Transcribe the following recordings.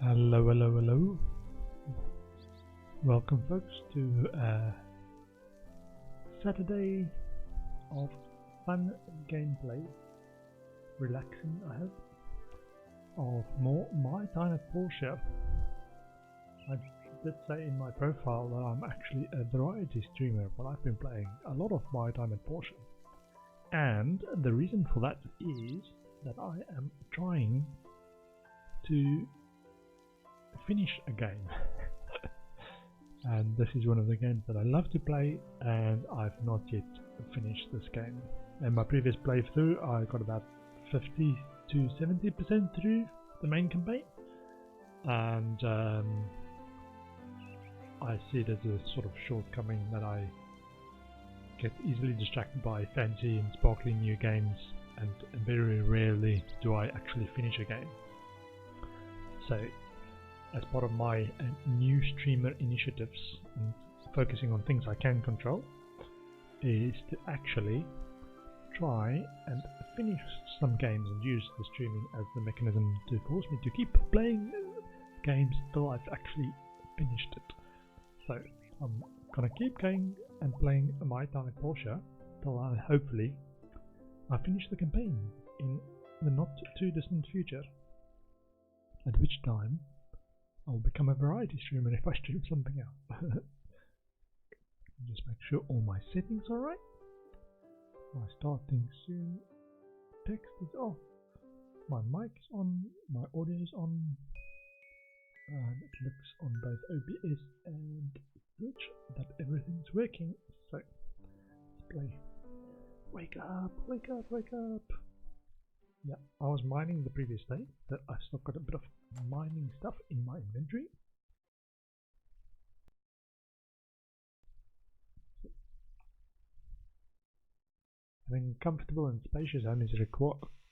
Hello, hello, hello. Welcome folks to Saturday of fun gameplay, relaxing I hope, of more My Time at Portia. I did say in my profile that I'm actually a variety streamer, but I've been playing a lot of My Time at Portia. And the reason for that is that I am trying to finish a game. And this is one of the games that I love to play, and I've not yet finished this game. In my previous playthrough I got about 50 to 70% through the main campaign, and I see it as a sort of shortcoming that I get easily distracted by fancy and sparkling new games, and very rarely do I actually finish a game. So as part of my new streamer initiatives and focusing on things I can control, is to actually try and finish some games and use the streaming as the mechanism to force me to keep playing games till I've actually finished it. So I'm gonna keep going and playing My Time at Portia till I hopefully finish the campaign in the not too distant future, at which time I'll become a variety streamer if I stream something else. Just make sure all my settings are right. My starting soon. Text is off. My mic is on. My audio is on. And it looks on both OBS and Twitch that everything's working. So let's play. Wake up! Wake up! Wake up! Yeah, I was mining the previous day, but I've still got a bit of mining stuff in my inventory. Having a comfortable and spacious home is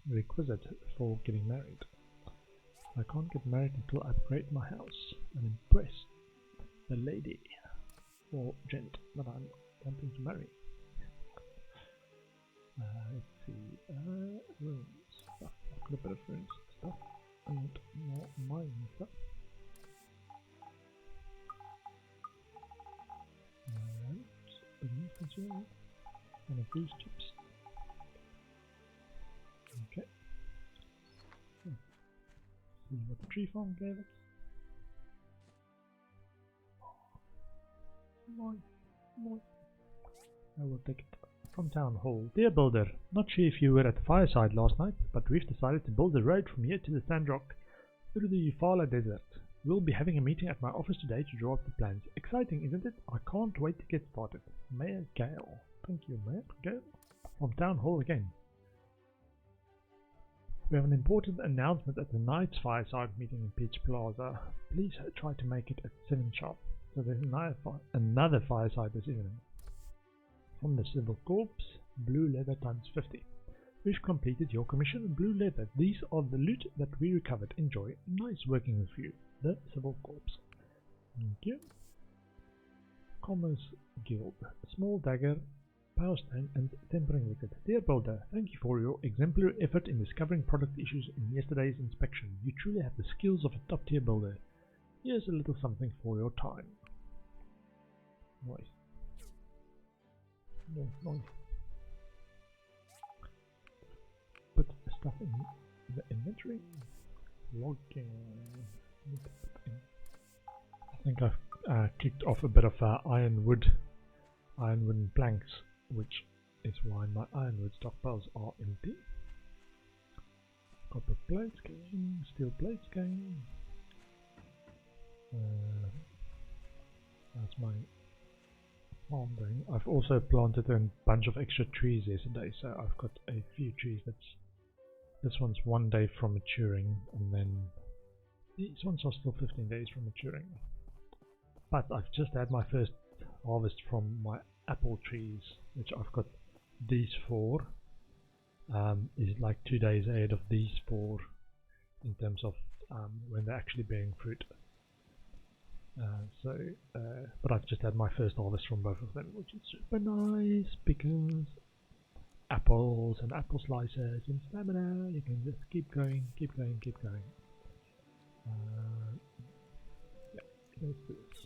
requisite for getting married. I can't get married until I upgrade my house and impress the lady or gent that I'm wanting to marry. Let's see, runes stuff. I've got a bit of runes stuff and more mining stuff. And business consumer, one of these chips. Okay. Let's see what the tree farm gave us. I will take it. From Town Hall. Dear Builder, not sure if you were at the fireside last night, but we've decided to build a road from here to the Sandrock through the Eufaula Desert. We'll be having a meeting at my office today to draw up the plans. Exciting, isn't it? I can't wait to get started. Mayor Gale. Thank you, Mayor Gale. From Town Hall again. We have an important announcement at the night's fireside meeting in Peach Plaza. Please try to make it at 7 sharp. So there's another fireside this evening. From the Civil Corps, blue leather times 50. We've completed your commission, blue leather. These are the loot that we recovered. Enjoy. Nice working with you. The Civil Corps. Thank you. Commerce Guild. Small dagger, power stone and tempering liquid. Dear Builder, thank you for your exemplary effort in discovering product issues in yesterday's inspection. You truly have the skills of a top tier builder. Here's a little something for your time. Nice. Nice. Put stuff in the inventory. Logging. I think I've kicked off a bit of ironwood and planks, which is why my ironwood stockpiles are empty. Copper plates going, steel plates going. That's my farm going. I've also planted a bunch of extra trees yesterday, so I've got a few trees. This one's 1 day from maturing, and then these ones are still 15 days from maturing. But I've just had my first harvest from my apple trees, which I've got these 4. Is like 2 days ahead of these 4 in terms of when they're actually bearing fruit. But I've just had my first harvest from both of them, which is super nice because apples and apple slices and stamina. You can just keep going, keep going, keep going. let's do this.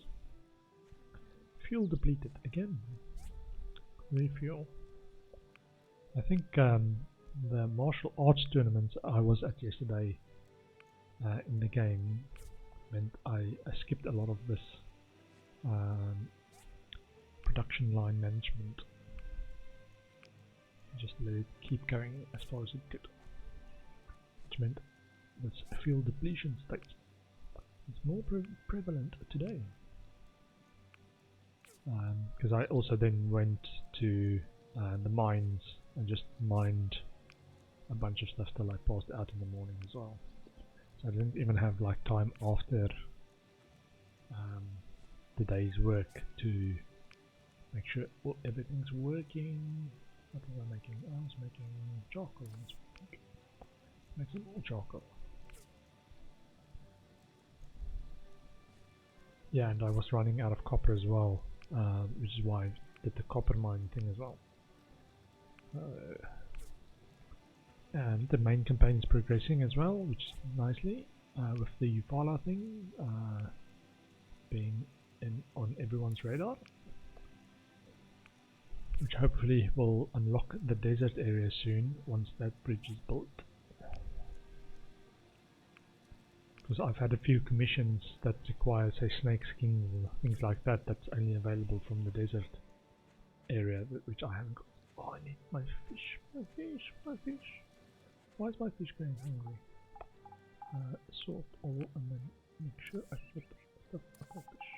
Fuel depleted again. Refuel. I think the martial arts tournaments I was at yesterday in the game meant I skipped a lot of this production line management. Just let it keep going as far as it could, which meant this fuel depletion state is more prevalent today. Because I also then went to the mines and just mined a bunch of stuff till I passed out in the morning as well. So I didn't even have like time after the day's work to make sure everything's working. What was I making? I was making charcoal. Let's make some more charcoal. Yeah, and I was running out of copper as well, which is why I did the copper mine thing as well. And the main campaign is progressing as well, which is nicely, with the Eufaula thing being on everyone's radar, which hopefully will unlock the desert area soon once that bridge is built. Because I've had a few commissions that require, say, snake skins and things like that, that's only available from the desert area, which I haven't got. Oh, I need my fish, my fish, my fish. Why is my fish going hungry? Sort all and then make sure I put stuff on the fish.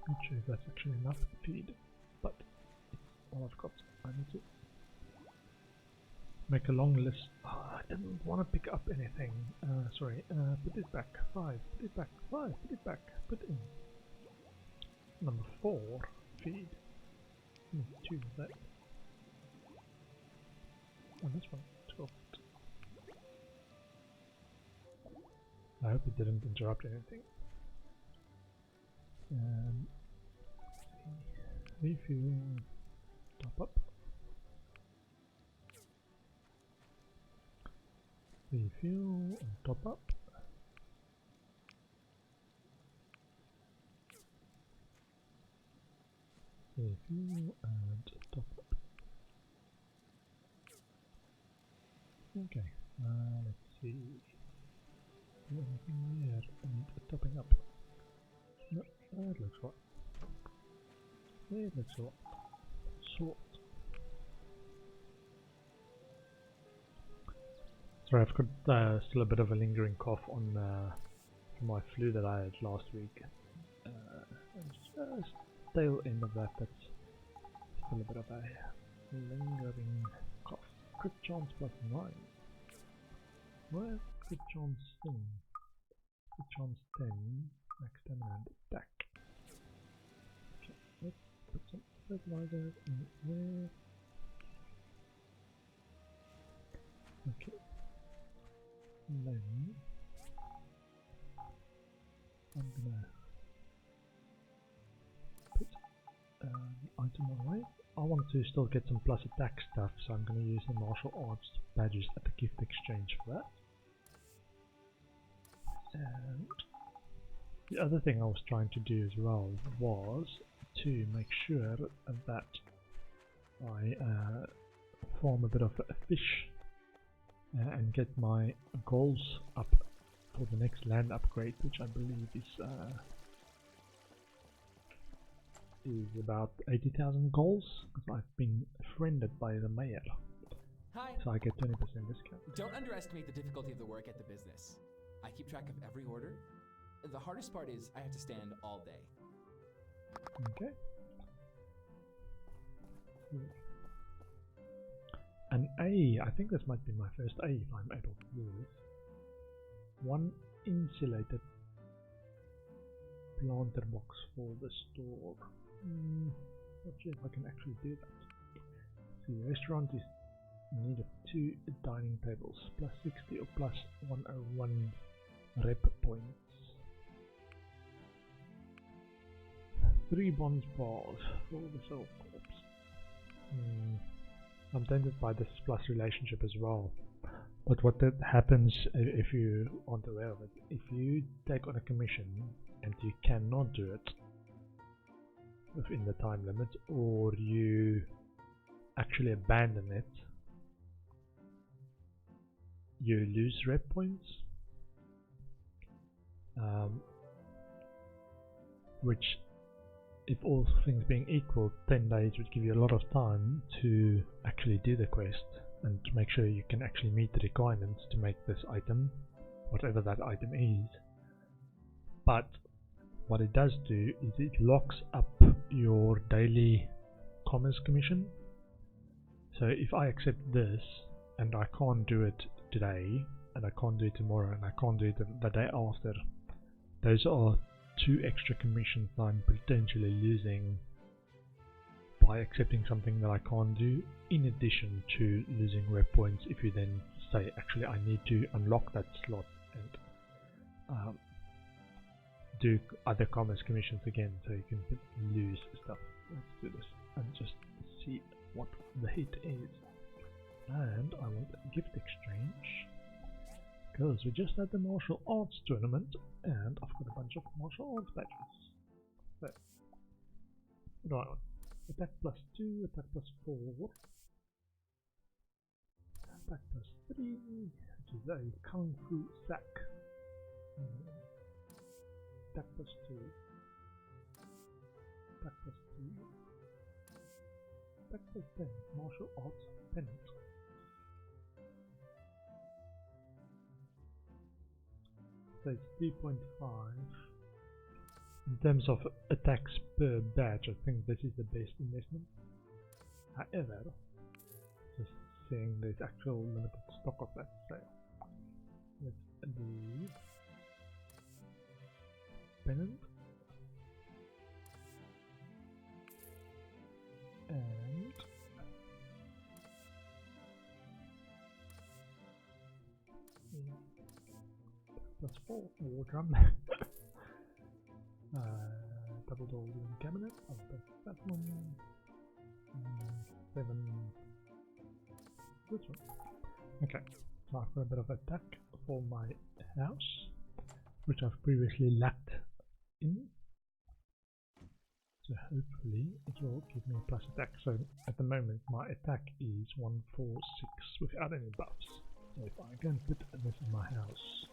Not sure if that's actually enough feed, but it's all I've got. I need to make a long list. Oh, I didn't want to pick up anything. Sorry. Put it back. 5. Put it back. 5. Put it back. Put in. Number 4. Feed. 2 of that. And this one. 12. I hope it didn't interrupt anything. Refuel. Top up. Refuel and top up. Refuel and top up. Okay, let's see. Is there anything here and topping up? No, that looks right. It looks right. Sort. Sorry, I've got still a bit of a lingering cough on from my flu that I had last week. Just tail end of that, that's still a bit of a lingering cough. Crit chance plus 9. Where's crit chance thing? Crit chance 10, max stamina and attack. Okay, let's put some fertilizers in there. Okay. Then I'm gonna put the item away. I want to still get some plus attack stuff, so I'm gonna use the martial arts badges at the gift exchange for that. And the other thing I was trying to do as well was to make sure that I form a bit of a fish and get my goals up for the next land upgrade, which I believe is about 80,000 goals, because I've been friended by the mayor. Hi. So I get 20% discount. Don't underestimate the difficulty of the work at the business. I keep track of every order. The hardest part is I have to stand all day. Okay. An A, I think this might be my first A if I'm able to do this. 1 insulated planter box for the store. Not sure if I can actually do that. See, the restaurant is in need of 2 dining tables, plus 60 or plus 101 rep points. 3 bronze bars for the cell corpse. I'm tempted by this plus relationship as well. But what that happens, if you aren't aware of it, if you take on a commission and you cannot do it within the time limit, or you actually abandon it, you lose rep points, which, if all things being equal, 10 days would give you a lot of time to actually do the quest and to make sure you can actually meet the requirements to make this item, whatever that item is. But what it does do is it locks up your daily commerce commission. So if I accept this and I can't do it today, and I can't do it tomorrow, and I can't do it the day after, those are 2 extra commissions I'm potentially losing by accepting something that I can't do, in addition to losing rep points if you then say, actually I need to unlock that slot and do other commerce commissions again, so you can lose stuff. Let's do this and just see what the hit is. And I want a gift exchange, because we just had the martial arts tournament and I've got a bunch of martial arts badges. So, what do I want? Attack +2, attack +4, attack +3, which is a kung fu sack. Attack +2, attack +2, attack +10, martial arts pennant. So it's 3.5. In terms of attacks per badge, I think this is the best investment. However, just saying there's actual limited stock of that, so let's do pennant and +4 war drum. Double door wooden cabinet. I'll take that one. 7. This one. Okay, so I've got a bit of attack for my house, which I've previously lacked in. So hopefully it will give me a plus attack. So at the moment my attack is 146 without any buffs. So if I go and put this in my house,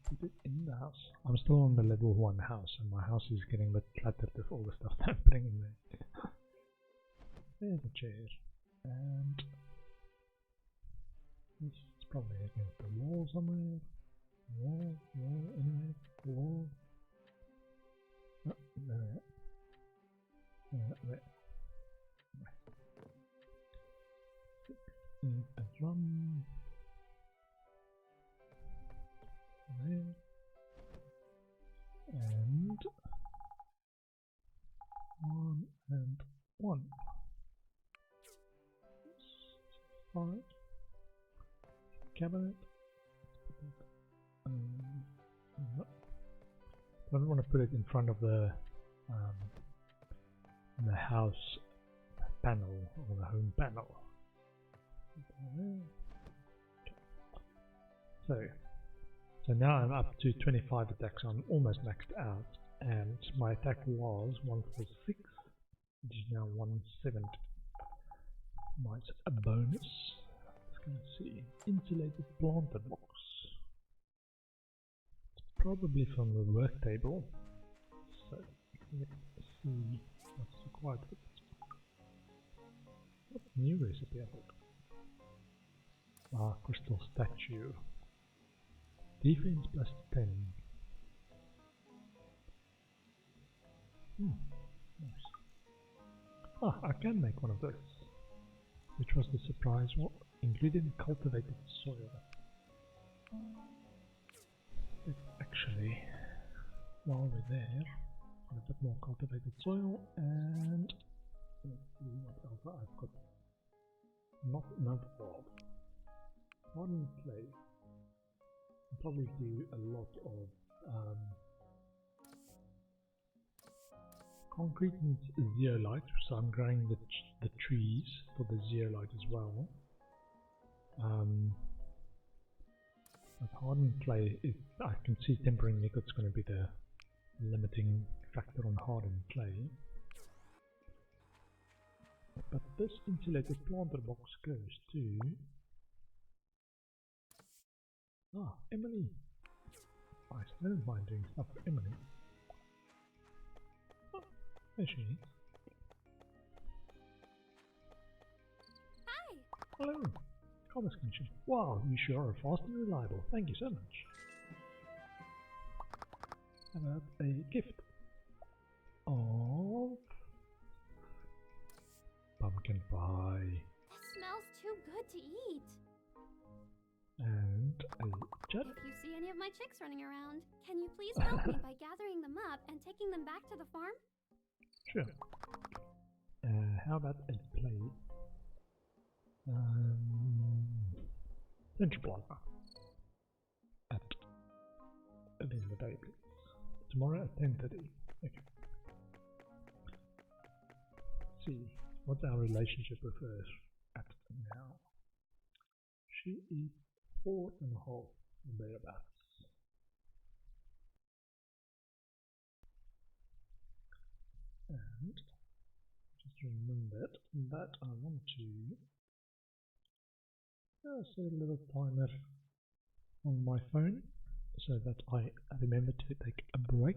put it in the house. I'm still on the level 1 house, and my house is getting a bit cluttered with all the stuff that I'm putting in there. There's a chair, and this is probably against the wall somewhere. Wall, anyway, wall. Oh, there. There. 6 is a drum. There. And 1 and 1. 5. Cabinet. No. I don't want to put it in front of the house panel or the home panel. So now I'm up to 25 attacks. I'm almost maxed out, and my attack was 146, which is now 170. Might a bonus. Let's go and see. Insulated planter box. It's probably from the work table. So let's see what's required for this. What new recipe I thought? Ah, crystal statue. Defense +10. Nice. Ah, I can make one of those. Which was the surprise one, including cultivated soil. Let's actually, while we're there, a bit more cultivated soil, and let's see what else I've got. Not enough of. Modern clay. Probably do a lot of Concrete needs zeolite, so I'm growing the trees for the zeolite as well. But hardened clay, I can see tempering nickel's going to be the limiting factor on hardened clay. But this insulated planter box goes to... Ah, Emily! I don't mind doing stuff for Emily. Oh, there she is. Hi! Hello! Commerce connection. Wow, you sure are fast and reliable. Thank you so much. How about a gift of pumpkin pie This smells too good to eat. and a jet? If you see any of my chicks running around, can you please help me by gathering them up and taking them back to the farm? Sure. How about a plate? Central Plaza at 11 a day, please. Tomorrow at 10:30. Okay. Let's see, what's our relationship with her at now? She is 4.5 or thereabouts. And just remembered that I want to set a little timer on my phone so that I remember to take a break.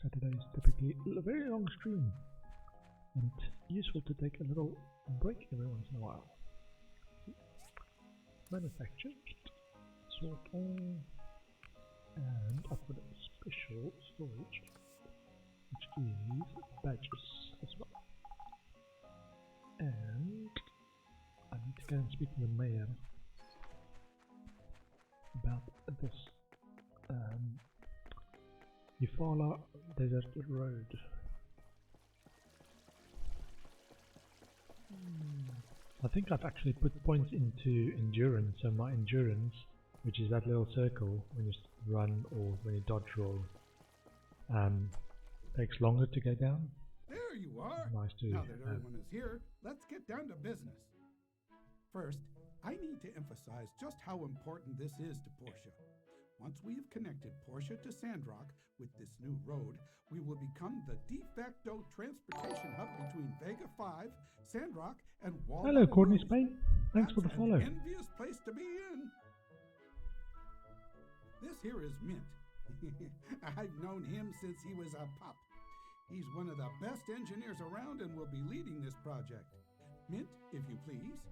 Saturday is typically a very long stream and useful to take a little break every once in a while. Manufactured, sort on, and I've got a special storage which is badges as well. And I need to go and speak to the mayor about this Eufaula Desert Road. I think I've actually put points into endurance, so my endurance, which is that little circle when you run or when you dodge roll, takes longer to go down. There you are! Nice to Now that everyone is here, let's get down to business. First, I need to emphasize just how important this is to Portia. Once we have connected Portia to Sandrock with this new road, we will become the de facto transportation hub between Vega 5, Sandrock, and Walnut. Hello, Courtney Hills. Spain. Thanks for the That's follow. an envious place to be in. This here is Mint. I've known him since he was a pup. He's one of the best engineers around and will be leading this project. Mint, if you please.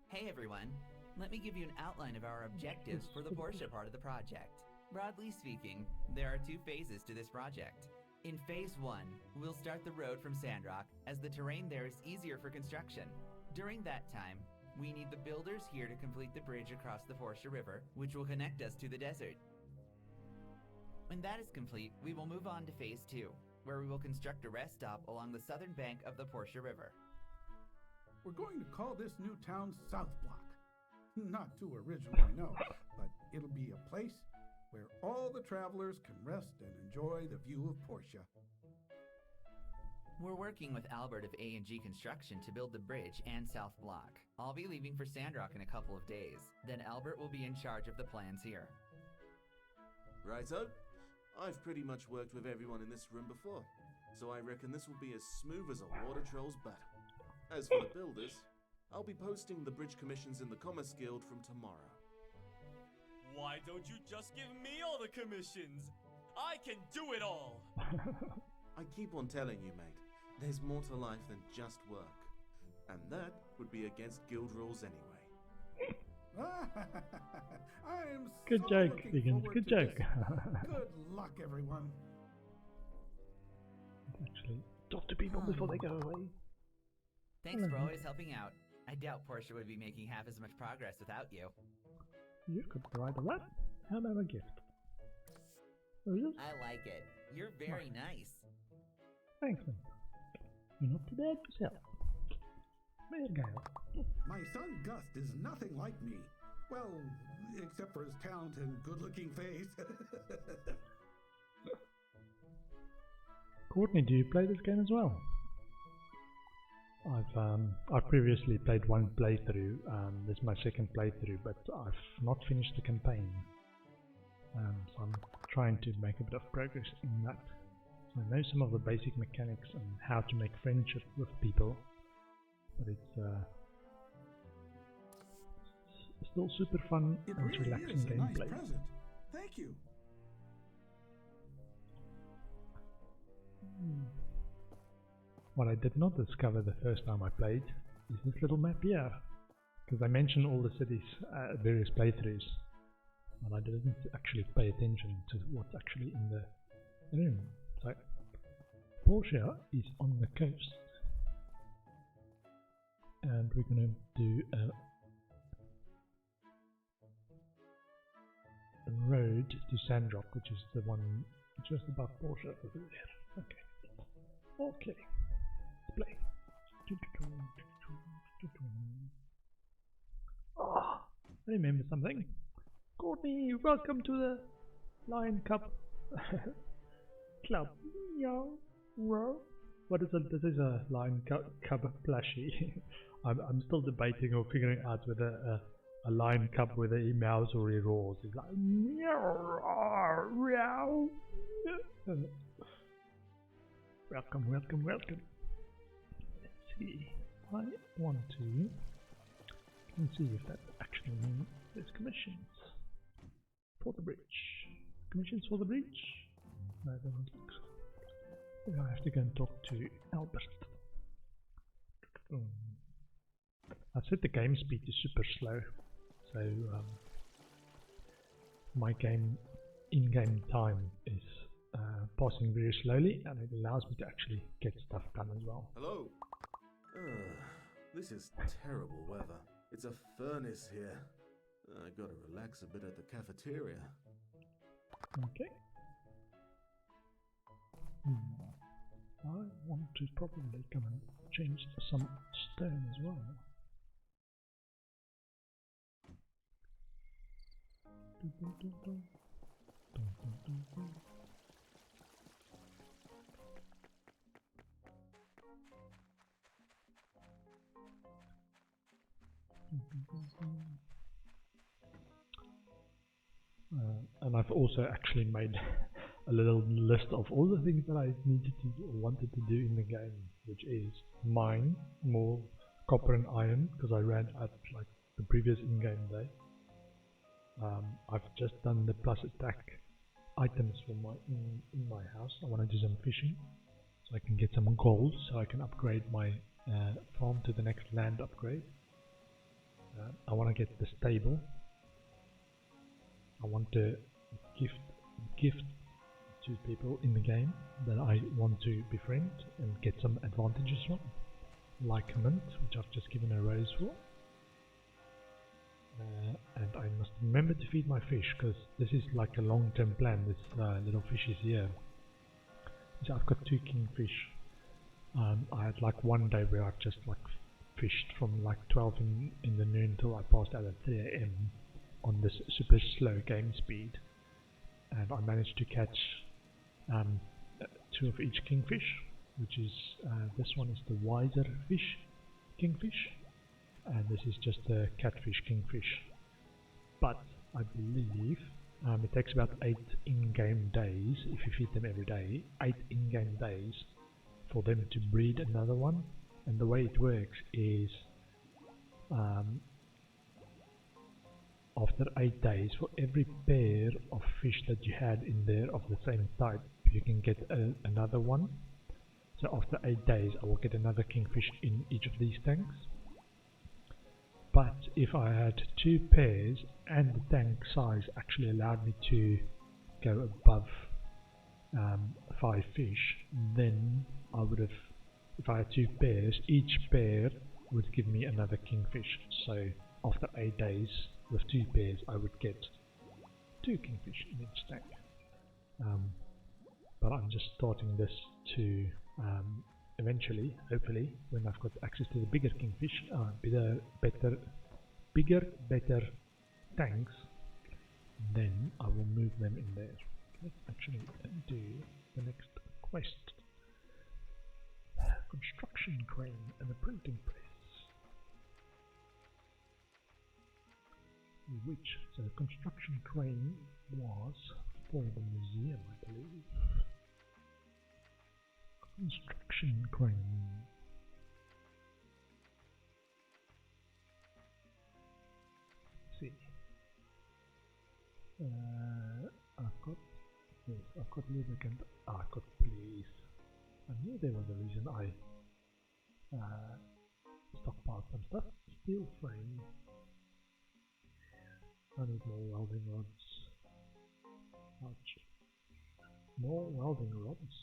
Hey everyone, let me give you an outline of our objectives for the Portia part of the project. Broadly speaking, there are 2 phases to this project. In phase 1, we'll start the road from Sandrock, as the terrain there is easier for construction. During that time, we need the builders here to complete the bridge across the Portia River, which will connect us to the desert. When that is complete, we will move on to phase 2, where we will construct a rest stop along the southern bank of the Portia River. We're going to call this new town South Block. Not too original, I know, but it'll be a place where all the travelers can rest and enjoy the view of Portia. We're working with Albert of A&G Construction to build the bridge and South Block. I'll be leaving for Sandrock in a couple of days. Then Albert will be in charge of the plans here. Righto. I've pretty much worked with everyone in this room before, so I reckon this will be as smooth as a water troll's butt. As for the builders, I'll be posting the bridge commissions in the Commerce Guild from tomorrow. Why don't you just give me all the commissions? I can do it all! I keep on telling you, mate, there's more to life than just work. And that would be against guild rules anyway. I'm Good so joke, looking Higgins. forward Good to joke. this. Good luck, everyone. Actually, talk to people before they go away. Thanks for always helping out. I doubt Portia would be making half as much progress without you. You could provide a rat. How about a gift? What is this? I like it. You're very nice. Thanks, man. You're not too bad yourself. Mayor Gale. My son Gust is nothing like me. Well, except for his talent and good-looking face. Courtney, do you play this game as well? I've previously played one playthrough. This is my second playthrough, but I've not finished the campaign. So I'm trying to make a bit of progress in that. So I know some of the basic mechanics and how to make friendship with people, but it's still super fun It and really relaxing is a nice gameplay. present. Thank you. What I did not discover the first time I played is this little map here, because I mentioned all the cities at various playthroughs, and I didn't actually pay attention to what's actually in the room. So Portia is on the coast, and we're gonna do a road to Sandrock, which is the one just above Portia over there. Okay, let's play. Ah, I remember something. Courtney, welcome to the Lion Cup Club. What is it? This is a Lion Cup plushie. I'm still debating or figuring out whether a lion cub, whether he meows or he roars. He's like meow, meow. Welcome. Let's see. I want to. Let's see if that actually means there's commissions for the bridge. Commissions for the bridge? No, that doesn't look so. Then I have to go and talk to Albert. I said the game speed is super slow, so my in-game time is passing very slowly, and it allows me to actually get stuff done as well. Hello? This is terrible weather. It's a furnace here. I gotta relax a bit at the cafeteria. Okay. I want to probably come and change some stone as well. And I've also actually made a little list of all the things that I needed to do or wanted to do in the game, which is mine more copper and iron, because I ran out like the previous in-game day. I've just done the plus attack items for my in my house. I want to do some fishing so I can get some gold so I can upgrade my farm to the next land upgrade. I want to get the stable. I want to gift to people in the game that I want to befriend and get some advantages from, like mint, which I've just given a rose for. And I must remember to feed my fish, because this is like a long-term plan. This little fish is here. So I've got 2 kingfish. I had like one day where I've just like fished from like 12 in the noon till I passed out at 3 AM on this super slow game speed, and I managed to catch 2 of each kingfish, which is this one is the wiser fish kingfish, and this is just a catfish kingfish. But I believe it takes about 8 in-game days, if you feed them every day, 8 in-game days for them to breed another one. And the way it works is after 8 days, for every pair of fish that you had in there of the same type, you can get another one. So after 8 days I will get another kingfish in each of these tanks. But if I had 2 pairs and the tank size actually allowed me to go above 5 fish, then I would have, if I had 2 pairs, each pair would give me another kingfish. So after 8 days with 2 pairs I would get 2 kingfish in each tank. But I'm just starting this to eventually, hopefully, when I've got access to the bigger kingfish, bigger, better tanks, then I will move them in there. Let's actually do the next quest. construction crane and a printing press. Which the construction crane was for the museum, I believe. Construction crane. Let's see. I've got this. I've got lubricant. I've got police. I knew there was a reason I stockpiled some stuff. Steel frame. I need more welding rods. Ouch. More welding rods.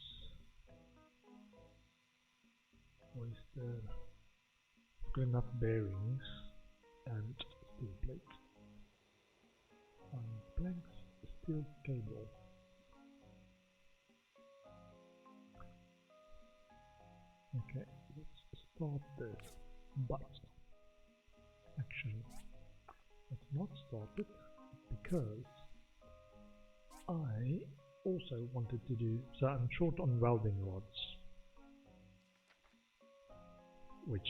Oyster. Got enough bearings and steel plate. Planks, steel cable. Okay, let's start this. But actually, let's not start it because I also wanted to do. So I'm short on welding rods, which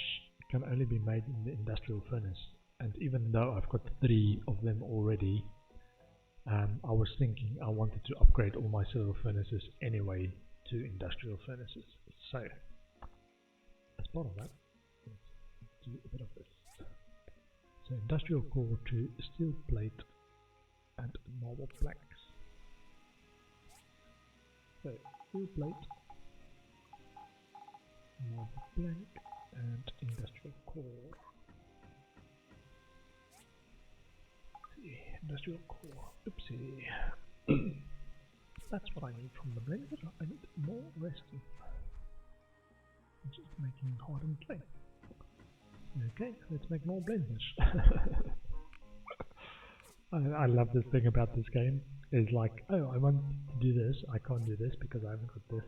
can only be made in the industrial furnace. And even though I've got 3 of them already, I was thinking I wanted to upgrade all my silver furnaces anyway to industrial furnaces. So, as part of that, let's do a bit of this. So, industrial core to steel plate and marble planks. So, steel plate, marble plank, and industrial core. Industrial core. Oopsie. That's what I need from the blender. I need more resin. I'm just making hardened clay. Okay, let's make more blenders. I love this thing about this game. It's like, oh, I want to do this. I can't do this because I haven't got this.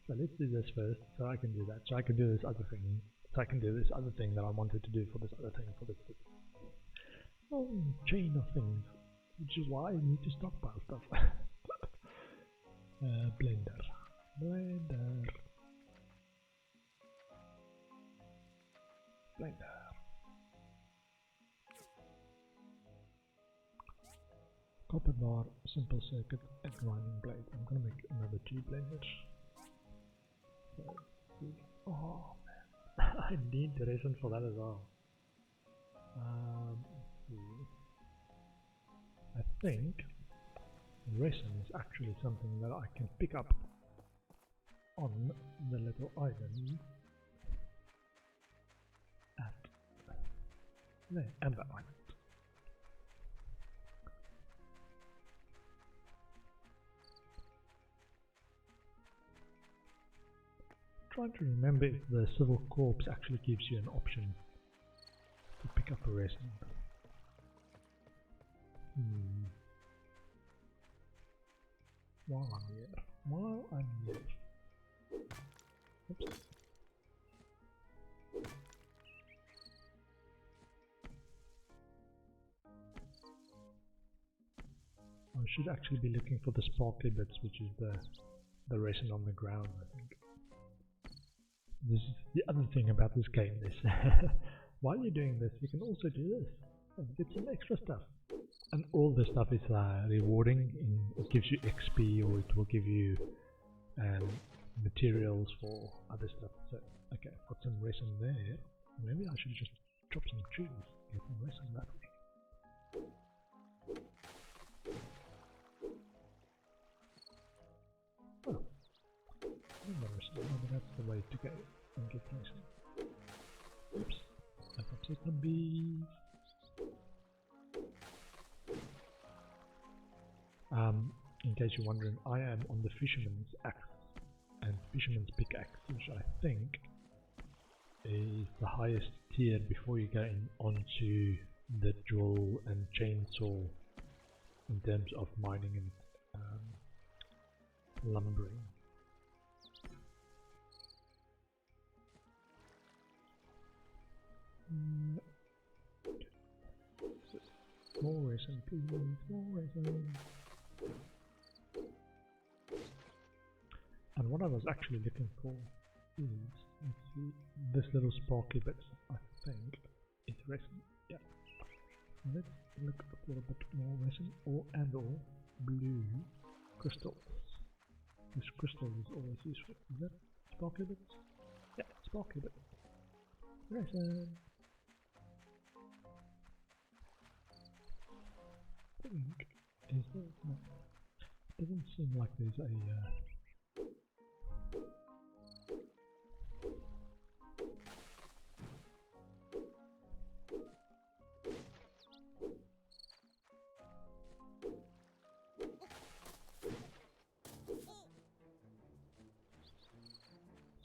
So let's do this first, so I can do that. So I can do this other thing. So I can do this other thing that I wanted to do for this other thing, for this. Oh, chain of things, which is why I need to stockpile stuff. Blender. Copper bar, simple circuit, and grinding blade. I'm gonna make another 2 blenders. So, oh man, I need the resin for that as well. I think resin is actually something that I can pick up on the little island at there, Amber Island. Trying to remember if the Civil Corps actually gives you an option to pick up a resin. While I'm here. Oops. I should actually be looking for the sparkly bits, which is the resin on the ground, I think. This is the other thing about this game, is while you're doing this, you can also do this and get some extra stuff. And all this stuff is rewarding. It gives you XP, or it will give you materials for other stuff. So, okay, I've got some resin there. Maybe I should just chop some trees, get some resin that way. Oh, maybe that's the way to go and get resin. Oops, I've upset some bees. In case you're wondering, I am on the fisherman's axe and fisherman's pickaxe, which I think is the highest tier before you go in onto the drill and chainsaw in terms of mining and lumbering. More resin, please, more resin. And what I was actually looking for is Let's see, this little sparkly bit, I think, is resin. Yeah. Let's look for a bit more resin or blue crystals. This crystal is always useful. Is that sparkly bit? Yeah, sparkly bit. Resin. I think, is there? No. Doesn't seem like there's a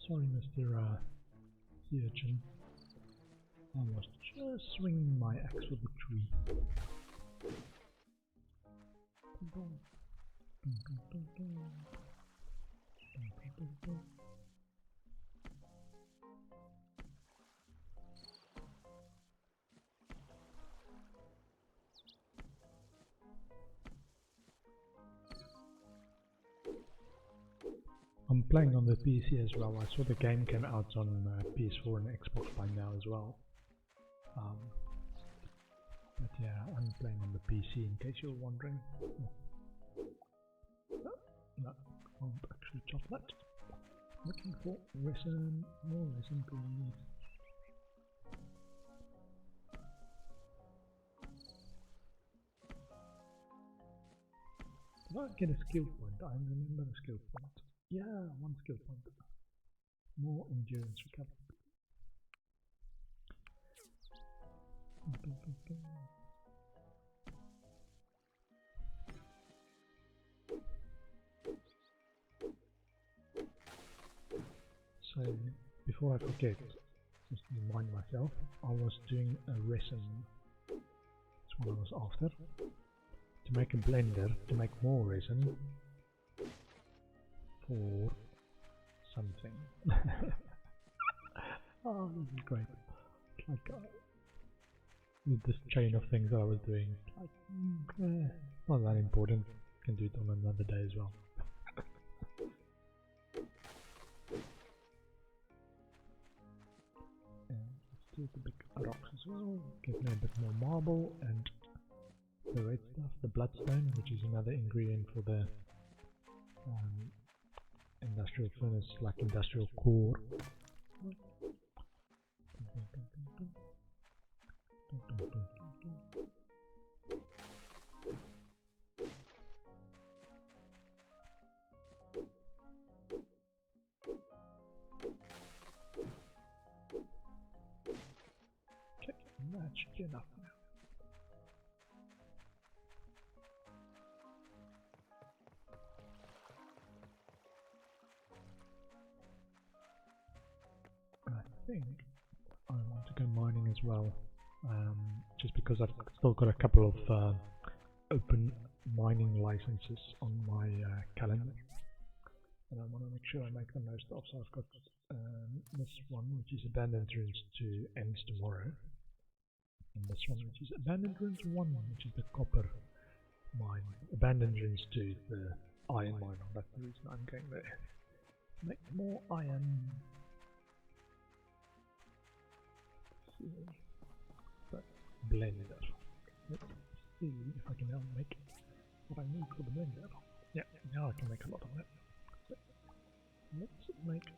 sorry, Mr. Urchin. I was just swinging my axe with the tree. I'm playing on the PC as well. I saw the game came out on PS4 and Xbox by now as well. But yeah, I'm playing on the PC in case you're wondering. No, can't actually chop that. Looking for resin, more resin please. Did I get a skill point? I remember a skill point. Yeah, one skill point. More endurance recovery. So, before I forget, just to remind myself, I was doing a resin. That's what I was after. To make a blender, to make more resin for something. Oh, this is great. It's like with this chain of things that I was doing, it's like, not that important. Can do it on another day as well. Let's do the big rocks as well. Get me a bit more marble and the red stuff, the bloodstone, which is another ingredient for the industrial furnace, like industrial core. Okay, that should be enough now. I think I want to go mining as well, just because I've still got a couple of open mining licenses on my calendar, and I want to make sure I make the most of. So I've got this one, which is Abandoned Ruins 2, ends tomorrow, and this one, which is Abandoned Ruins 1, which is the copper mine. Abandoned Ruins 2 is the iron mine. That's the reason I'm going there. Make more iron. But blender. Let's see if I can now make what I need for the blender. Yeah, now I can make a lot of it. So let's make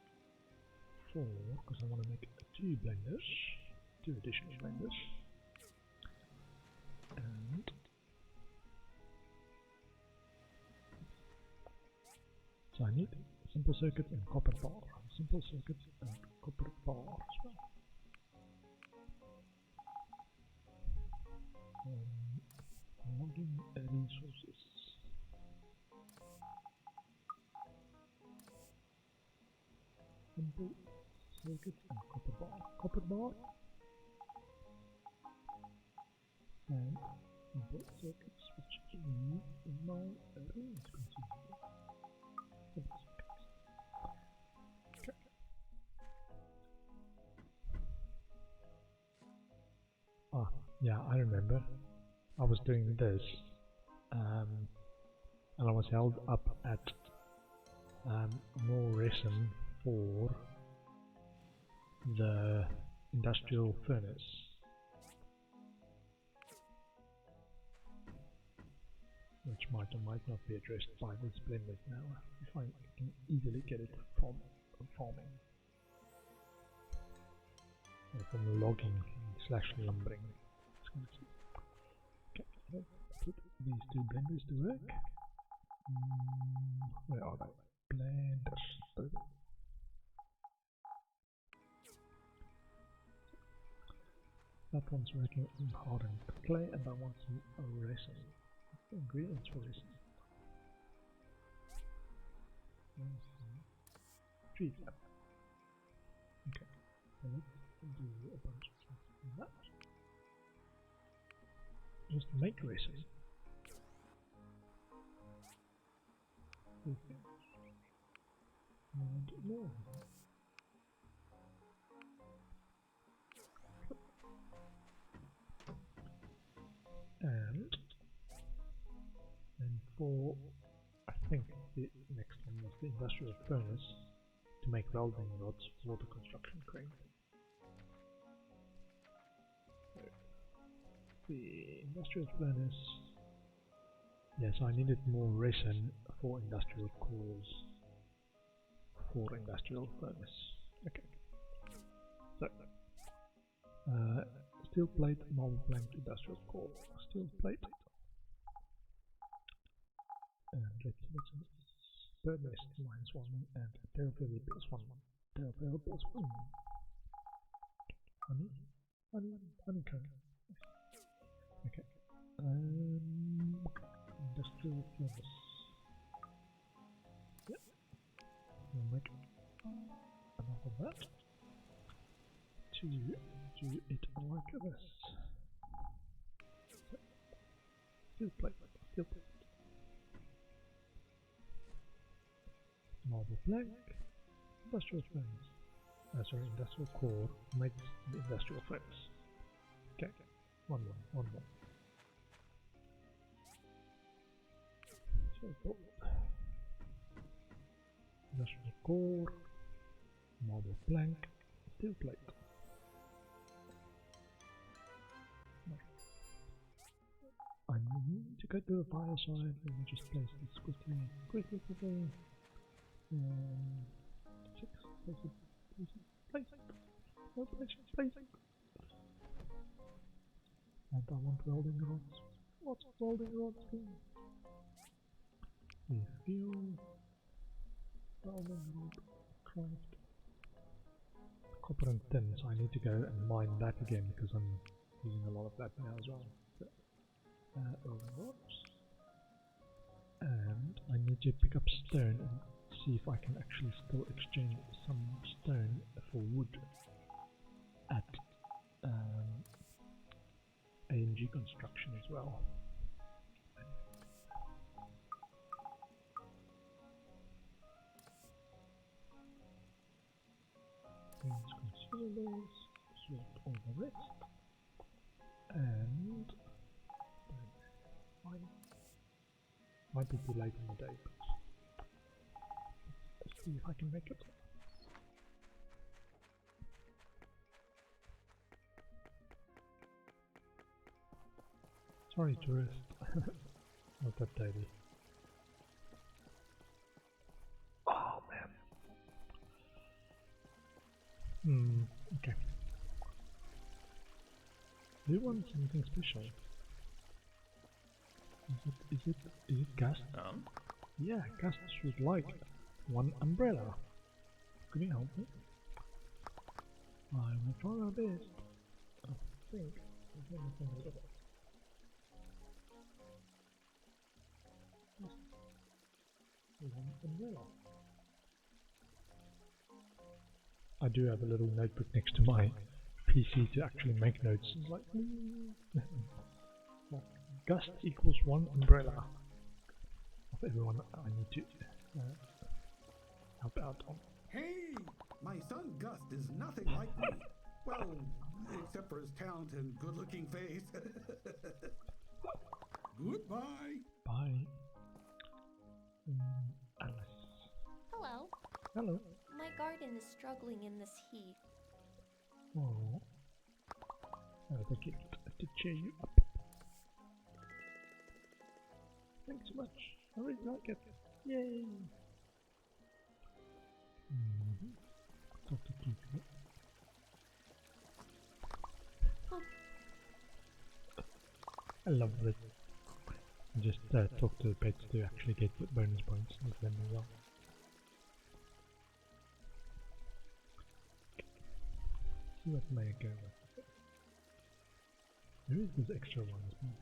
4, because I want to make 2 blenders, 2 additional blenders. And so I need simple circuit and copper bar. Simple circuit and copper bar as well. Logging resources. Simple circuit and copper bar. Copper bar and simple circuits, which is in my arrange consumable. Simple circuits. Okay. Ah, yeah, I remember. I was doing this, and I was held up at more resin for the industrial furnace. Which might or might not be addressed by the splendors now, if I can easily get it from farming. Or from logging / lumbering. Okay, let's put these two blenders to work. Where are they? Blenders. That one's working in hardened clay and that one's resin. Ingredients for resin. Tree flap. Okay, so let's do a bunch of stuff in that. Just make resin. Okay. And more. And then for, I think the next one is the industrial furnace to make welding rods for the construction crane. So, the industrial furnace, yes, I needed more resin for industrial cores for industrial furnace. Okay, so steel plate, marble plank, industrial core, steel plate. And let's bird nest -1 and tail feather +1. Tail feather +1. Honeycomb. Okay. Industrial furnace. Yep. We'll make enough of that to do it like this. So, steel plate. Marble plank, industrial furnace. Industrial core makes the industrial furnace. Okay, one more. So, industrial core, marble plank, steel plate. I need to go to the fireside. Let me just place this quickly. Placing. And I want welding rods. What's welding rods doing? Refuel. Welding rod. Craft. Copper and tin, so I need to go and mine that again because I'm using a lot of that now as well. So, welding rods. And I need to pick up stone and see if I can actually still exchange some stone for wood at ANG construction as well. Consumables, sort all the rest, and might be too late in the day, but let's see if I can make it. Sorry, tourist. Not that daily. Oh man. Okay. Do you want something special? Is it Gust? Yeah, Gust would like one umbrella. Can you help me? I will try my best. I think one umbrella. I do have a little notebook next to my PC to actually make notes. It's like, Gust equals one umbrella of everyone I need to help out on. Hey, my son Gust is nothing like me. Well, except for his talent and good-looking face. Goodbye. Bye. Alice. Hello. Hello. My garden is struggling in this heat. Oh. I think it to cheer you up. Thanks so much. I really like it. Yay! Talk to people. I love this. Just talk to the pets to actually get the bonus points with them as well. See what may I go with. There is this extra one as well.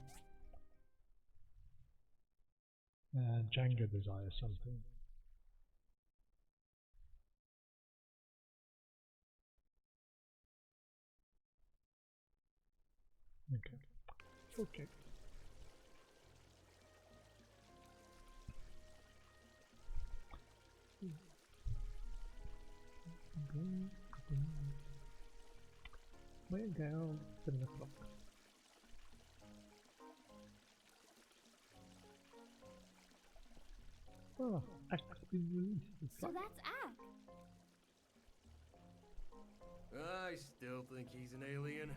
Django desires something. Okay. Okay. Where go? 7 o'clock. Oh, Ack's been released. So that's Ack. I still think he's an alien.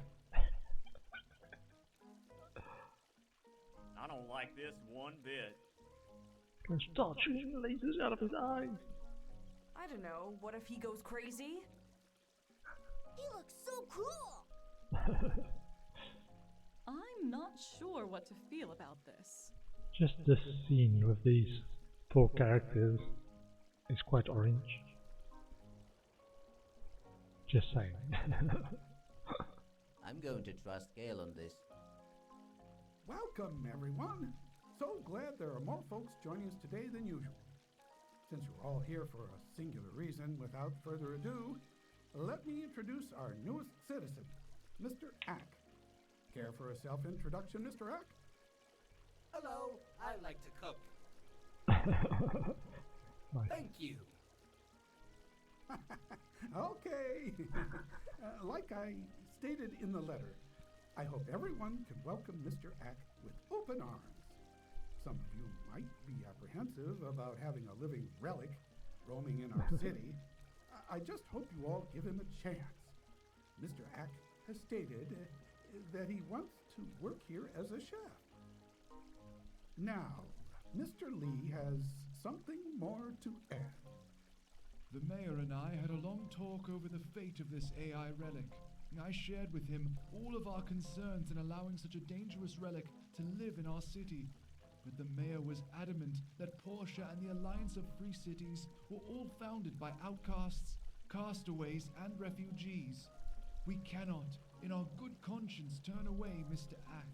I don't like this one bit. Gonna start shooting lasers out of his eyes. I don't know, what if he goes crazy? He looks so cool. I'm not sure what to feel about this. Just this scene with these 4 characters is quite orange. Just saying. I'm going to trust Gale on this. Welcome, everyone. So glad there are more folks joining us today than usual. Since you're all here for a singular reason, without further ado, let me introduce our newest citizen, Mr. Ack. Care for a self-introduction, Mr. Ack? Hello, I like to cook. Nice. Thank you. Okay. Like I stated in the letter, I hope everyone can welcome Mr. Ack with open arms. Some of you might be apprehensive about having a living relic roaming in our city. I just hope you all give him a chance. Mr. Ack has stated that he wants to work here as a chef. Now, Mr. Lee has something more to add. The mayor and I had a long talk over the fate of this AI relic. I shared with him all of our concerns in allowing such a dangerous relic to live in our city. But the mayor was adamant that Portia and the Alliance of Free Cities were all founded by outcasts, castaways, and refugees. We cannot, in our good conscience, turn away Mr. Ack.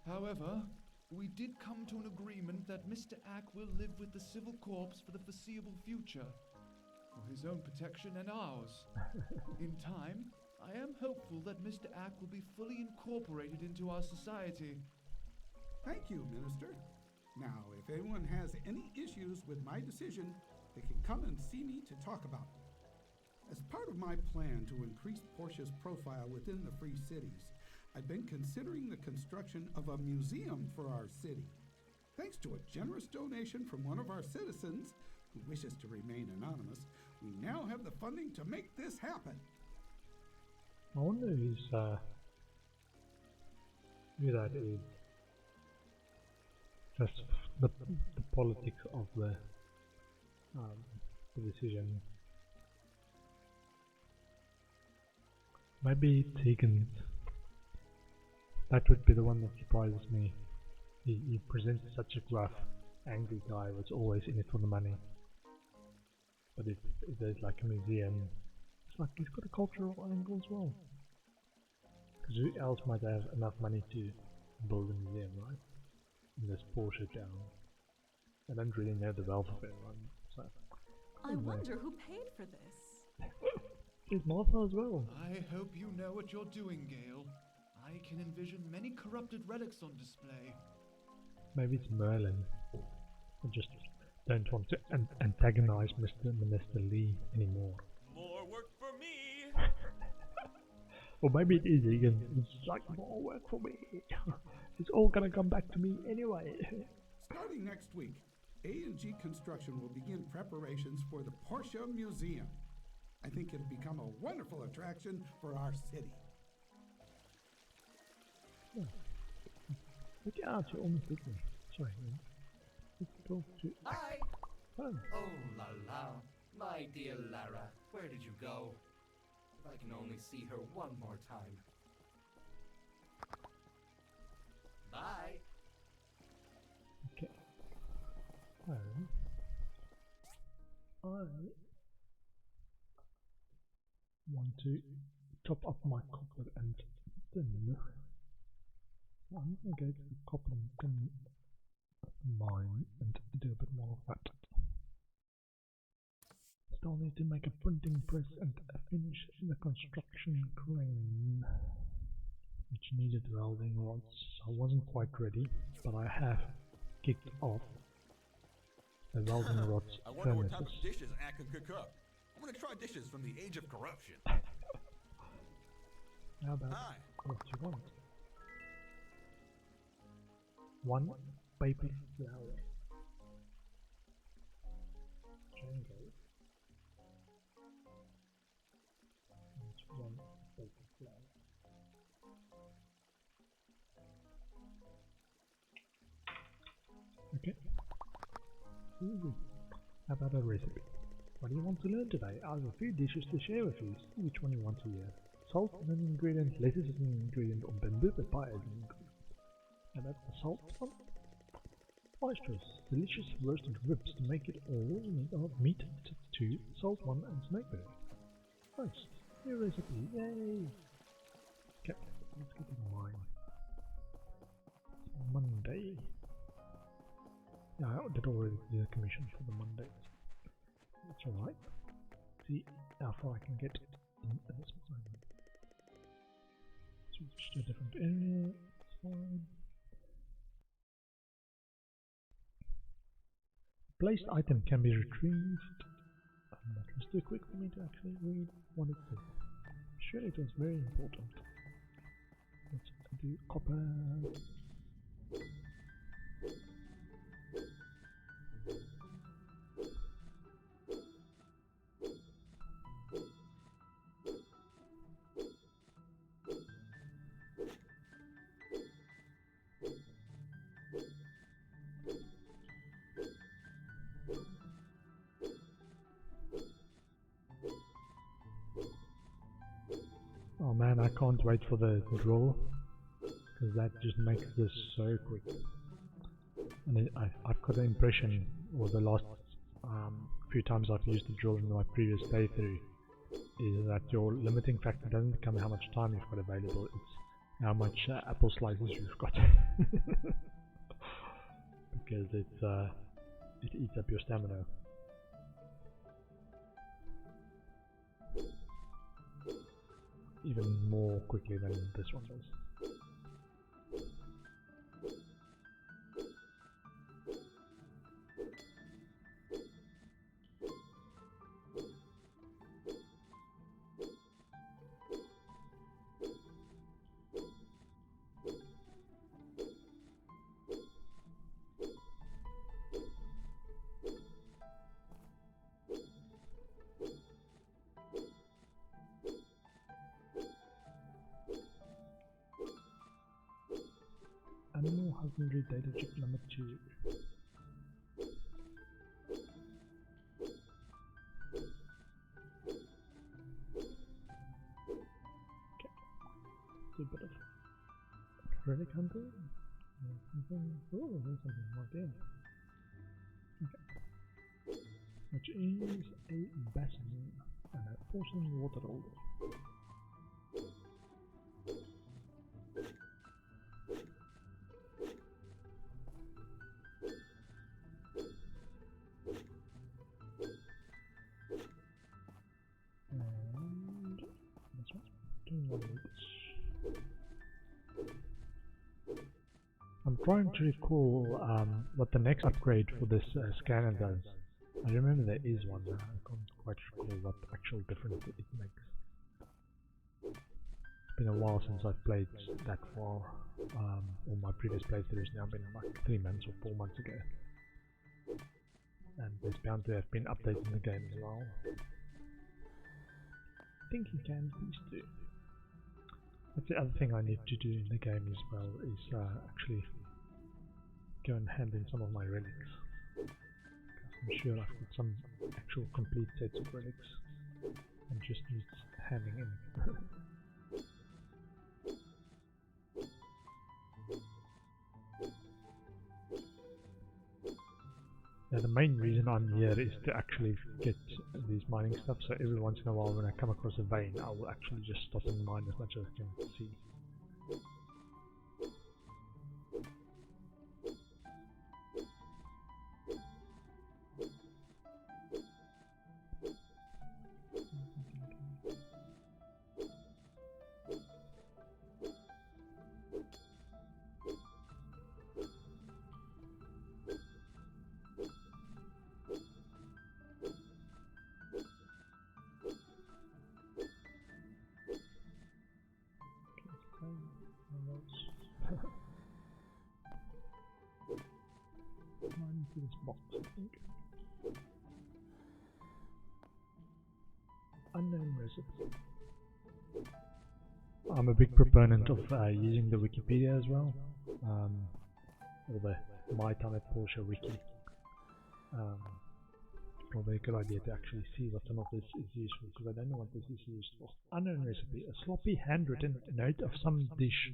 However, we did come to an agreement that Mr. Ack will live with the Civil Corps for the foreseeable future, for his own protection and ours. In time, I am hopeful that Mr. Ack will be fully incorporated into our society. Thank you, Minister. Now, if anyone has any issues with my decision, they can come and see me to talk about it. As part of my plan to increase Portia's profile within the Free Cities, I've been considering the construction of a museum for our city. Thanks to a generous donation from one of our citizens, who wishes to remain anonymous, we now have the funding to make this happen. I wonder who that is. Just the politics of the decision. Maybe Tegan. That would be the one that surprises me. He presents such a gruff, angry guy who's always in it for the money. But if there's like a museum, it's like he's got a cultural angle as well. Because who else might have enough money to build a museum, right? In this Portia town. I don't really know the wealth of everyone, so... I wonder who paid for this. There's Martha as well. I hope you know what you're doing, Gale. I can envision many corrupted relics on display. Maybe it's Merlin. I just don't want to antagonize Mr. Minister Lee anymore. More work for me! Or maybe it is Egan. It's like more work for me. It's all gonna come back to me anyway. Starting next week, A&G Construction will begin preparations for the Portia Museum. I think it'll become a wonderful attraction for our city. Yeah. Look out, you're almost with me. Sorry, man. Let's talk to... Hi! Oh. Oh la la, my dear Lara, where did you go? If I can only see her one more time. Bye! Okay. I want to top up my copper and tin. So I'm going to go to the copper and tin mine and do a bit more of that. Still need to make a printing press and finish the construction crane, which needed welding rods. I wasn't quite ready, but I have kicked off the welding rods I wonder what type furnaces. of dishes I can cook up. I'm gonna try dishes from the age of corruption. How about what you want? One paper flower. Triangle. And one paper flower. Okay. Easy. How about a recipe? What do you want to learn today? I have a few dishes to share with you. See which one you want to hear. Salt is an ingredient, lettuce is an ingredient, or bamboo papaya is an ingredient. And that's the salt one. Oysters, delicious roasted ribs to make it all meat to salt one and snakeberry. Nice, new recipe, yay! Okay, let's get to mine. Monday. Yeah, I did already do the commission for the Mondays. That's alright. See how far I can get in this mine. Switch to a different area, it's fine. Placed item can be retrieved. That was too quick for me to actually read what it said. Sure, it was very important. Let's do copper. Oh man, I can't wait for the draw, because that just makes this so quick. And I've got the impression, or the last few times I've used the draw in my previous playthrough, is that your limiting factor doesn't become how much time you've got available, it's how much apple slices you've got. Because it eats up your stamina. Even more quickly than this one does. Animal husbandry data chip number 2. Okay. Do a bit of relic hunting. Oh, there's something right there. Okay. Which is a basin and a porcelain water holder. I'm trying to recall what the next upgrade for this scanner does. I remember there is one, I can't quite recall what actual difference it makes. It's been a while since I've played that far. All my previous playthroughs now been like 3 months or 4 months ago. And there's bound to have been updates in the game as well. think you can these two. That's the other thing I need to do in the game as well, is actually go and hand in some of my relics. I'm sure I've got some actual complete sets of relics and just needs handing in. Yeah, the main reason I'm here is to actually get these mining stuff, so every once in a while when I come across a vein I will actually just stop and mine as much as I can see. This box, I think. Unknown recipe. I'm a big proponent of using the Wikipedia as well, or the My Time at Portia wiki. Probably a good idea to actually see what some of this is useful, because I don't know what this is used for. Unknown recipe. A sloppy handwritten note of some dish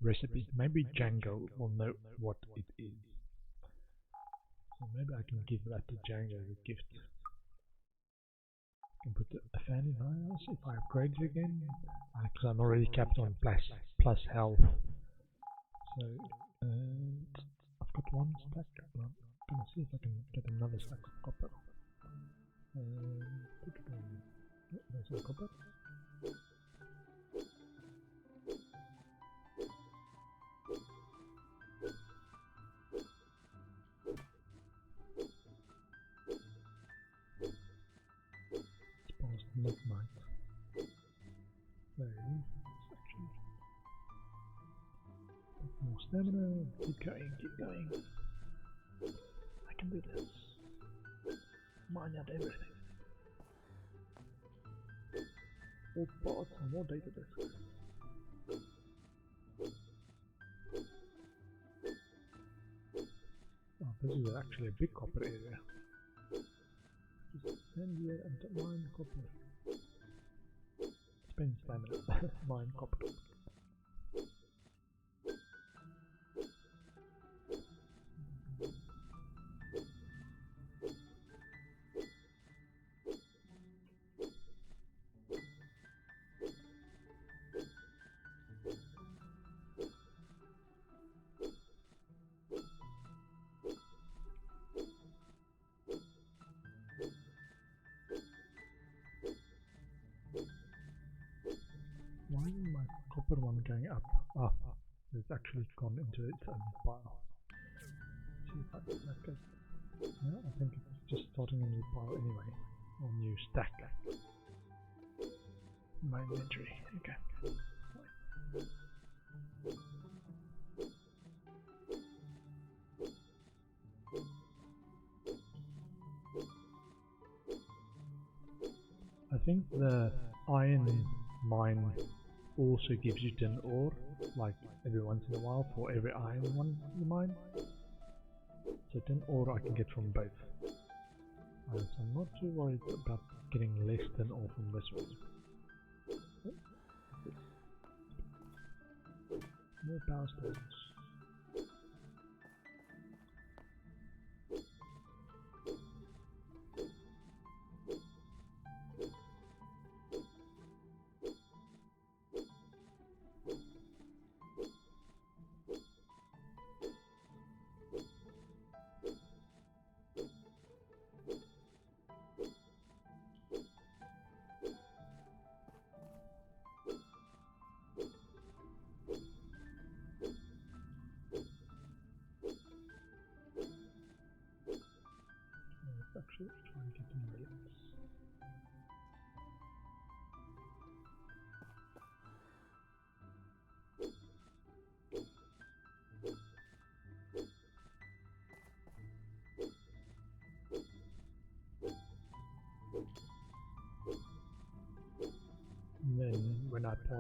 recipe. Maybe Django will know what it is. So maybe I can give that to Django as a gift. I can put a fan in my house if I upgrade it again, because I'm already capped on plus health. So, and I've got one stack. Well, I'm gonna see if I can get another stack of copper. There's no copper. Midnight. So, more stamina. Keep going, keep going. I can do this. Mine out everything. All parts and more data disks. Oh, this is actually a big copper area. Just stand here and mine copper. Spend stamina. Mine copper. Why is my copper one going up? Ah, it's actually gone into its own pile. Let's see if I can make it. No, I think it's just starting a new pile anyway. Or new stack. My inventory. Okay. I think the iron mine also gives you tin ore, like every once in a while for every iron one you mine. So tin ore I can get from both. So I'm not too worried about getting less tin ore from this one. More power stations.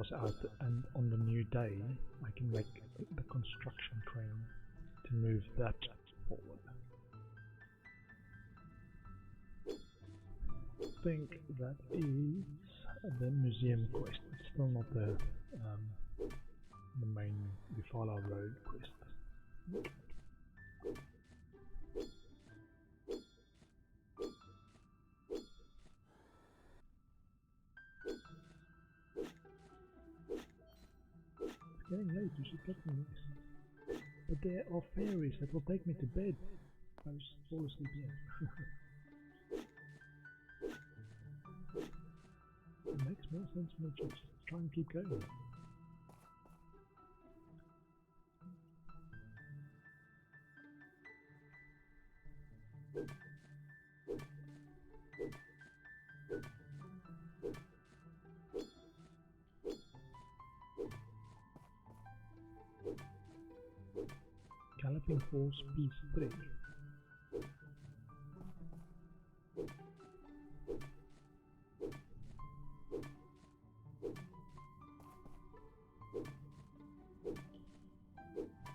pass out, and on the new day I can make the construction crane to move that forward. I think that is the museum quest. It's still not the main Bifala Road quest. It's getting late, you should get me next. But there are fairies that will take me to bed. I was fall asleep here. It makes more sense for me to just try and keep going. Galloping Horse Piece 3.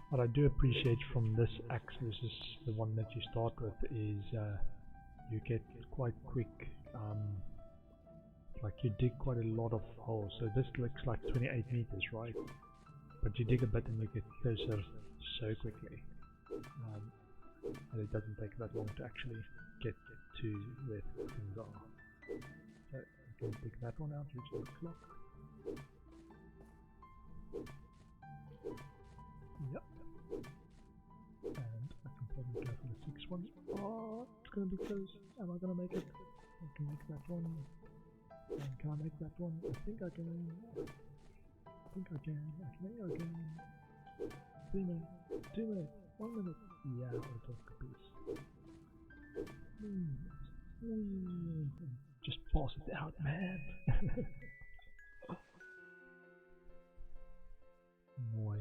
What I do appreciate from this axe versus the one that you start with is you get quite quick, like you dig quite a lot of holes. So this looks like 28 meters, right? But you dig a bit and you get closer so quickly. And it doesn't take that long to actually get to where things are. So you can pick that one out, which is the clock. Yep. And I can probably go for the 6th one. Oh, it's gonna be close. Am I gonna make it? I can make that one. And can I make that one? I think I can. I think I can. I think I can. 3 minutes. 2 minutes. 1 minute. Yeah, I'll talk a piece. Just pass it out, man. Boy.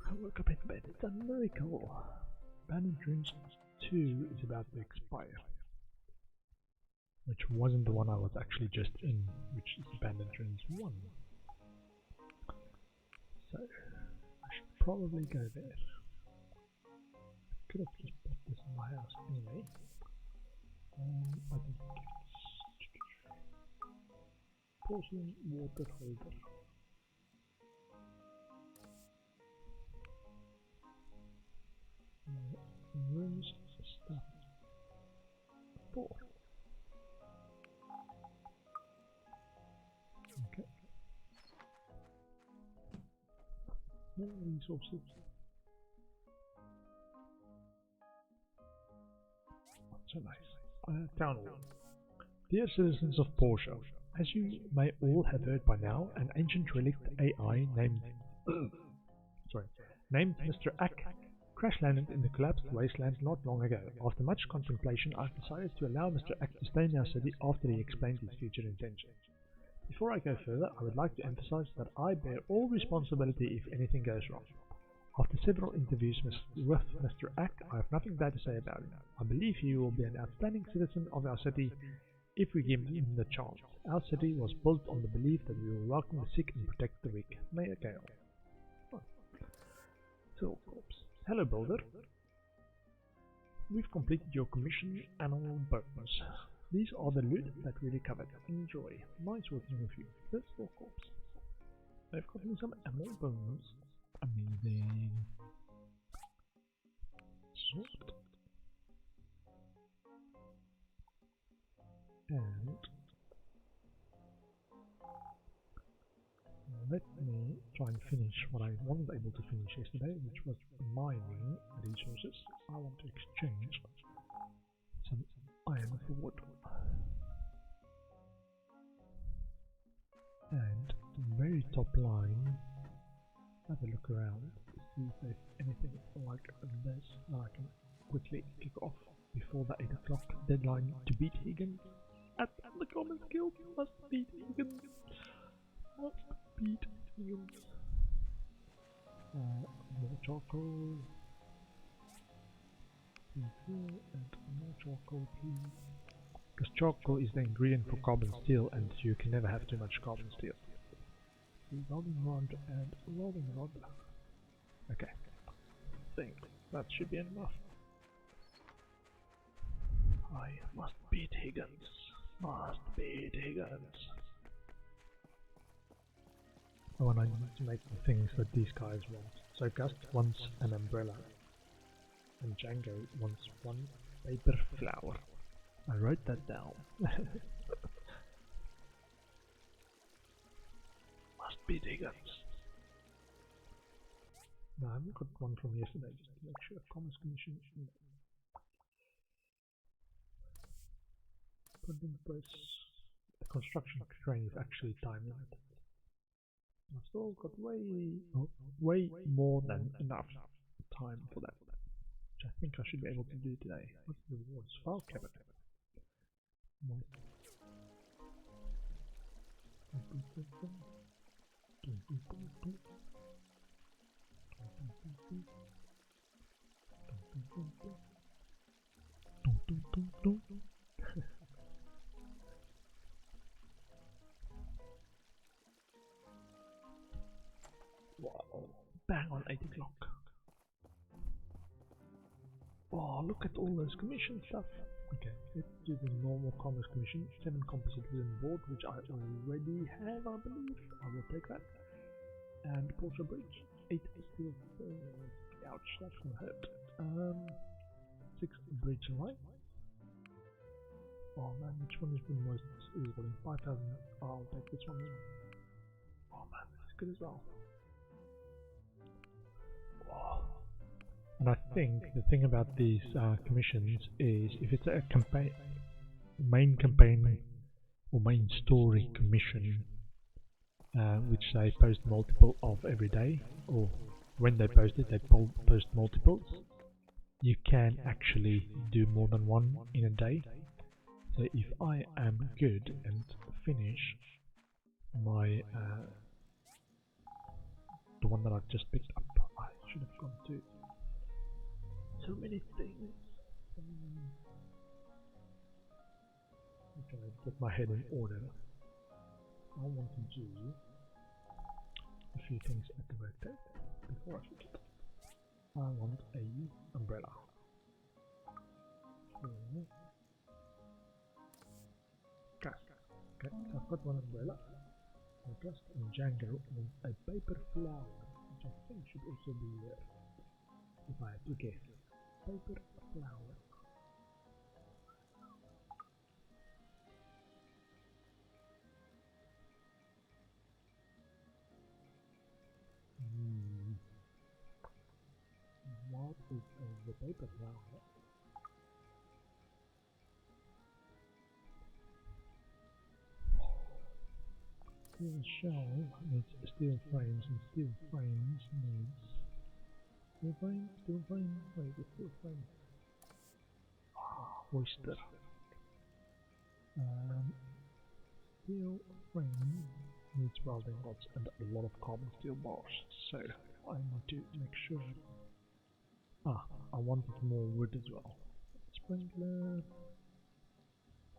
I woke up in bed. It's a miracle. Abandoned Ruins 2 is about to expire. Which wasn't the one I was actually just in, which is Abandoned Ruins 1. So, I should probably go there. Could have just put this in my house anyway. I think it's porcelain water holder. Rooms stuff. 4. Okay. More resources. So nice. Town hall. Dear citizens of Portia, as you may all have heard by now, an ancient relict AI named named Mr. Ack crash landed in the collapsed wasteland not long ago. After much contemplation, I've decided to allow Mr. Ack to stay in our city after he explained his future intentions. Before I go further, I would like to emphasize that I bear all responsibility if anything goes wrong. After several interviews with Mr. Ack, I have nothing bad to say about him. I believe he will be an outstanding citizen of our city if we give him the chance. Our city was built on the belief that we will welcome the sick and protect the weak. Mayor Gale. Tool Corps. Hello, Builder. We've completed your commission animal bones. These are the loot that we recovered. Enjoy. Nice working with you. This Tool Corps. They've got me some animal bones. Amazing. Sort. And let me try and finish what I wasn't able to finish yesterday, which was mining resources. I want to exchange some iron for wood. And the very top line, have a look around to see if there's anything like this that I can quickly kick off before the 8 o'clock deadline to beat Higgins. At the Commons Guild must beat Higgins. Must beat Higgins. More charcoal. And more charcoal, please. Because charcoal is the ingredient for carbon steel, and you can never have too much carbon steel. rolling rod and rolling rod. Okay, I think that should be enough. I must beat Higgins. Must beat Higgins. Oh, and I need to make the things that these guys want. So Gust wants an umbrella, and Django wants one paper flower. I wrote that down. Must be Higgins. No, I haven't got one from yesterday, just to make sure. Commerce Commission. Put in place. The construction train is actually time limited. I've still got way more than enough time for that, which I think I should be able to do today. What's the rewards? File cabinet. Wow, bang on 8 o'clock. Oh, look at all those commission stuff. Okay, let's do the normal commerce commission. 7 composite wooden board, which I already have, I believe. I will take that. And Portia Bridge. 8 steel. Ouch, that's gonna hurt. 6 bridge line. Oh man, which one is the most rewarding? 5,000. I'll take this one. Oh man, this is good as well. Oh. And I think the thing about these commissions is if it's a main campaign or main story commission, which they post multiple of every day, or when they post it, they post multiples. You can actually do more than one in a day. So if I am good and finish my the one that I've just picked up, I should have gone to so many things. Okay, get my head in order. I want to do a few things at the worktop before I forget. I want a umbrella. Okay, so I've got one umbrella. Gust and Django want a paper flower, which I think should also be there. If I had to guess. Paper flower. What is the paper flower? Steel shell needs steel frames, and steel frames needs steel frame, wait, the steel frame. Oyster. Steel frame needs welding rods and a lot of carbon steel bars, so I need to make sure. I wanted more wood as well. Sprinkler.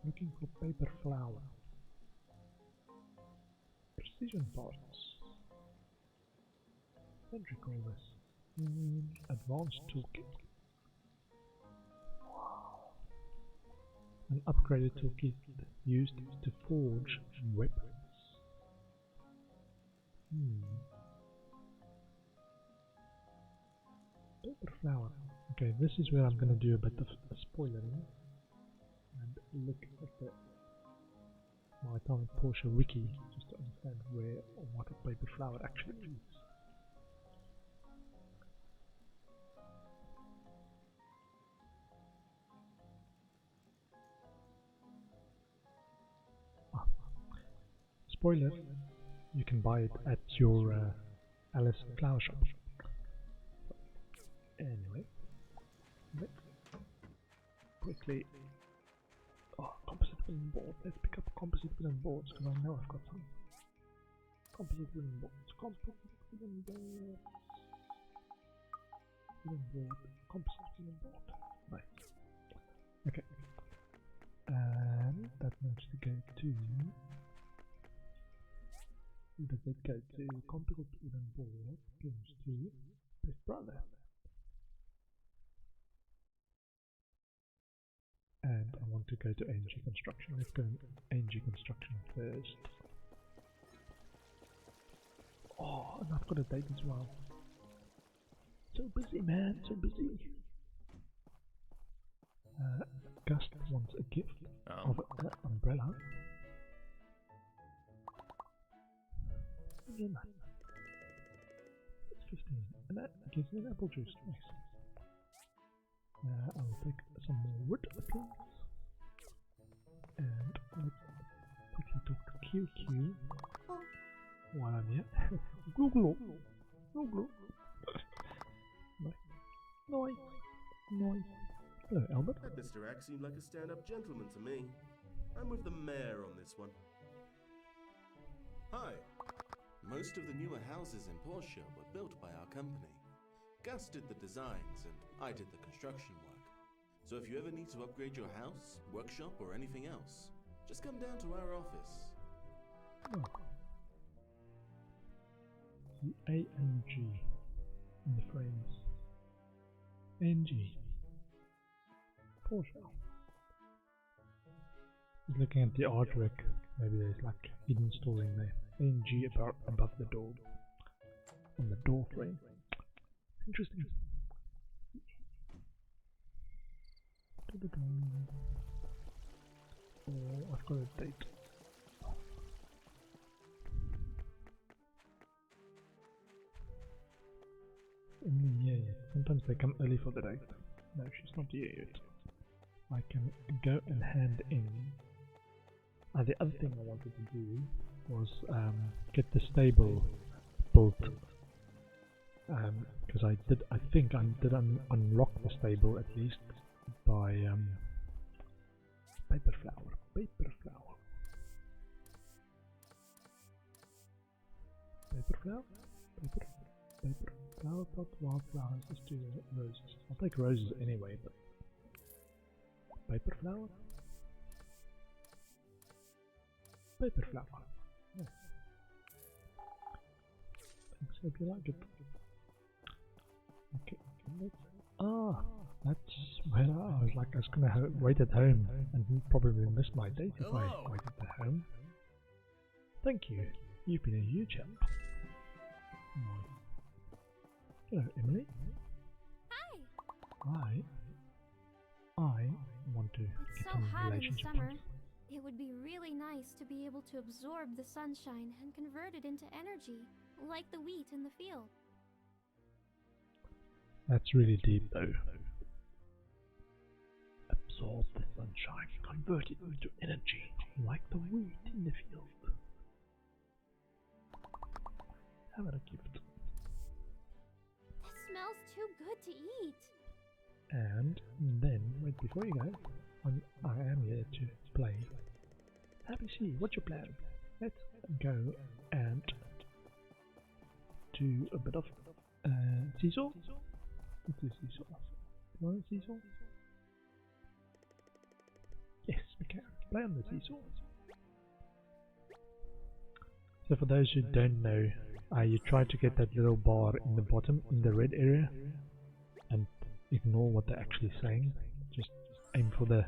Looking for paper flower. Precision parts. What do you call this? Advanced toolkit. Wow. An upgraded toolkit used to forge weapons. Paper flower. Okay, this is where I'm going to do a bit of spoiling and look at the my Time At Portia wiki just to understand where or what a paper flower actually is. Spoiler, you can buy it at your Alice Flower Shop. Anyway, let's quickly. Composite wooden board. Let's pick up composite wooden boards because I know I've got some. Composite wooden boards. Composite wooden boards. Wooden board. Composite wooden board. Nice. Okay. And that needs to go to Who does it go to? Composite wooden board goes to best brother. And I want to go to ANG construction. Let's go ANG construction first. Oh, and I've got a date as well. So busy, man, so busy. Gust wants a gift of an umbrella. Again, it's 15, and that gives me an apple juice. Nice. I will take some more wood, please. And let's quickly talk to QQ while I'm here. Google. Nice. Hello, Albert. That Mr. Axe seemed like a stand-up gentleman to me. I'm with the mayor on this one. Hi. Most of the newer houses in Portia were built by our company. Gus did the designs and I did the construction work. So if you ever need to upgrade your house, workshop, or anything else, just come down to our office. Oh. The ANG in the frames. ANG. Portia. Just looking at the artwork, maybe there's like hidden story in there. ANG above the door. On the door frame. Interesting. Oh, I've got a date. Yeah. Sometimes they come early for the date. No, she's not here yet. I can go and hand in. The other thing I wanted to do was get the stable built. Because I think I did unlock the stable at least by paper flower. Flower pot, wildflowers, let's do roses. I'll take roses anyway, but paper flower? Paper flower. Yeah. Thanks, hope you like it. Okay, that's where I was like, I was gonna wait at home and probably miss my date if I waited at home. Thank you, you've been a huge help. Hello, Emily. Hi. I want to get So some hot in the relationship summer. points. It would be really nice to be able to absorb the sunshine and convert it into energy, like the wheat in the field. That's really deep though. Absorb the sunshine, convert it into energy, like the wheat in the field. Have a gift. This smells too good to eat. And then, wait, before you go, I am here to play. Happy C, what's your plan? Let's go and do a bit of seesaw. Let's do seesaw. You want a seesaw? Yes, we can. Play on the seesaw. So for those who don't know, you try to get that little bar in the bottom, in the red area, and ignore what they're actually saying. Just aim for the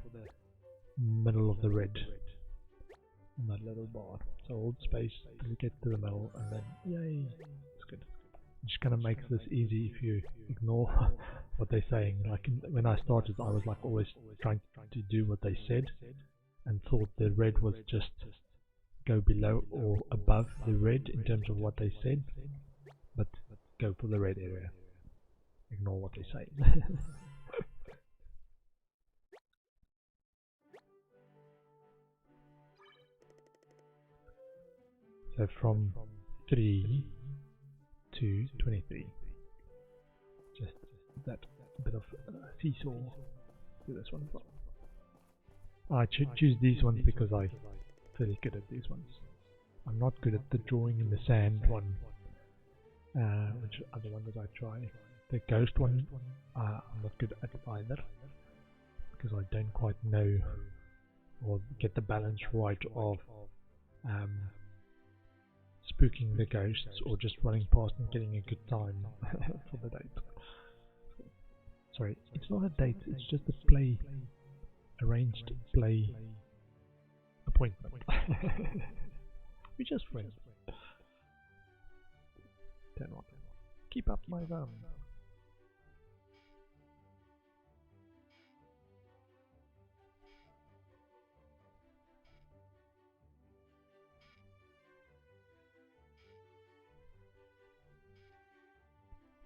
middle of the red on that little bar. So hold space till you get to the middle, and then yay! It's good. It just kind of makes this easy if you ignore what they're saying. Like when I started, I was like always trying to do what they said, and thought the red was just go below or above the red in terms of what they said, but go for the red area. Ignore what they say. So from 3 to 23, just that bit of seesaw. Do this one as well. I choose these ones because I'm fairly good at these ones. I'm not good at the drawing in the sand one, which are the ones that I try. The ghost one, I'm not good at it either, because I don't quite know or get the balance right of spooking the ghosts or just running past and getting a good time for the date. Sorry, it's not a date, it's just a arranged play appointment. We're just friends. Turn on. Keep up my run.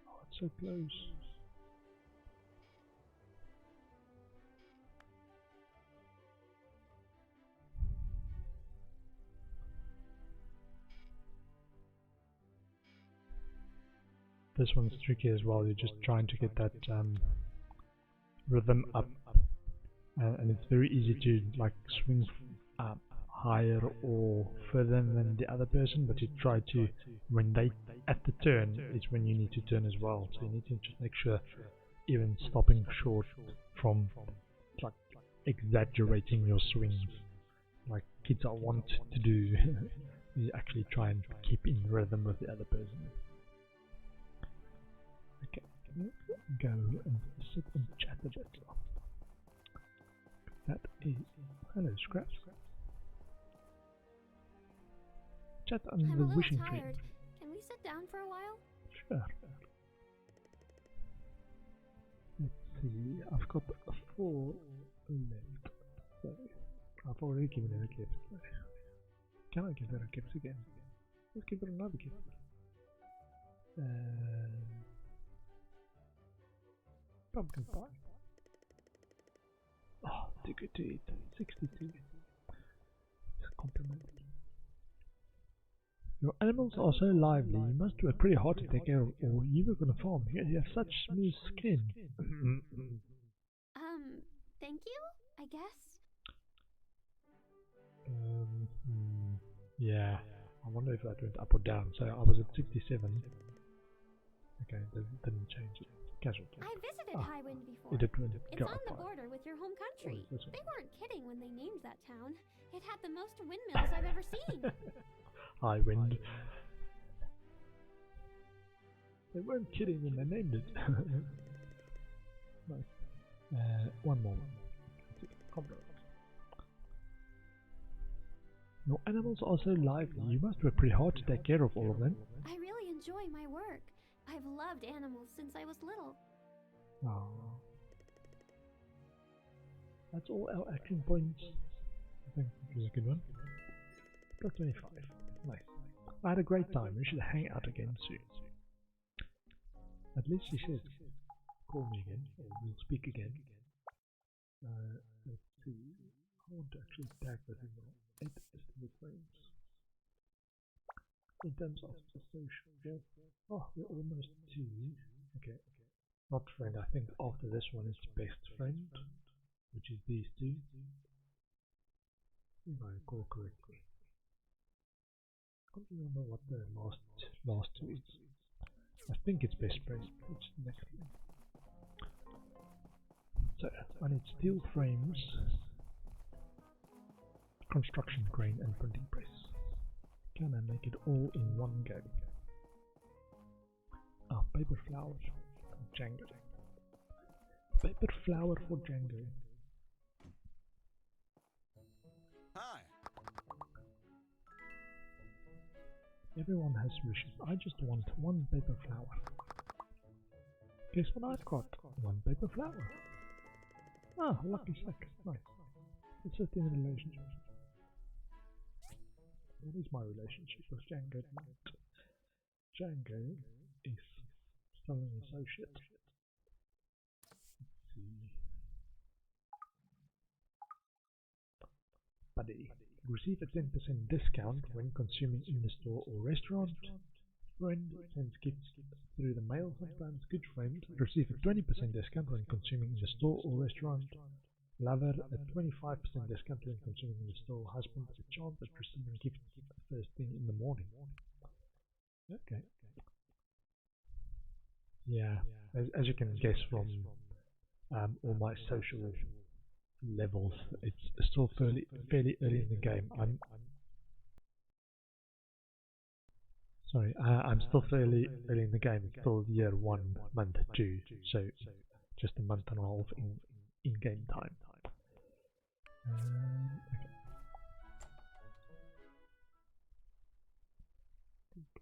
Oh, it's so close. This one's tricky as well. You're just trying to get that rhythm up, and it's very easy to like swing higher or further than the other person, but you try to, when they at the turn is when you need to turn as well, so you need to just make sure even stopping short from like exaggerating your swings like kids are wont to do. You actually try and keep in rhythm with the other person. Okay, go and sit and chat a bit. That is... hello, Scraps. Chat under I'm the a little wishing tree. tired. Can we sit down for a while? Sure. Let's see, I've got 4 left. So, I've already given her a gift. Can I give her a gift again? Let's give her another gift. Pumpkin pie. Oh, ticket to eat. 62. It's a compliment. Your animals are so lively, you must work pretty hard to take care of, or you were gonna farm. You have such smooth skin. Thank you, I guess. Yeah. I wonder if that went up or down. So I was at 67. Okay, didn't change it. Casual. I visited Highwind before. It did It's go on up the high. border with your home country. Oh, They weren't kidding when they named that town. It had the most windmills I've ever seen. High wind. They weren't kidding when they named it. Nice. One more. Combo. Your animals are so lively, you must work pretty hard to take care of all of them. I really enjoy my work. I've loved animals since I was little. Oh. That's all our action points. I think this is a good one. Plus 25. Nice. I had a great time. We should hang out again soon. At least she says, call me again, or we'll speak again. Let's see. I want to actually tag that in there. 8 estimate frames. In terms of the social, oh, we're almost 2. Okay. Not friend, I think after this one is best friend, which is these 2. If I recall correctly. I can't remember what the last 2 is. I think it's best friend, which is the next one. So, I need steel frames, construction crane and printing press. Can I make it all in one go? Ah, paper flowers for Django. Paper flower for Django. Hi. Everyone has wishes. I just want one paper flower. Guess what I've got? One paper flower. Ah, lucky sack. Nice. It's just in a relationship. What is my relationship with Django? Django is still an associate. Let's see. Buddy. Receive a 10% discount when consuming in the store or restaurant. Friend sends gifts through the mail sometimes. Good friend. Receive a 20% discount when consuming in the store or restaurant. Lover, a 25% discount when consuming in the store. Husband, a chance at receiving gifts first thing in the morning. Okay. Yeah, as you can guess from all my social levels, it's still fairly early in the game. Sorry, I'm still fairly early in the game. It's still year 1, month 2, so just a month and a half in game time. Okay.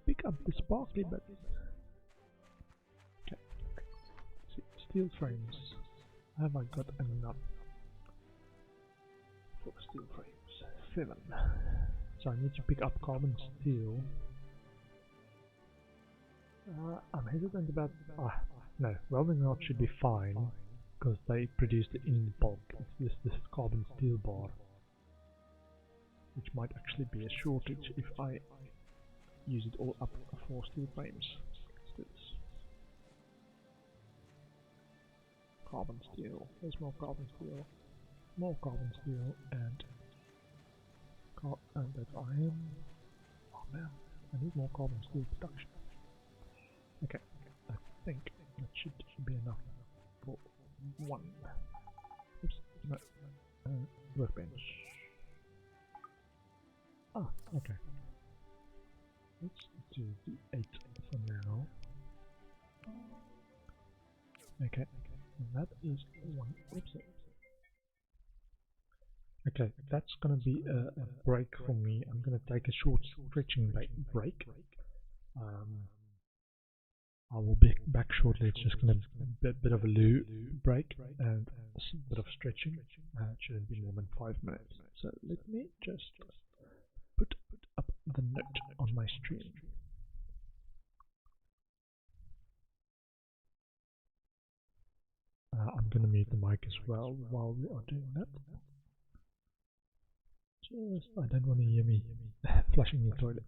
Pick up the sparkly button. Okay. Steel frames. Have I got enough for steel frames? 7. So I need to pick up carbon steel. I'm hesitant about. No, welding rods should be fine because they produce it in bulk. It's just this carbon steel bar, which might actually be a shortage if I use it all up for steel frames. Let's do this. Carbon steel. There's more carbon steel. More carbon steel and that's iron. Oh man, I need more carbon steel production. Okay, I think that should be enough for one. Oops, no. Workbench. Okay. Let's do the 8 for now. Okay, and that is 1. Oops. Okay, that's gonna be a break for me. I'm gonna take a short stretching break. I will be back shortly. It's just gonna be a bit of a loo break and a bit of stretching. It shouldn't be more than 5 minutes. So let me just put up the note on my stream. I'm gonna mute the mic as well while we are doing that. Just, I don't want to hear me flushing the toilet.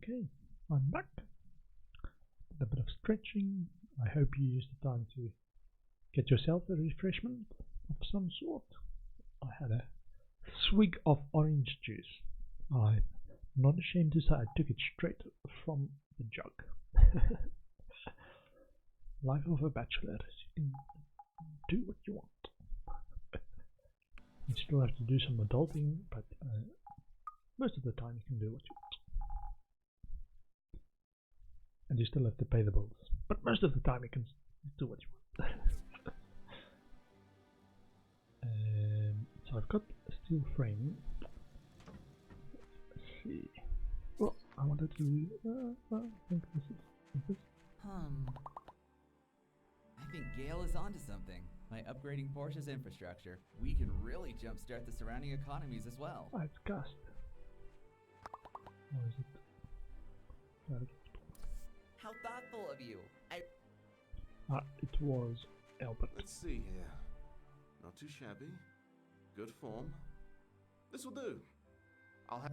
Okay, I'm back. A bit of stretching. I hope you used the time to get yourself a refreshment of some sort. I had a swig of orange juice. I'm not ashamed to say I took it straight from the jug. Life of a bachelor. You can do what you want. You still have to do some adulting, but most of the time you can do what you want. And you still have to pay the bills, but most of the time you can do what you want. So I've got a steel frame. see. Well, I wanted to. I think this is this. I think Gale is onto something. By upgrading Portia's infrastructure, we can really jumpstart the surrounding economies as well. Oh, it's Gust. Or is it? How thoughtful of you! It was Albert. Let's see here. Not too shabby. Good form. This will do. I'll have.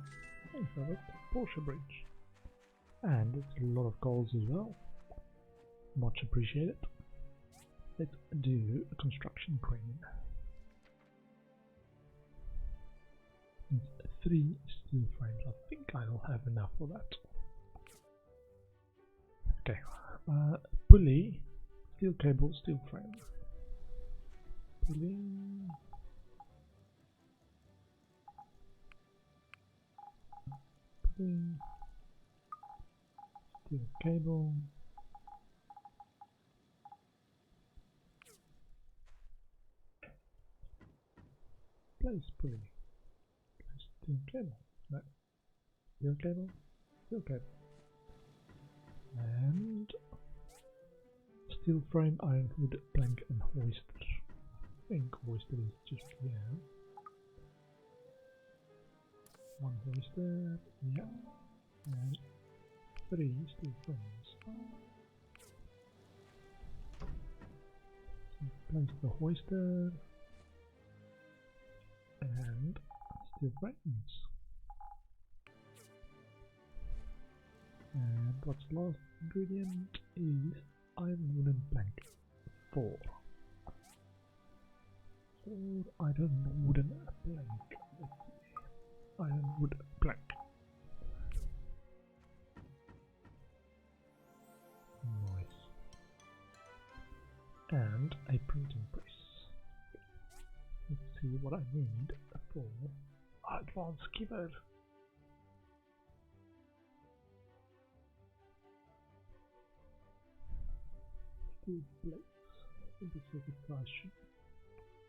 Thanks, Albert. Portia Bridge. And it's a lot of goals as well. Much appreciated. Let's do a construction crane. It's 3 steel frames. I think I'll have enough for that. Okay. Pulley, steel cable, steel frame. Pulley. Pulley. Steel cable. Place pulley. Place steel cable. No. Steel cable. Steel cable. And steel frame, iron hood, plank, and hoister. I think hoister is just here. One hoister, yeah, and 3 steel frames. So place the hoister and steel frames. And what's the last ingredient is iron wooden plank. 4 iron wooden plank. Let's see. Iron wood plank. Nice. And a printing press. Let's see what I need for advanced keyboard. Steel plates.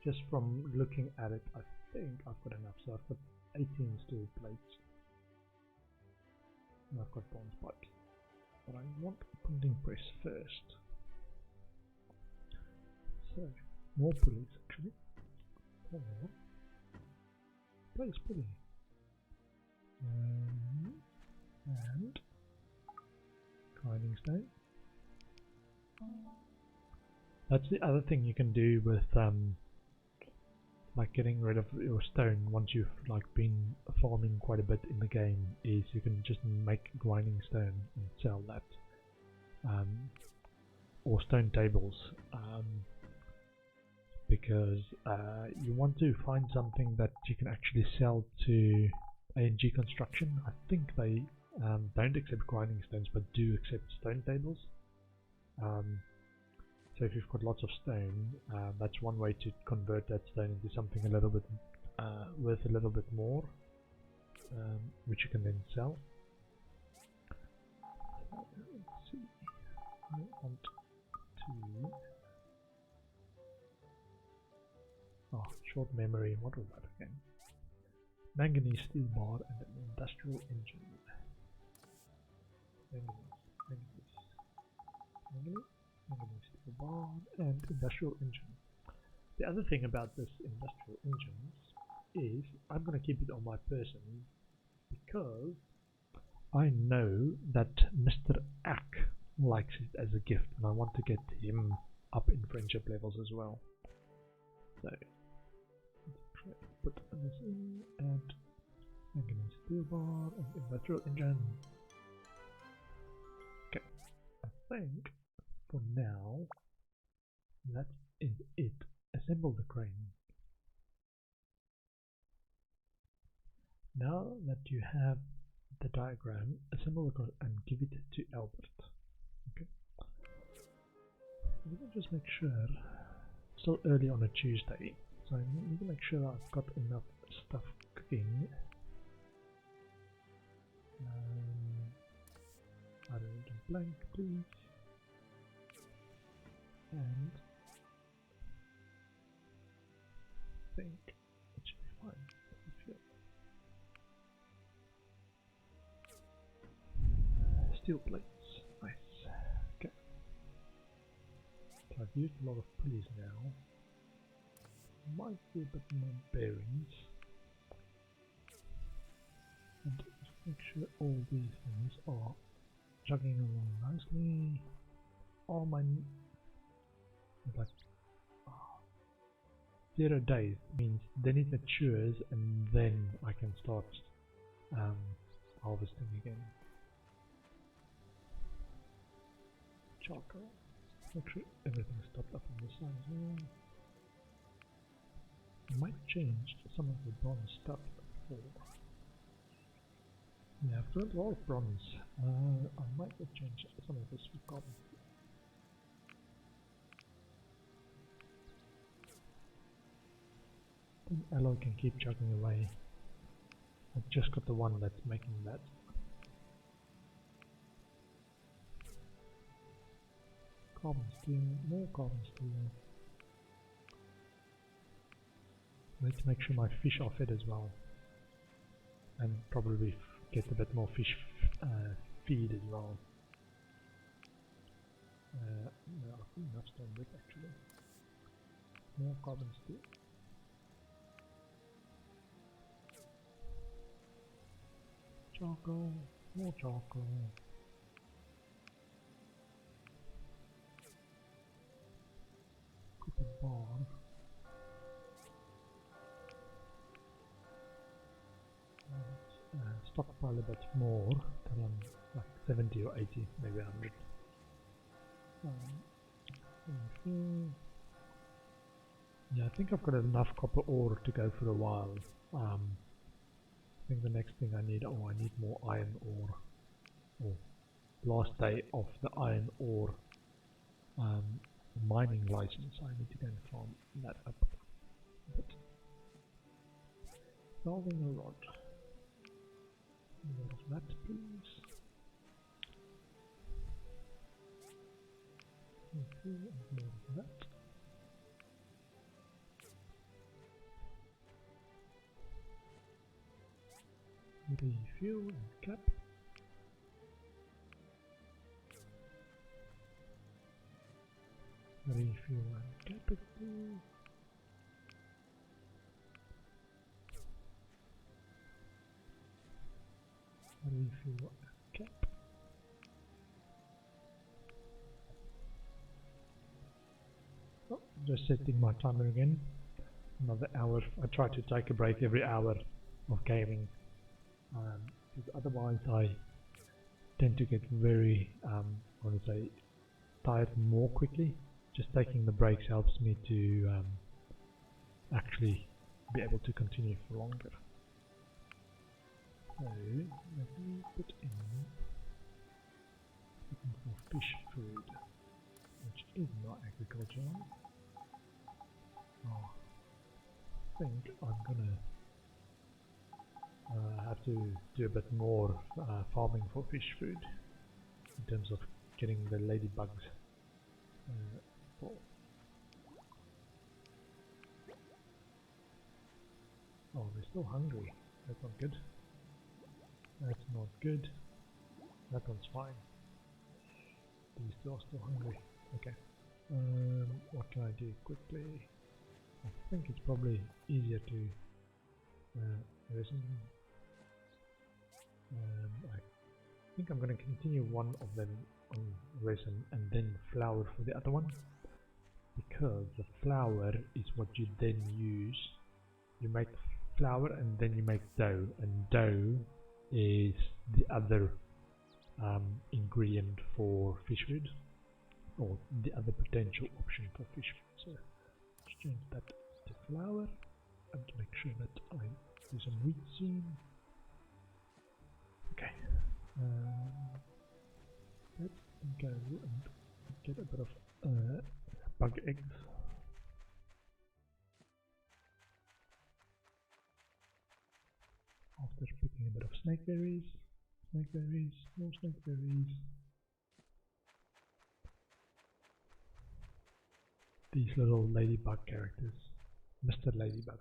Just from looking at it, I think I've got enough. So I've got 18 steel plates. And I've got bronze pipes. But I want a printing press first. So, more pulleys actually. More. Place pulley. And grinding stone. That's the other thing you can do with like getting rid of your stone once you've like been farming quite a bit in the game, is you can just make grinding stone and sell that, or stone tables, because you want to find something that you can actually sell to ANG Construction. I think they don't accept grinding stones but do accept stone tables. So if you've got lots of stone, that's one way to convert that stone into something a little bit worth a little bit more, which you can then sell. So let's see. I want to. Oh, short memory. What was that again? Manganese steel bar and an industrial engine. Manganese steel bar and industrial engine. The other thing about this industrial engines is I'm going to keep it on my person because I know that Mr. Ack likes it as a gift and I want to get him up in friendship levels as well. So let's put this in and manganese steel bar and industrial engine. Okay, I think for now that is it. Assemble the crane. Now that you have the diagram, assemble the crane and give it to Albert. Okay. Let me just make sure. Still early on a Tuesday, so I need to make sure I've got enough stuff cooking. I don't need a blank, please. And I think it should be fine. steel plates. Nice. Okay. So I've used a lot of pulleys now. Might be a bit more bearings. And just make sure all these things are chugging along nicely. All my like 0 days means then it matures and then I can start harvesting again. Charcoal. Make sure everything's topped up on the side as well. I might change some of the bronze stuff before. Yeah, I've got a lot of bronze. I might change some of this for carbon. Then alloy can keep chugging away. I've just got the one that's making that. Carbon steel, more carbon steel. I need to make sure my fish are fed as well. And probably get a bit more fish feed as well. No, I think enough stone brick actually. More carbon steel. Charcoal, more charcoal. Copper bar. Stockpile a bit more than like 70 or 80, maybe 100. Yeah, I think I've got enough copper ore to go for a while. I think the next thing I need, I need more iron ore. Oh, last day of the iron ore mining license. I need to go and farm that up. But solving a rod. More of that, please. Okay, and more of that. Refuel and cap. Refuel and capital. Refuel and cap. Oh, just setting my timer again. Another hour. I try to take a break every hour of gaming. Because otherwise I tend to get very, I want to say, tired more quickly. Just taking the breaks helps me to actually be able to continue for longer. So, let me put in looking for fish food, which is not agricultural. Oh, I think I'm gonna have to do a bit more farming for fish food in terms of getting the ladybugs. Oh, they're still hungry. That's not good. That's not good. That one's fine. These two are still hungry. Okay. What can I do quickly? I think it's probably easier to resin. I think I'm going to continue one of them on resin and then flour for the other one, because the flour is what you then use. You make flour and then you make dough, and dough is the other ingredient for fish food, or the other potential option for fish food. So let's change that to flour and make sure that I do some wheat soon. Okay, let's go and get a bit of bug eggs. After picking a bit of snakeberries, more snakeberries. These little ladybug characters, Mr. Ladybug.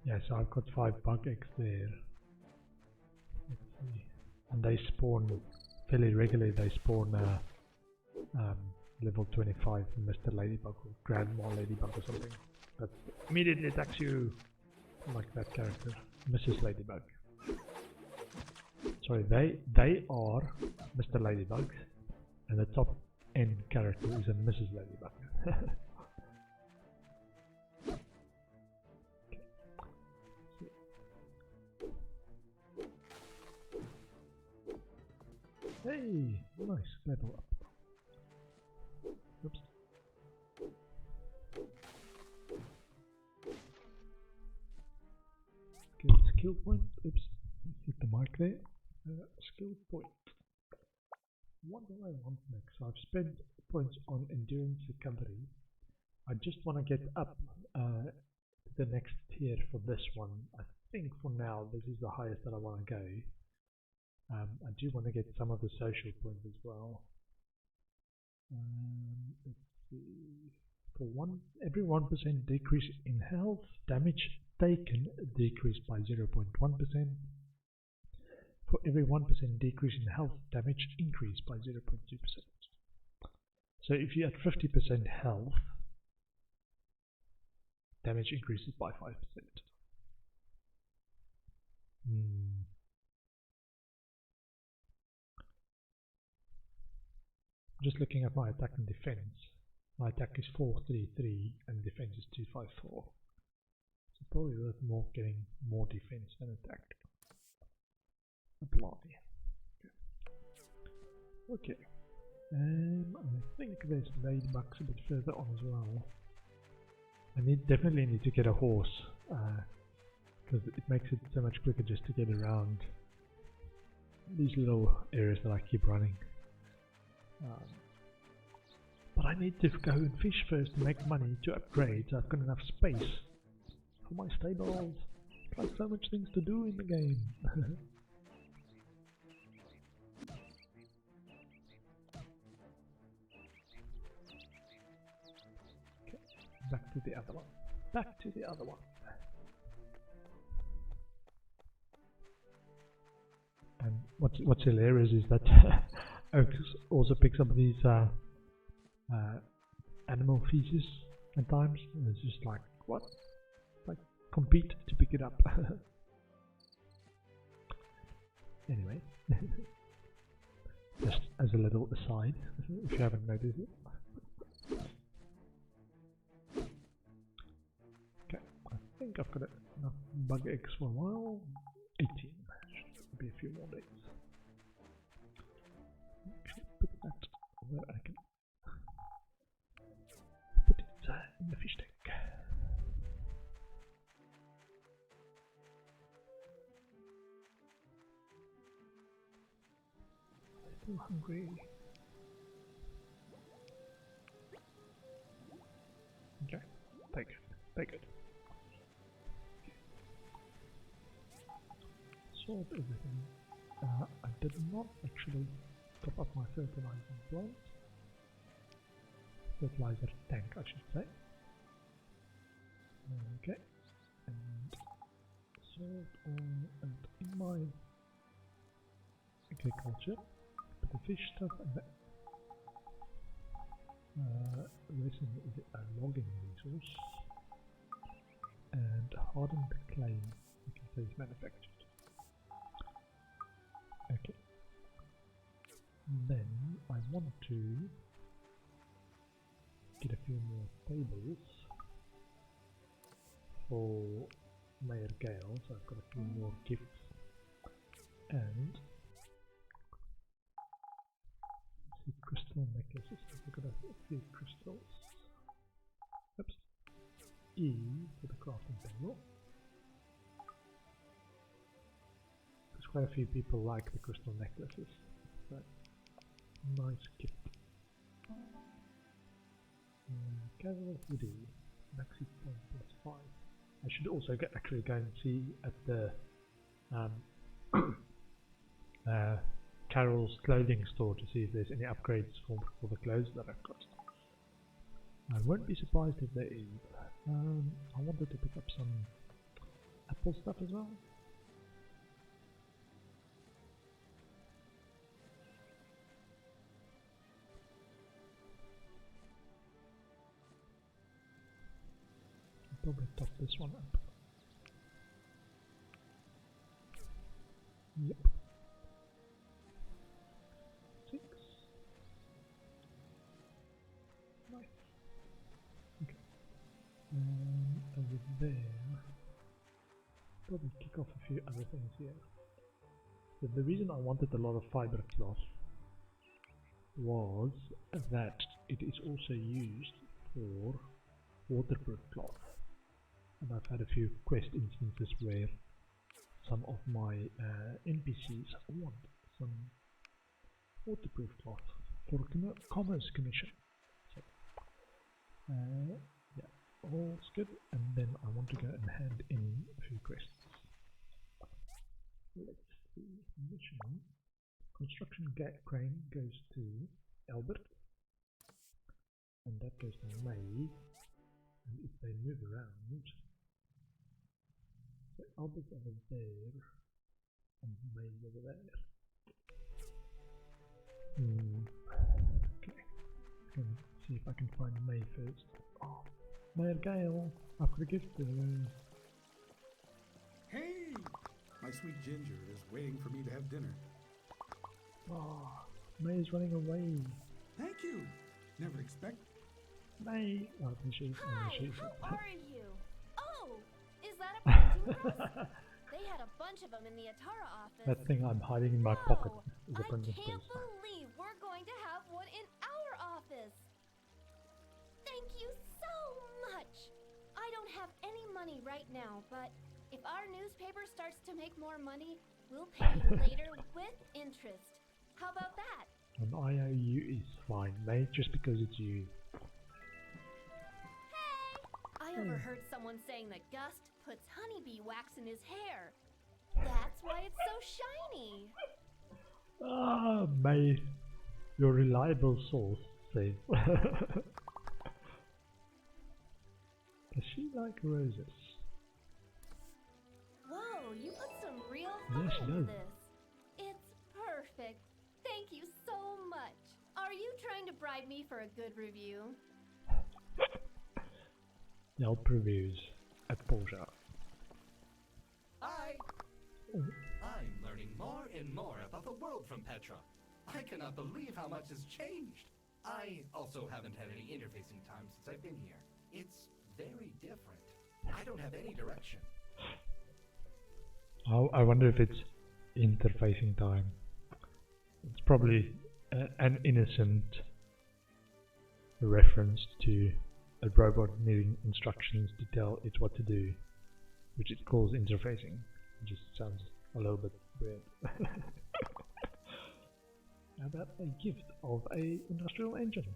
Yeah, so I've got 5 bug eggs there. Let's see. And they spawn fairly regularly. They spawn level 25 Mr. Ladybug or Grandma Ladybug or something. That immediately attacks you like that character. Mrs. Ladybug. Sorry, they are Mr. Ladybug, and the top end character is a Mrs. Ladybug. Hey, nice level up. Oops. Good skill point. Oops, hit the mic there. Skill point. What do I want next? So I've spent points on endurance recovery. I just want to get up to the next tier for this one. I think for now this is the highest that I want to go. I do want to get some of the social points as well. Let's see. For every 1% decrease in health, damage taken decreased by 0.1%. For every 1% decrease in health, damage increased by 0.2%. So if you're at 50% health, damage increases by 5%. Just looking at my attack and defense, my attack is 433 and defense is 254. So probably worth more getting more defense than attack. Apply. Okay. I think there's ladybugs a bit further on as well. I definitely need to get a horse because it makes it so much quicker just to get around these little areas that I keep running. But I need to go and fish first to make money to upgrade so I've got enough space for my stables. There's so much things to do in the game. Okay, back to the other one. Back to the other one. And what's hilarious is that Oaks also picks up these animal feces at times, and it's just like, what? Like, compete to pick it up. Anyway, just as a little aside, if you haven't noticed it. Okay, I think I've got enough bug eggs for a while. 18. Should be a few more days. Actually, put that where I can put it in the fish tank. I'm still hungry. Okay, take it, take it. Sort everything. I did not actually top up my fertilizer plant. Fertilizer tank, I should say. Okay, and sort all, and in my agriculture, put the fish stuff and the resin is a logging resource, and hardened clay, you can say, is manufactured. Okay. Then I want to get a few more tables for Mayor Gale, so I've got a few more gifts, and see, crystal necklaces. I've got a few crystals. Oops. E for the crafting table. Quite a few people like the crystal necklaces. So, nice gift. Casual hoodie, maxi point +5. I should also actually go and see at the Carol's clothing store to see if there's any upgrades for the clothes that I've got. I won't be surprised if there is. I wanted to pick up some Apple stuff as well. I'll probably top this one up. Yep. 6. Nice. Okay. And over there, probably kick off a few other things here. So the reason I wanted a lot of fiber cloth was that it is also used for waterproof cloth. And I've had a few quest instances where some of my NPCs want some waterproof cloth for commerce commission. So, yeah, all's good. And then I want to go and hand in a few quests. Let's see. Mission. Construction crane goes to Albert. And that goes to May. And if they move around, so Albert's over there, and May's over there. Okay, let's go and see if I can find May first. Oh, Mayor Gale, I've got a gift for you. Hey! My sweet Ginger is waiting for me to have dinner. Oh, May is running away. Thank you! Never expect. May! Oh, there she is. How are you? Oh! Is that a printing press? They had a bunch of them in the Atara office. That thing I'm hiding in my pocket is a printing I press. can't believe we're going to have one in our office. Thank you so much. I don't have any money right now, but if our newspaper starts to make more money, we'll pay you later with interest. How about that? An IOU is fine, May, just because it's you. I overheard someone saying that Gust puts honeybee wax in his hair. That's why it's so shiny. Ah, May, your reliable source says. Does she like roses? Whoa, you put some real thought into this. It's perfect. Thank you so much. Are you trying to bribe me for a good review? Yelp reviews at Portia. I'm learning more and more about the world from Petra. I cannot believe how much has changed. I also haven't had any interfacing time since I've been here. It's very different. I don't have any direction. I wonder if it's interfacing time. It's probably an innocent reference to a robot needing instructions to tell it what to do, which it calls interfacing. It just sounds a little bit weird. How about a gift of a industrial engine?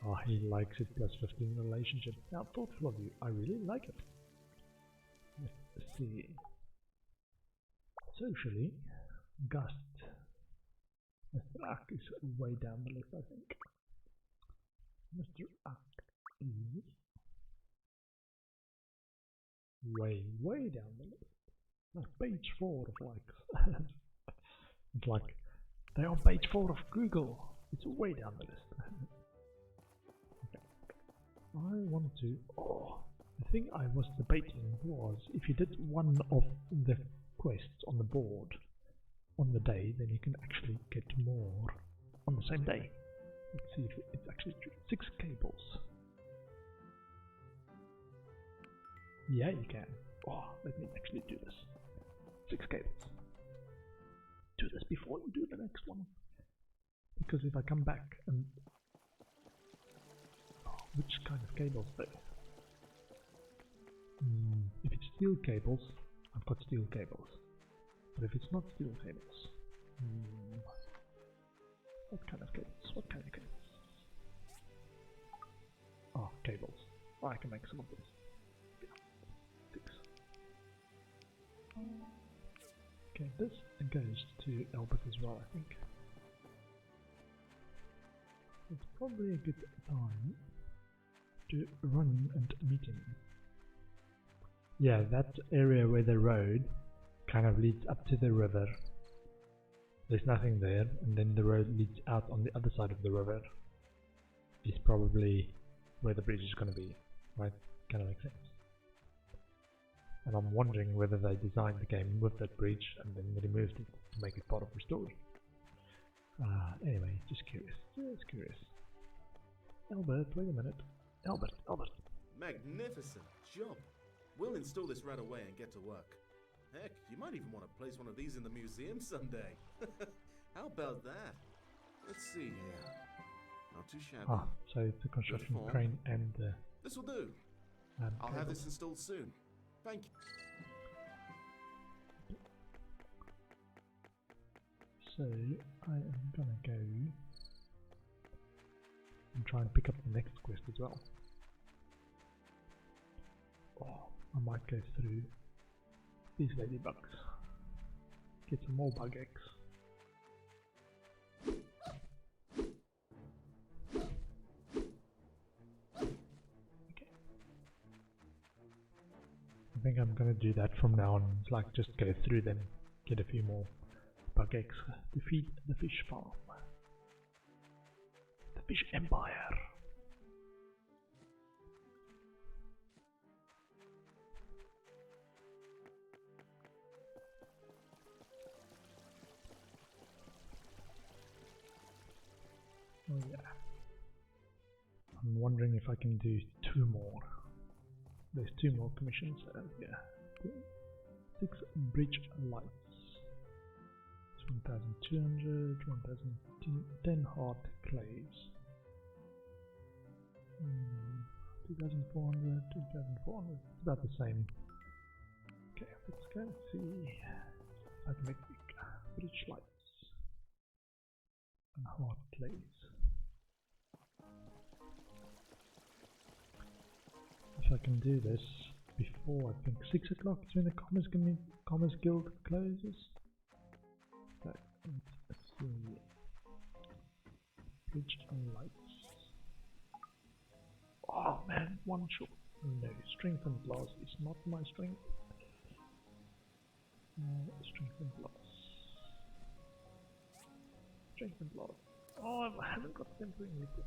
Oh, he likes it, plus 15 relationship. How thoughtful of you. I really like it. Let's see. Socially, Gust. Mr. Ack is way down the list, I think. Mr. Ack is way down the list. Like page 4 of likes. It's like they're on page 4 of Google. It's way down the list. Okay. I want to. Oh, the thing I was debating was if you did one of the quests on the board on the day, then you can actually get more on the same day. Let's see if it's actually true. 6 cables. Yeah, you can. Oh, let me actually do this. 6 cables. Do this before you do the next one. Because if I come back and... Oh, which kind of cables though? If it's steel cables, I've got steel cables. But if it's not steel cables... what kind of cables? What kind of cables? Oh, cables. Oh, I can make some of this. Yeah. 6. Okay, this goes to Albert as well, I think. It's probably a good time to run and meet him. Yeah, that area where the road kind of leads up to the river. There's nothing there, and then the road leads out on the other side of the river. Is probably where the bridge is going to be, right? Kind of makes sense. And I'm wondering whether they designed the game with that bridge and then removed it to make it part of the story. Anyway, just curious. Albert, wait a minute. Albert. Magnificent job. We'll install this right away and get to work. Heck, you might even want to place one of these in the museum someday. How about that? Let's see here. Not too shabby. So it's a construction crane and this will do. I'll have this installed soon. Thank you. So I am gonna go and try and pick up the next quest as well. Oh, I might go through these ladybugs. Get some more bug eggs. Okay. I think I'm gonna do that from now on. It's like just go through them, get a few more bug eggs to feed the fish farm. The fish empire. Oh yeah. I'm wondering if I can do 2 more. There's 2 more commissions. Yeah. 6 bridge lights. 1,200, 1,010 hard clays. 2,400, 2,400. It's about the same. Okay, let's go and see if I can make bridge lights and hard clays. If I can do this before, I think 6 o'clock is when the Commerce Guild closes. So let's see. Bridge and lights. Oh man, 1 shot. No, strength and blast is not my strength. Strength and blast. Strength and blast. Oh, I haven't got tempering liquid.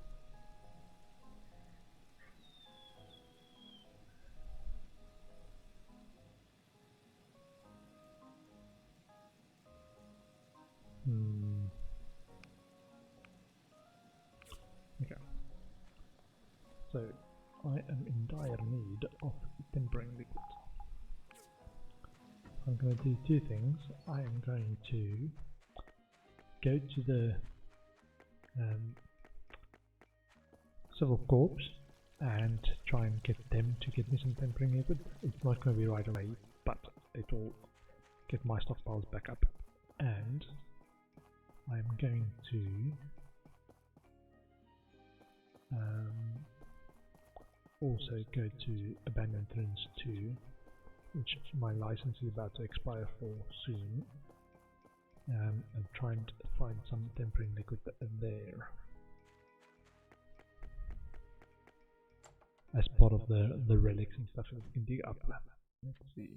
Okay. So I am in dire need of tempering liquid. I'm going to do 2 things. I am going to go to the Civil Corps and try and get them to get me some tempering liquid. It's not going to be right away, but it will get my stockpiles back up. And I'm going to also go to Abandoned Ruins 2, which my license is about to expire for soon, and try and find some tempering liquid there as part of the relics and stuff that we can dig up. Let's see.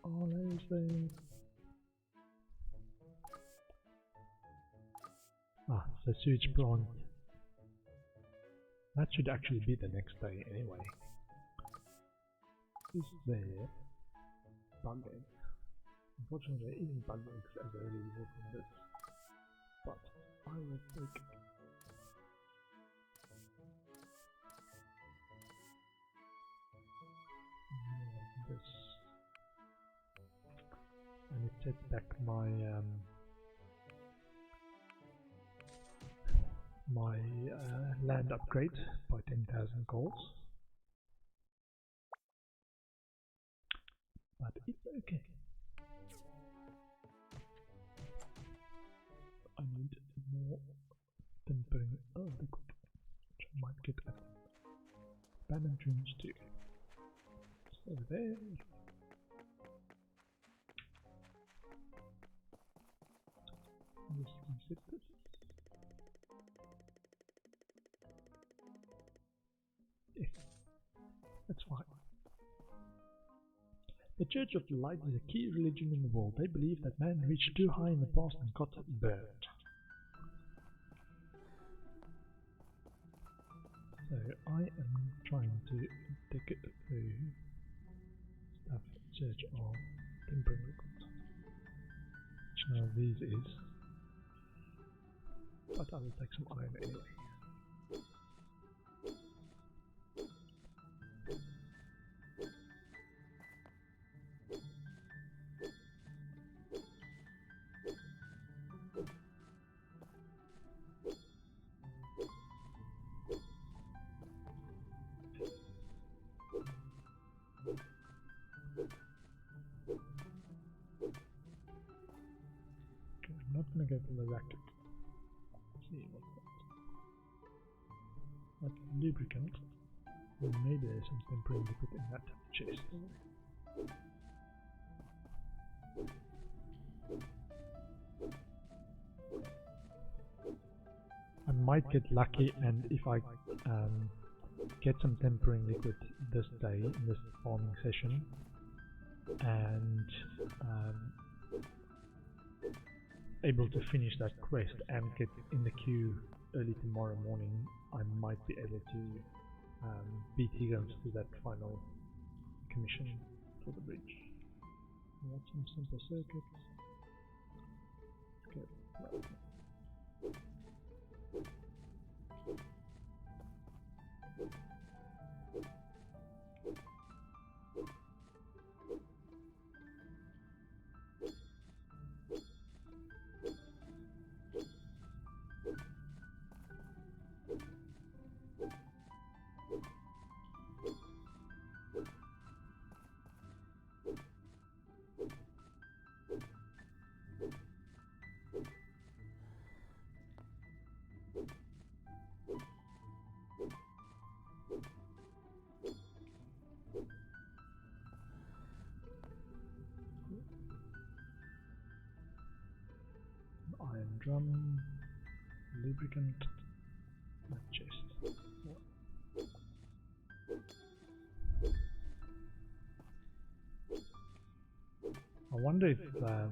Oh, there's the so sewage plant. That should actually be the next day anyway. Is there bug eggs? Unfortunately, there isn't bug eggs as a result of this, but I will take this, and it sets back my land upgrade by 10,000 golds, but it's okay. I need more tempering liquid, which I might get at Abandoned Ruins 2. So there. Just reset this. Yes, that's fine. The Church of the Light is a key religion in the world. They believe that man reached too high in the past and got burned. So I am trying to dig through stuff in search of tempering liquid. Which none of these is. But I will take some iron anyway. I'm not going to go for the racket. Let's see what's that. That's lubricant. Maybe there's some tempering liquid in that chest. I might get lucky, and if I get some tempering liquid this day, in this farming session, and able to finish that quest and get in the queue early tomorrow morning, I might be able to beat Higgins to that final commission for the bridge. We have some simple circuits. Okay, right. Iron drum, lubricant, and chest. I wonder if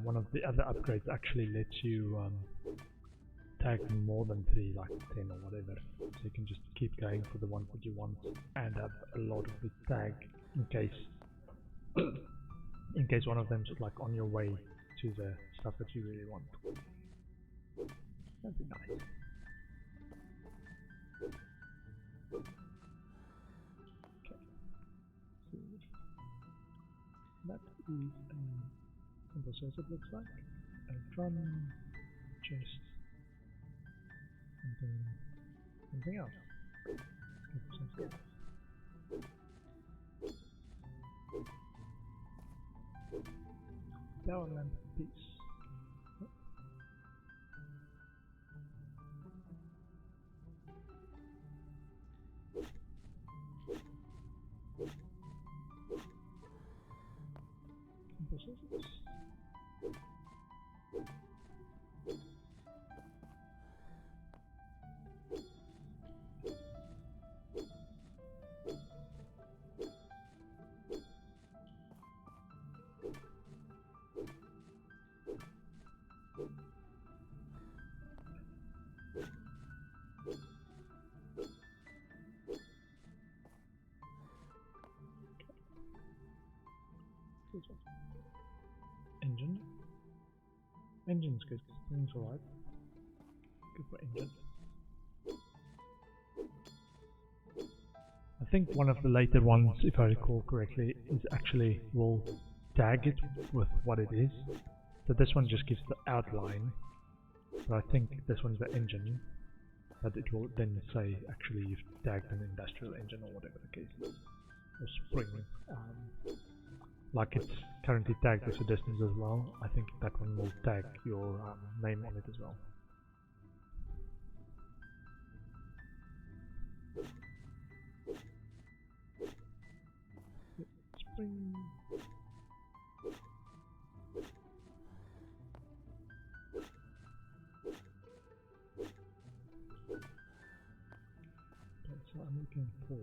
one of the other upgrades actually lets you tag more than 3, like 10 or whatever. So you can just keep going for the ones that you want and have a lot of the tag in case one of them's like on your way to the stuff that you really want. That'd be nice. Okay. So that is simple circuit, looks like. A drum, chest, something else. Let's give it some stuff. Power lamp piece. Engine. Engine's good. Engine's alright. Good for engine. I think one of the later ones, if I recall correctly, is actually will tag it with what it is. So this one just gives the outline, but I think this one's the engine, but it will then say actually you've tagged an industrial engine or whatever the case is, or spring. Like it's currently tagged as a distance as well. I think that one will tag your name on it as well. Spring. That's what I'm looking for.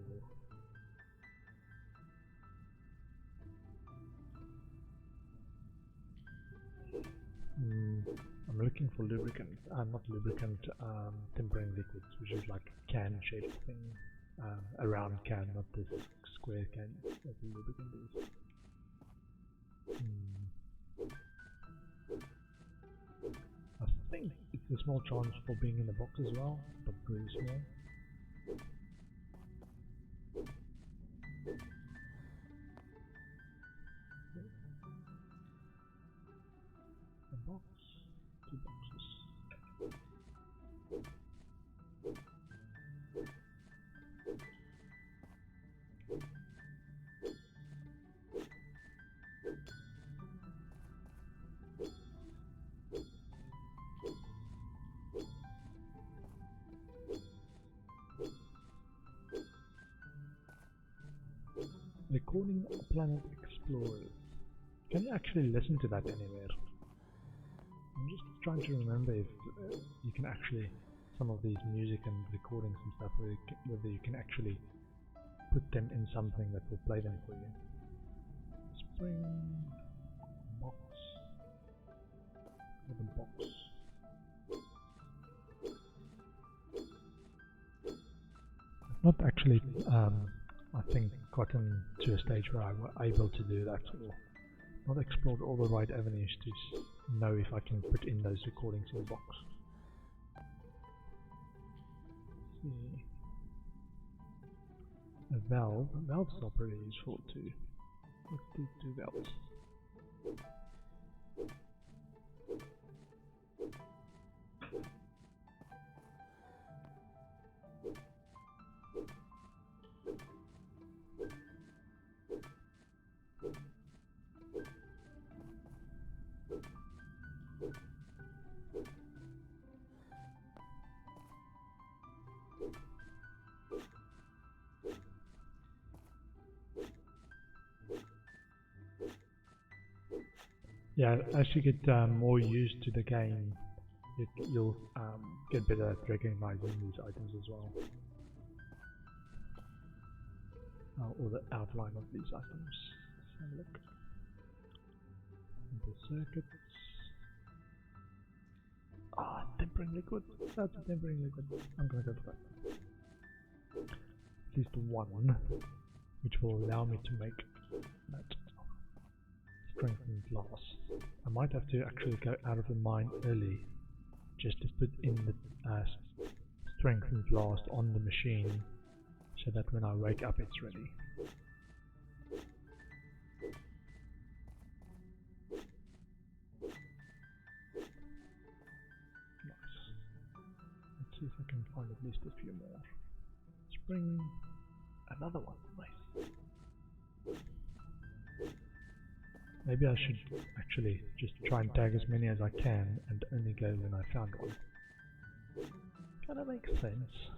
I'm looking for lubricant, not lubricant, tempering liquids, which is like a can-shaped thing, a round can, not this square can that the lubricant is. I think it's a small chance for being in the box as well, but really small. A box, 2 boxes. Recording Planet Explorers. Can you actually listen to that anywhere? I'm just trying to remember if you can actually, some of these music and recordings and stuff, whether you can actually put them in something that will play them for you. Spring box. With a box. I've not actually, I think, gotten to a stage where I was able to do that, or not explored all the right avenues to know if I can put in those recordings in a box. Let's see. A valve. Valves are pretty useful too. Let's do 2 valves. Yeah, as you get more used to the game, you'll get better at recognizing these items as well. Or the outline of these items. Let's have a look. The circuits. Tempering liquid. That's a tempering liquid. I'm gonna go for that. At least one, which will allow me to make that strengthened glass. I might have to actually go out of the mine early just to put in the strengthened glass on the machine so that when I wake up it's ready. Nice. Let's see if I can find at least a few more. Spring, another one, nice. Maybe I should actually just try and tag as many as I can and only go when I found one. Kinda makes sense.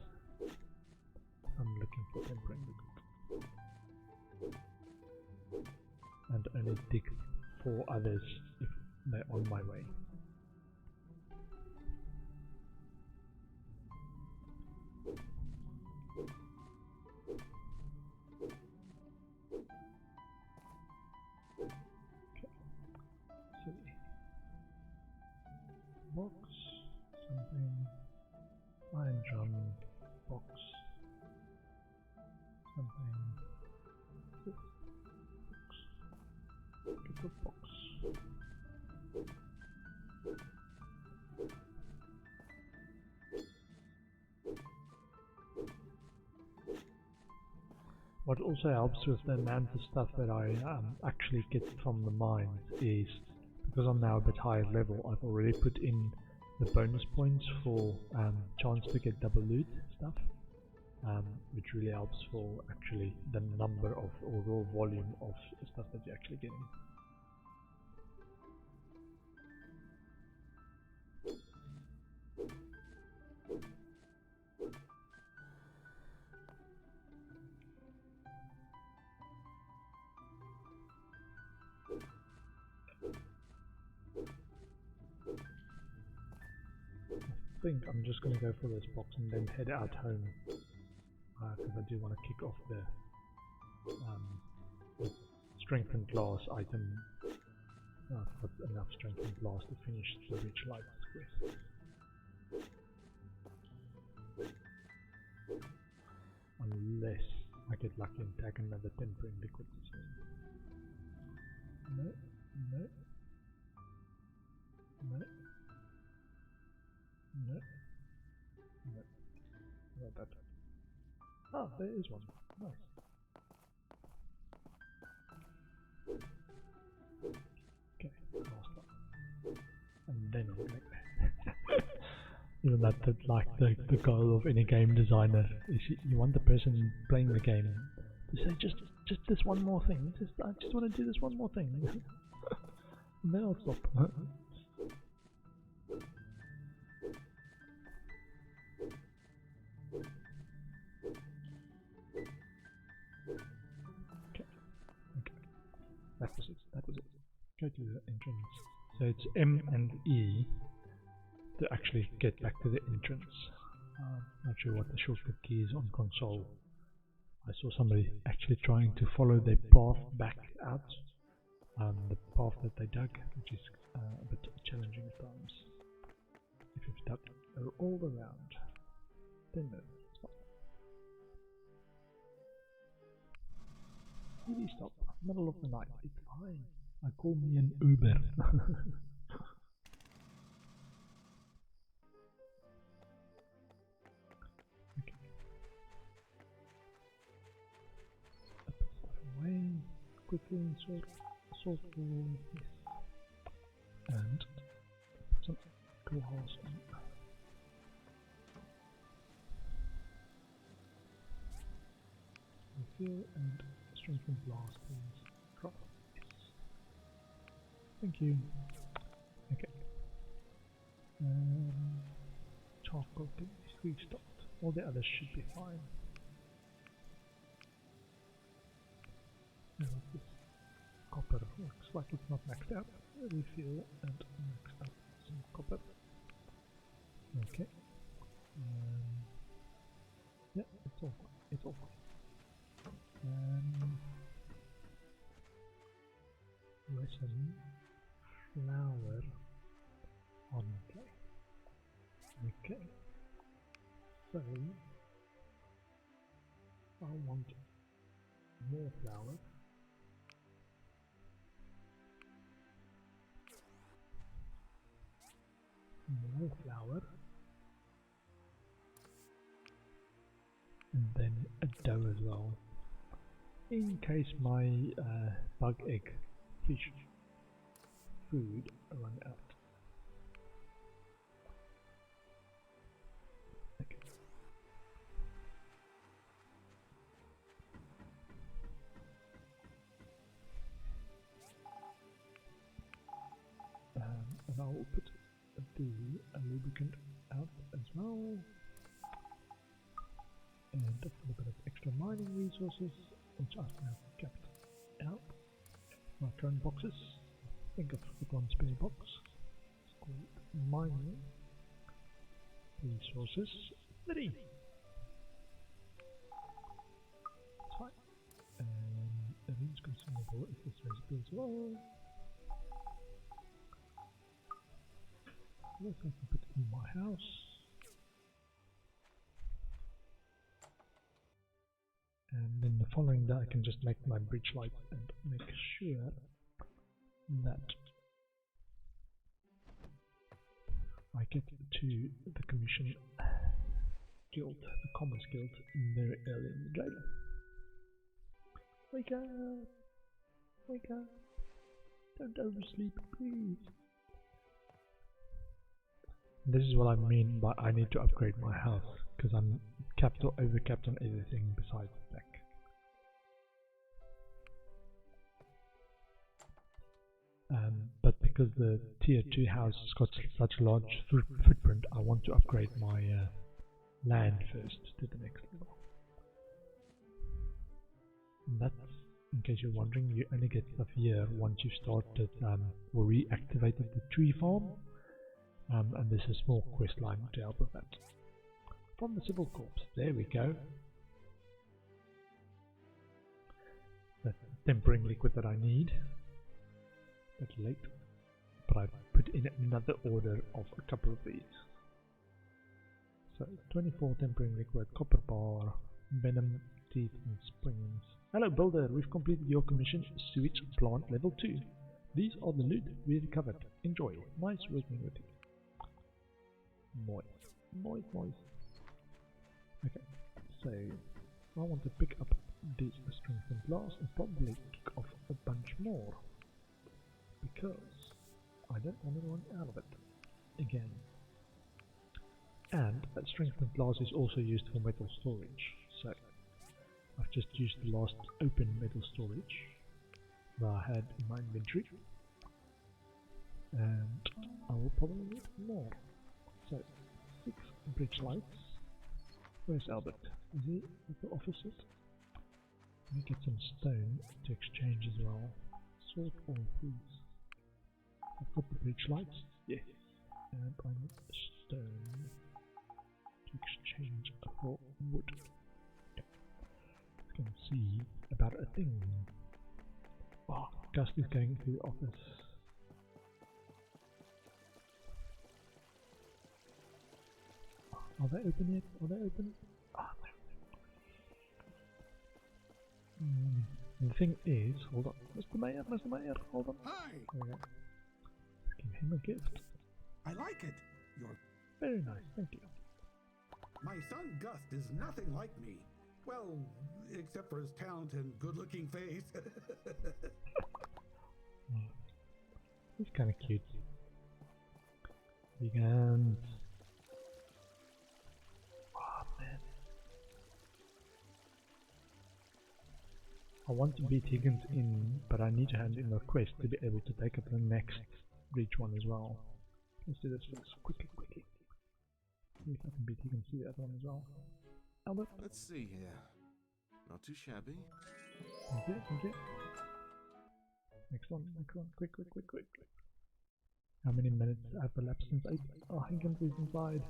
I'm looking for tempering liquid. And only dig for others if they're on my way. Box, something, iron drum, box, something, this box, get the box. What also helps with the amount of stuff that I actually get from the mines is, because I'm now a bit higher level, I've already put in the bonus points for chance to get double loot stuff, which really helps for actually the number of or raw volume of stuff that you're actually getting. I think I'm just going to go for this box and then head out home, because I do want to kick off the strengthened glass item I've got enough strength and blast to finish the Reach Light quest. Unless I get lucky and tag another tempering liquid system. No, no, no, no, no, not that. Ah, there is one. Nice. Okay, last one. And then I'll make that. Isn't that like the goal of any game designer? Is you want the person playing the game to say just this one more thing. I just want to do this one more thing. And then I'll stop. Okay. That was it. Go to the entrance. So it's M and E to actually get back to the entrance. Not sure what the shortcut key is on console. I saw somebody actually trying to follow their path back out, the path that they dug, which is a bit challenging at times. If you've dug all around, then no, stop. Really stop. Middle of the night, it's fine. I call me an Uber. Away quickly, sort for this, and some glass on. Refill and strengthen blast, please. Drop. Yes. Thank you. Okay. Charcoal can be restocked. All the others should be fine. This copper looks like it's not maxed out. Refill and max out some copper. Okay. Yeah, it's all fine. It's all fine. Resin, flour, on play. Okay. So I want more flour. More flour, and then a dough as well, in case my bug egg fish food run out. Okay. And I will put a lubricant out as well, and a little bit of extra mining resources, which I've now kept out. My current boxes. I think I've put one spare box. It's called mining resources 3. It's fine. And the means consumable is this recipe as well. What I can put in my house. And then the following day I can just make my bridge light and make sure that I get to the commission guild, the commerce guild, very early in the day. Wake up! Wake up! Don't oversleep, please! This is what I mean by I need to upgrade my house, because I'm capped or overcapped on everything besides tech. But because the tier 2 house has got such a large footprint, I want to upgrade my land first to the next level. And that's, in case you're wondering, you only get stuff here once you've started or reactivated the tree farm. And there's a small quest line to help with that. From the Civil Corps, there we go. That's the tempering liquid that I need. bit late, but I put in another order of a couple of these. So 24 tempering liquid, copper bar, venom teeth and springs. Hello builder, we've completed your commission, sewage plant level 2. These are the loot we recovered. Enjoy. Nice working with you. Noise. Okay, so I want to pick up these strengthened glass and probably kick off a bunch more, because I don't want to run out of it again. And strengthened glass is also used for metal storage, so I've just used the last open metal storage that I had in my inventory, and I will probably need more. So 6 bridge lights. Where's Albert? Is he at the offices? Let me get some stone to exchange as well. Sort all these. I've got the bridge lights, yes, and I need stone to exchange for wood. Okay. Let's go and see about a thing. Oh, Gust is going to the office. Are they open yet? Are they open? Ah, no. The thing is, hold on, Mr. Mayor, hold on. Hi! There we go. Let's give him a gift. I like it. You're Very nice, thank you. My son Gust is nothing like me. Well, except for his talent and good-looking face. He's kind of cute. Vegans. Oh man. I want to beat Higgins in, but I need to hand in a quest to be able to take up the next reach one as well. Let's do this first, quickly. See if I can beat Higgins to the other one as well. Albert? Let's see here. Not too shabby. Thank you. Next one, quick. How many minutes have elapsed since 8? Oh, Higgins is inside.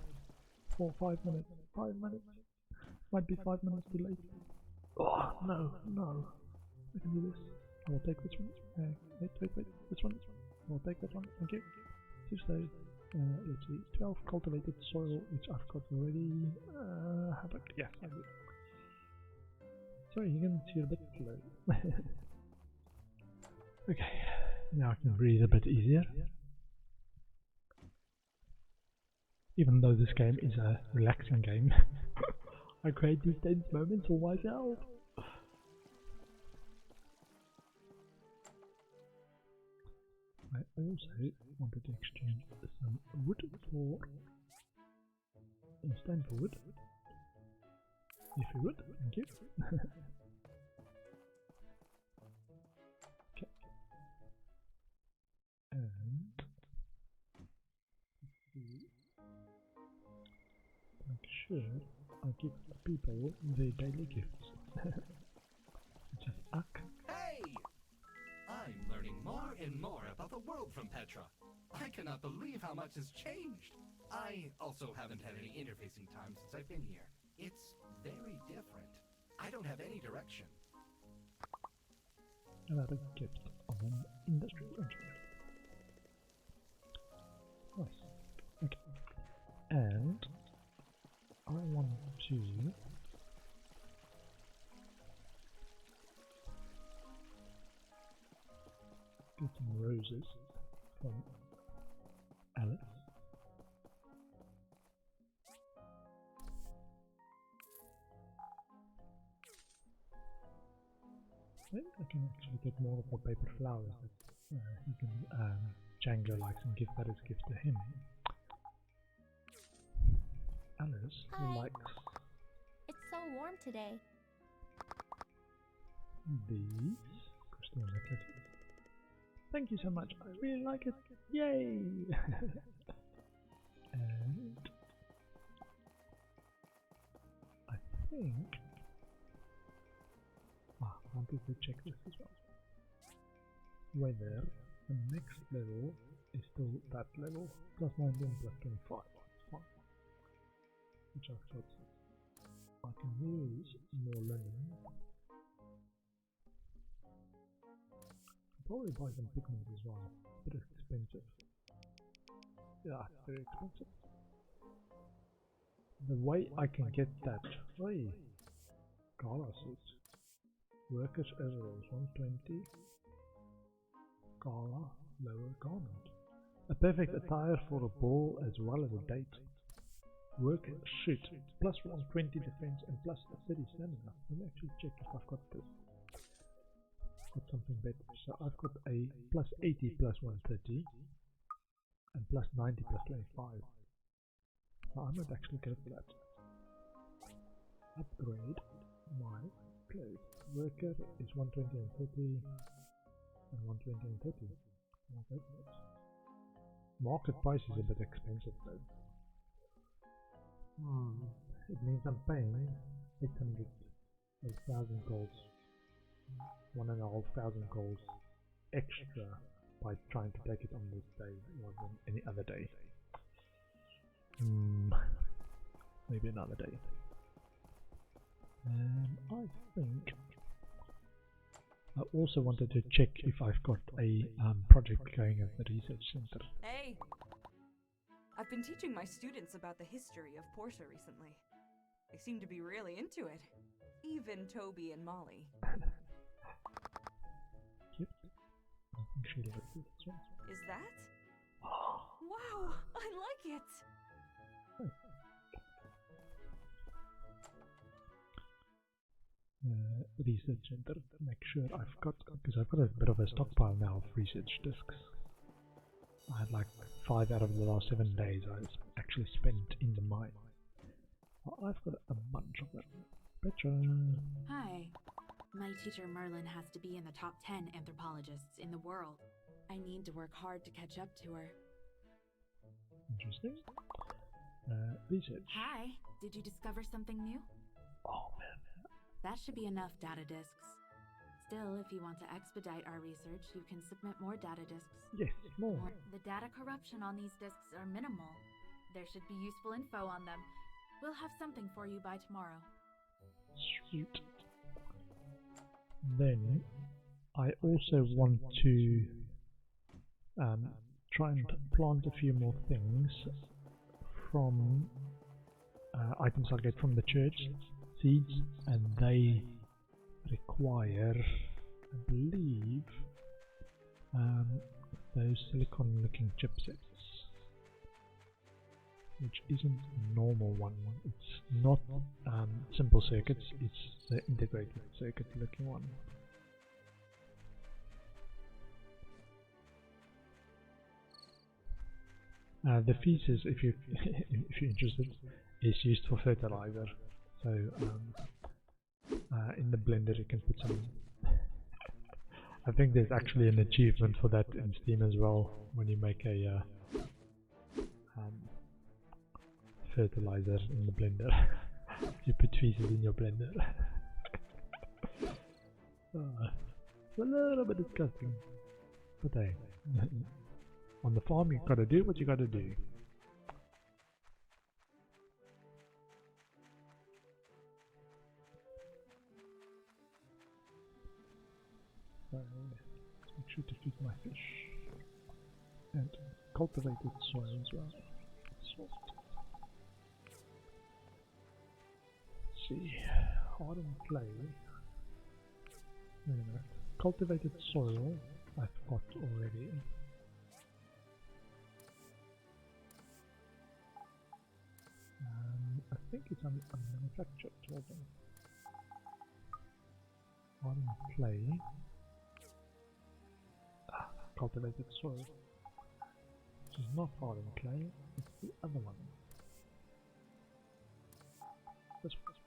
5 minutes. 5 minutes. Might be 5 minutes too late. Oh, no. I can do this. I will take this one. Wait. This one. I will take that one. Thank you. 2 slaves. Let's see. 12 cultivated soil, which I've got already. Yes, I do. Sorry, Higgins, you're a bit slow. Okay, now I can breathe a bit easier. Even though this game is a relaxing game, I create these tense moments for myself. I also wanted to exchange some wood for stone for wood. If you would, thank you. Okay. And make sure I give people their daily gifts. Just Hey! I'm learning more and more about the world from Petra. I cannot believe how much has changed. I also haven't had any interfacing time since I've been here. It's very different. I don't have any direction. Another gift of an industrial engineer. Nice. Okay. And I want to get some roses from Alice. Maybe I can actually get more of the paper flowers that he can Django likes and give that as a gift to him. Alice likes It's so warm today. these crystal necklaces. Thank you so much. I really like it. Yay! And I think I wanted to check this as well. Whether the next level is still that level, plus 19 plus 25. Fine. Which I thought I can use more linen. probably buy some pigments as well. It's a bit expensive. Yeah, very expensive. The way I can get that, Gala suit. Workers overalls 120. Gala lower garment. A perfect attire for a ball as well as a date. Work suit plus 120 defense and plus 30 stamina. Let me actually check if I've got this. Got something better. So I've got a plus 80 plus 130 and plus 90 plus 25. So I might actually go for that. Upgrade my clothes. Worker is 120 and 30 and 120 and 30. I'll go for it. Market price is a bit expensive though. It means I'm paying 800, 8,000 golds, 1,500 golds extra by trying to take it on this day rather than any other day. Maybe another day. I think I also wanted to check if I've got a project going at the research center. Hey! I've been teaching my students about the history of Portia recently. They seem to be really into it. Even Toby and Molly. Cute. I think she likes it as well. Is that? Wow! I like it! Research center. Make sure I've got, because I've got a bit of a stockpile now of research discs. I had like 5 out of the last 7 days I actually spent in the mine. Well, I've got a bunch of them. Petra! Hi. My teacher Merlin has to be in the top 10 anthropologists in the world. I need to work hard to catch up to her. Interesting. Research. Hi. Did you discover something new? Oh man. That should be enough data disks. Still, if you want to expedite our research, you can submit more data disks. Yes, more. The data corruption on these disks are minimal. There should be useful info on them. We'll have something for you by tomorrow. Sweet. Then, I also want to try and plant a few more things from items I get from the church, seeds, and they require, I believe, those silicon looking chipsets, which isn't a normal one. It's not simple circuits, it's the integrated circuit looking one. The feces, if you're interested, is used for fertilizer. So in the blender you can put some. I think there's actually an achievement for that in Steam as well. When you make a fertilizer in the blender, you put feces in your blender. It's a little bit disgusting, but hey. On the farm, you gotta do what you gotta do. So, let's make sure to feed my fish. And cultivated soil as well. Salt. Let's see. Hardened clay. Wait a minute. Cultivated soil, I've got already. I think it's unmanufactured. Hold on. Hardened clay. Cultivated soil. Which is not hardened clay, it's the other one. This one.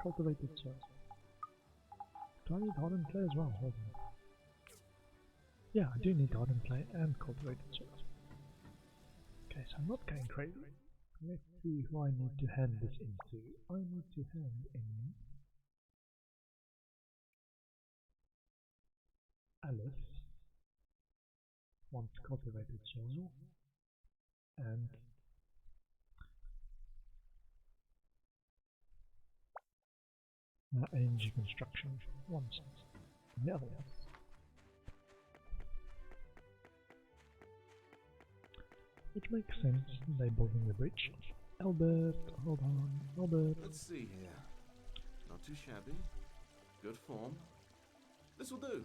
Cultivated soil. Do I need hardened clay as well? Hold on. Yeah, I do need hardened clay and cultivated soil. Okay, so I'm not going crazy. Let's see who I need to hand this into. I need to hand in Alice wants cultivated soil and energy construction wants the other one. Which makes sense, they building the bridge. Albert, hold on, Albert. Let's see here. Not too shabby. Good form. This will do.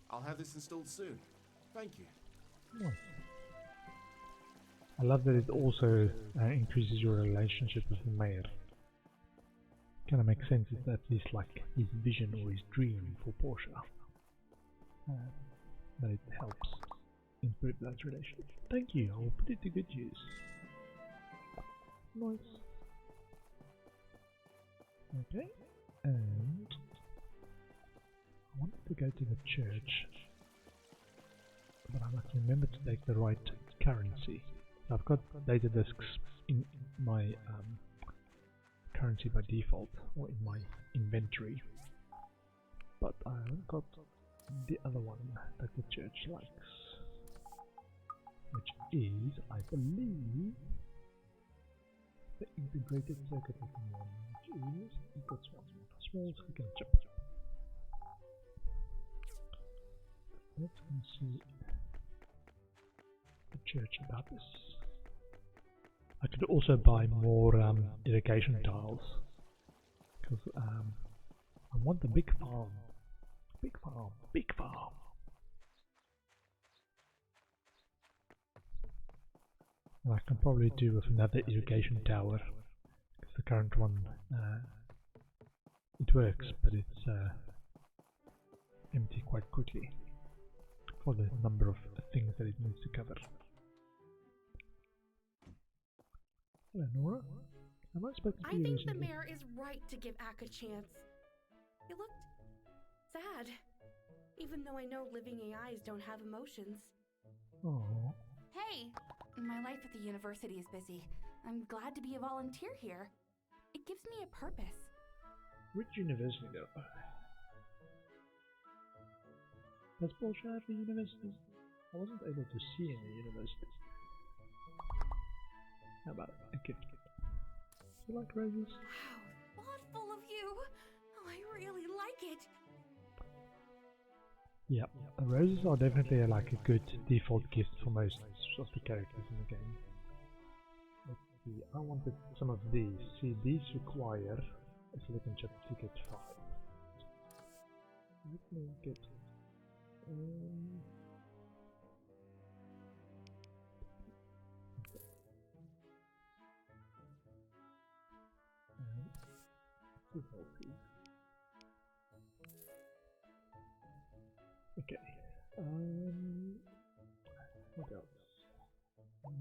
I'll have this installed soon. Thank you. Nice. I love that it also increases your relationship with the mayor. Kind of makes sense that is like his vision or his dream for Portia. But it helps improve that relationship. Thank you, I will put it to good use. Nice. Okay, and I wanted to go to the church, but I must remember to take the right currency. So I've got data disks in my currency by default, or in my inventory, but I haven't got the other one that the church likes, which is, I believe, the integrated circuit one, which is equals 1 plus so we can jump. Let's go see the church about this. I could also buy more irrigation tiles, because I want the big farm. Big farm, big farm. And I can probably do with another irrigation tower, because the current one, it works, but it's empty quite quickly for the number of things that it needs to cover. Hello, Nora. Am I spoken to I you think recently? the mayor is right to give Ak a chance. He looked sad, even though I know living AIs don't have emotions. Oh. Hey! My life at the university is busy. I'm glad to be a volunteer here. It gives me a purpose. Which university though? Does Portia have a university? I wasn't able to see any universities. How about a gift kit? Do you like roses? Wow, thoughtful of you! Oh, I really like it! Yeah, roses are definitely like a good default gift for most of the characters in the game. Let's see, I wanted some of these. See, these require a silicon chip to get 5. Let me get... Okay. What else?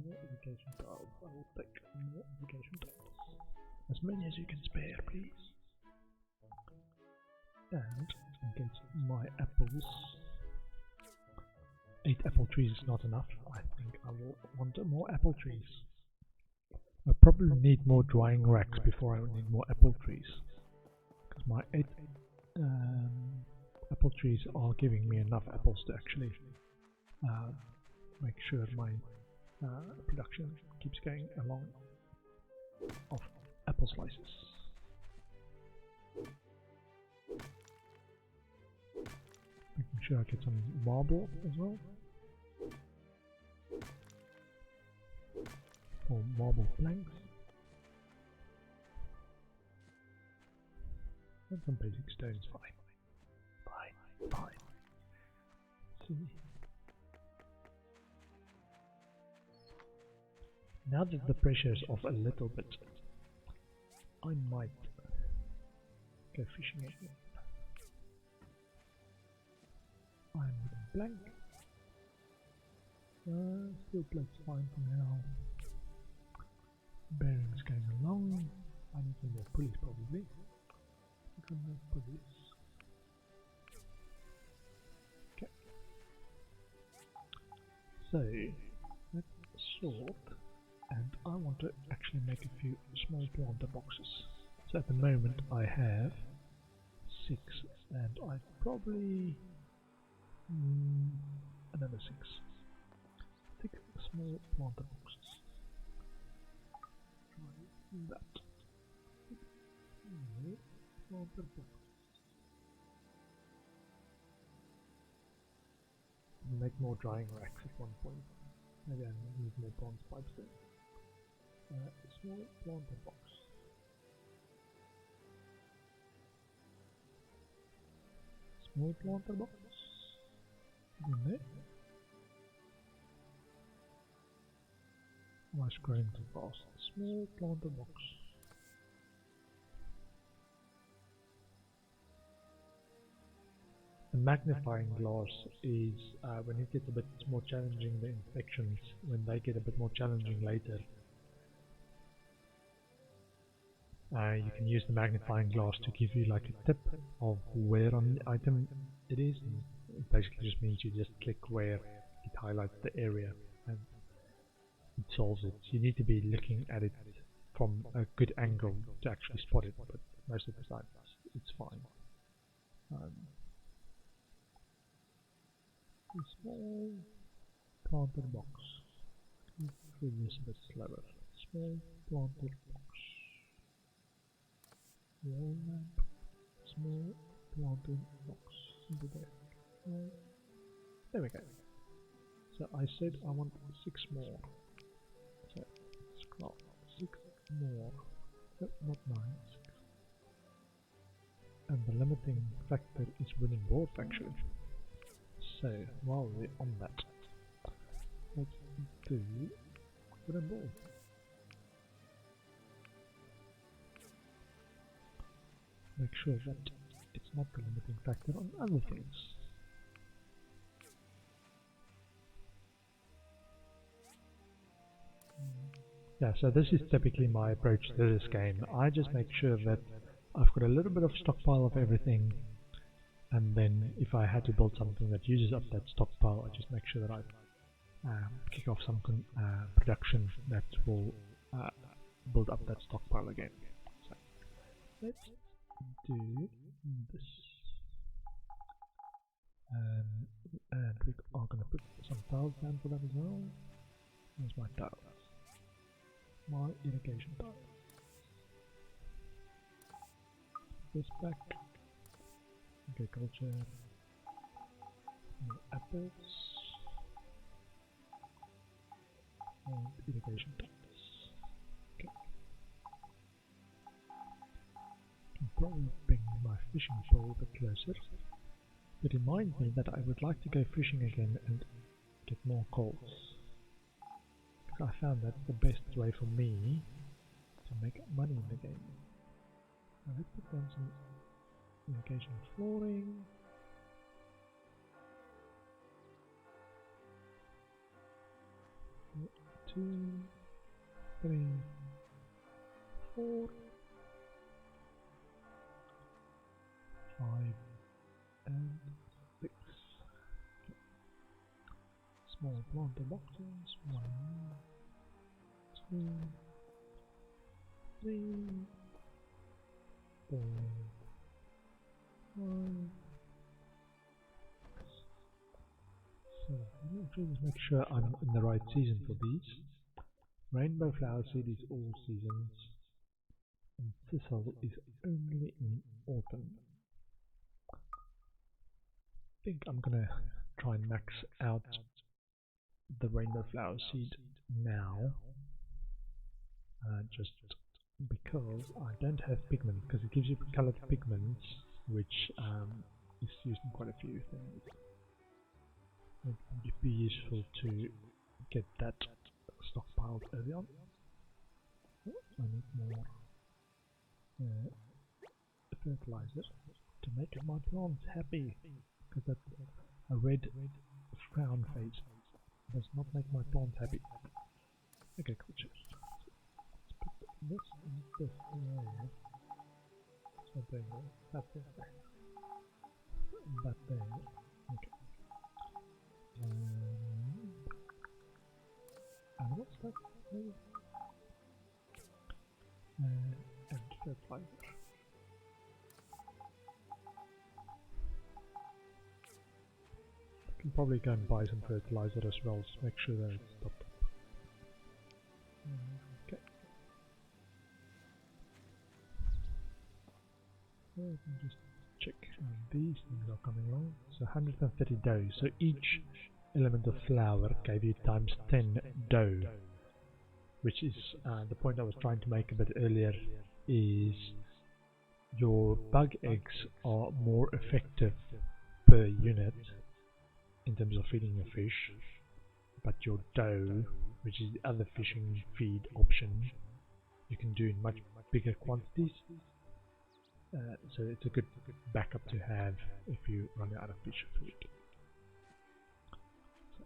More education tiles. I will take more education tiles. As many as you can spare, please. And get my apples. 8 apple trees is not enough. I think I will want more apple trees. I probably need more drying racks before I need more apple trees. Because my 8 apple trees are giving me enough apples to actually make sure my production keeps going along of apple slices. Making sure I get some marble as well. For marble planks. And some basic stones, fine. Fine. See. Now that the pressure is off a little bit, I might go fishing again. I'm blank. Still plates fine for now. Bearings going along. I need some more pulleys probably. Some more pulleys. Okay. So let's sort, and I want to actually make a few small planter boxes. So at the moment I have 6, and I probably another 6. 6 small planter boxes. Try that. 6 small planter boxes. Make more drying racks at one point. Maybe I need more bronze pipes there. Small planter box. Small planter box. In there. Am I scrolling too fast? Small planter box. The magnifying glass is when it gets a bit more challenging, the infections, when they get a bit more challenging later. You can use the magnifying glass to give you like a tip of where on the item it is. It basically just means you just click where it highlights the area and it solves it. You need to be looking at it from a good angle to actually spot it, but most of the time it's fine. A small planter box. Through this a bit slower. Small planter box. Wall lamp. Small planter box. Into there. There we go. So I said I want 6 more. So scroll 6 more. No, not 9. 6. And the limiting factor is wooden boards actually. So while we're on that, let's do wooden board. Make sure that it's not the limiting factor on other things. Yeah, so this is typically my approach to this game. I just make sure that I've got a little bit of stockpile of everything, and then if I had to build something that uses up that stockpile, I just make sure that I kick off some production that will build up that stockpile again. So let's do this. And we are going to put some tiles down for that as well. Here's my tiles. My irrigation tiles. This back. Agriculture. More apples. And irrigation tiles. Okay. Can probably bring my fishing pole a bit closer. It reminds me that I would like to go fishing again and get more coals. Because I found that's the best way for me to make money in the game. Now let's put down some irrigation flooring. Two, three, 4, 5, and 6. Okay. Small planter boxes. 1, 2, 3, 4, 5, 7. Let me just make sure I'm in the right season for these. Rainbow flower seed is all seasons, and thistle is only in autumn. I think I'm gonna try and max out the rainbow flower seed now, just because I don't have pigment, because it gives you colored pigments, which is used in quite a few things. It would be useful to get that stockpiled early on. Oh, I need more fertilizer to make my plants happy, because that a red frown face does not make my plants happy. Okay, cool. Let's put this and this there. It's not there. That there. That there. Okay. And what's that? And fertilizer. I can probably go and buy some fertilizer as well, just make sure that it's stopped. Okay. So I can just check how these things are coming along. So 130 dough. So each element of flour gave you times 10 dough, which is the point I was trying to make a bit earlier, is your bug eggs are more effective per unit in terms of feeding your fish, but your dough, which is the other fishing feed option, you can do in much bigger quantities. So it's a good backup to have if you run out of fish food. So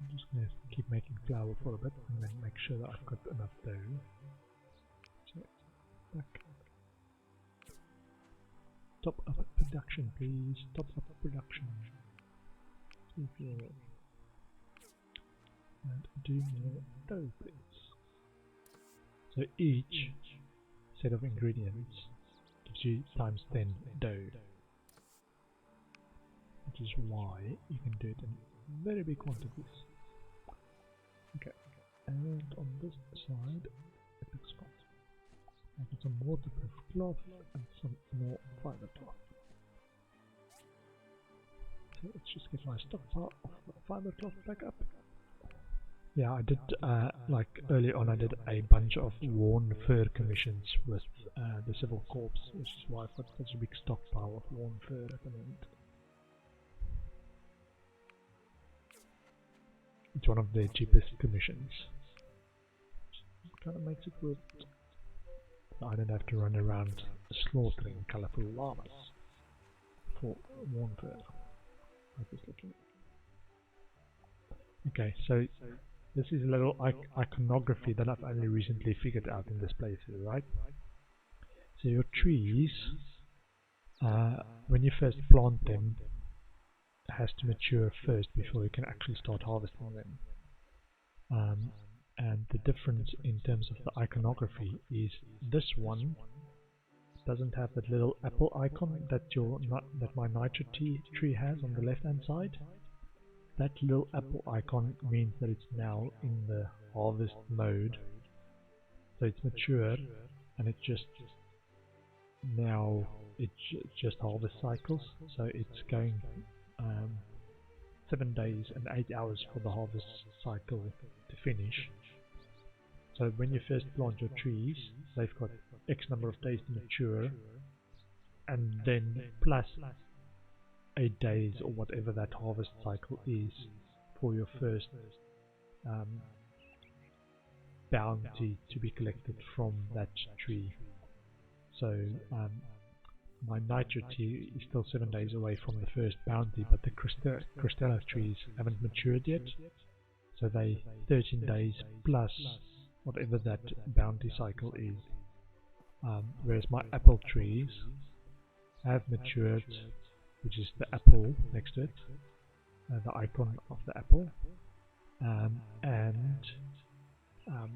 I'm just going to keep making flour for a bit and then make sure that I've got enough dough. So back. Top up production, please. Top up production. And do more dough, please. So each set of ingredients gives you times 10 dough, which is why you can do it in very big quantities. Okay, and on this side it looks fine. I've got some waterproof cloth and some more fiber cloth. So let's just get my stockpile of fiber cloth back up. Yeah, I did, like earlier on I did a bunch of worn fur commissions with the Civil Corps, which is why I've got such a big stockpile of worn fur at the moment. It's one of their cheapest commissions. Kind of makes it worth it. I don't have to run around slaughtering colourful llamas for worn fur. I'm just looking. Okay, so this is a little iconography that I've only recently figured out in this playthrough, right? So your trees, when you first plant them, has to mature first before you can actually start harvesting them. And the difference in terms of the iconography is this one doesn't have that little apple icon that my nitro tree has on the left hand side. That little apple icon means that it's now in the harvest mode. So it's mature and it just just harvest cycles. So it's going 7 days and 8 hours for the harvest cycle to finish. So when you first plant your trees, they've got X number of days to mature, and then plus 8 days or whatever that harvest cycle is for your first bounty to be collected from that tree. So my nitro tree is still 7 days away from the first bounty, but the Cristela trees haven't matured yet, so they 13 days plus whatever that bounty cycle is. Whereas my apple trees have matured, which is the apple next to it, the icon of the apple, and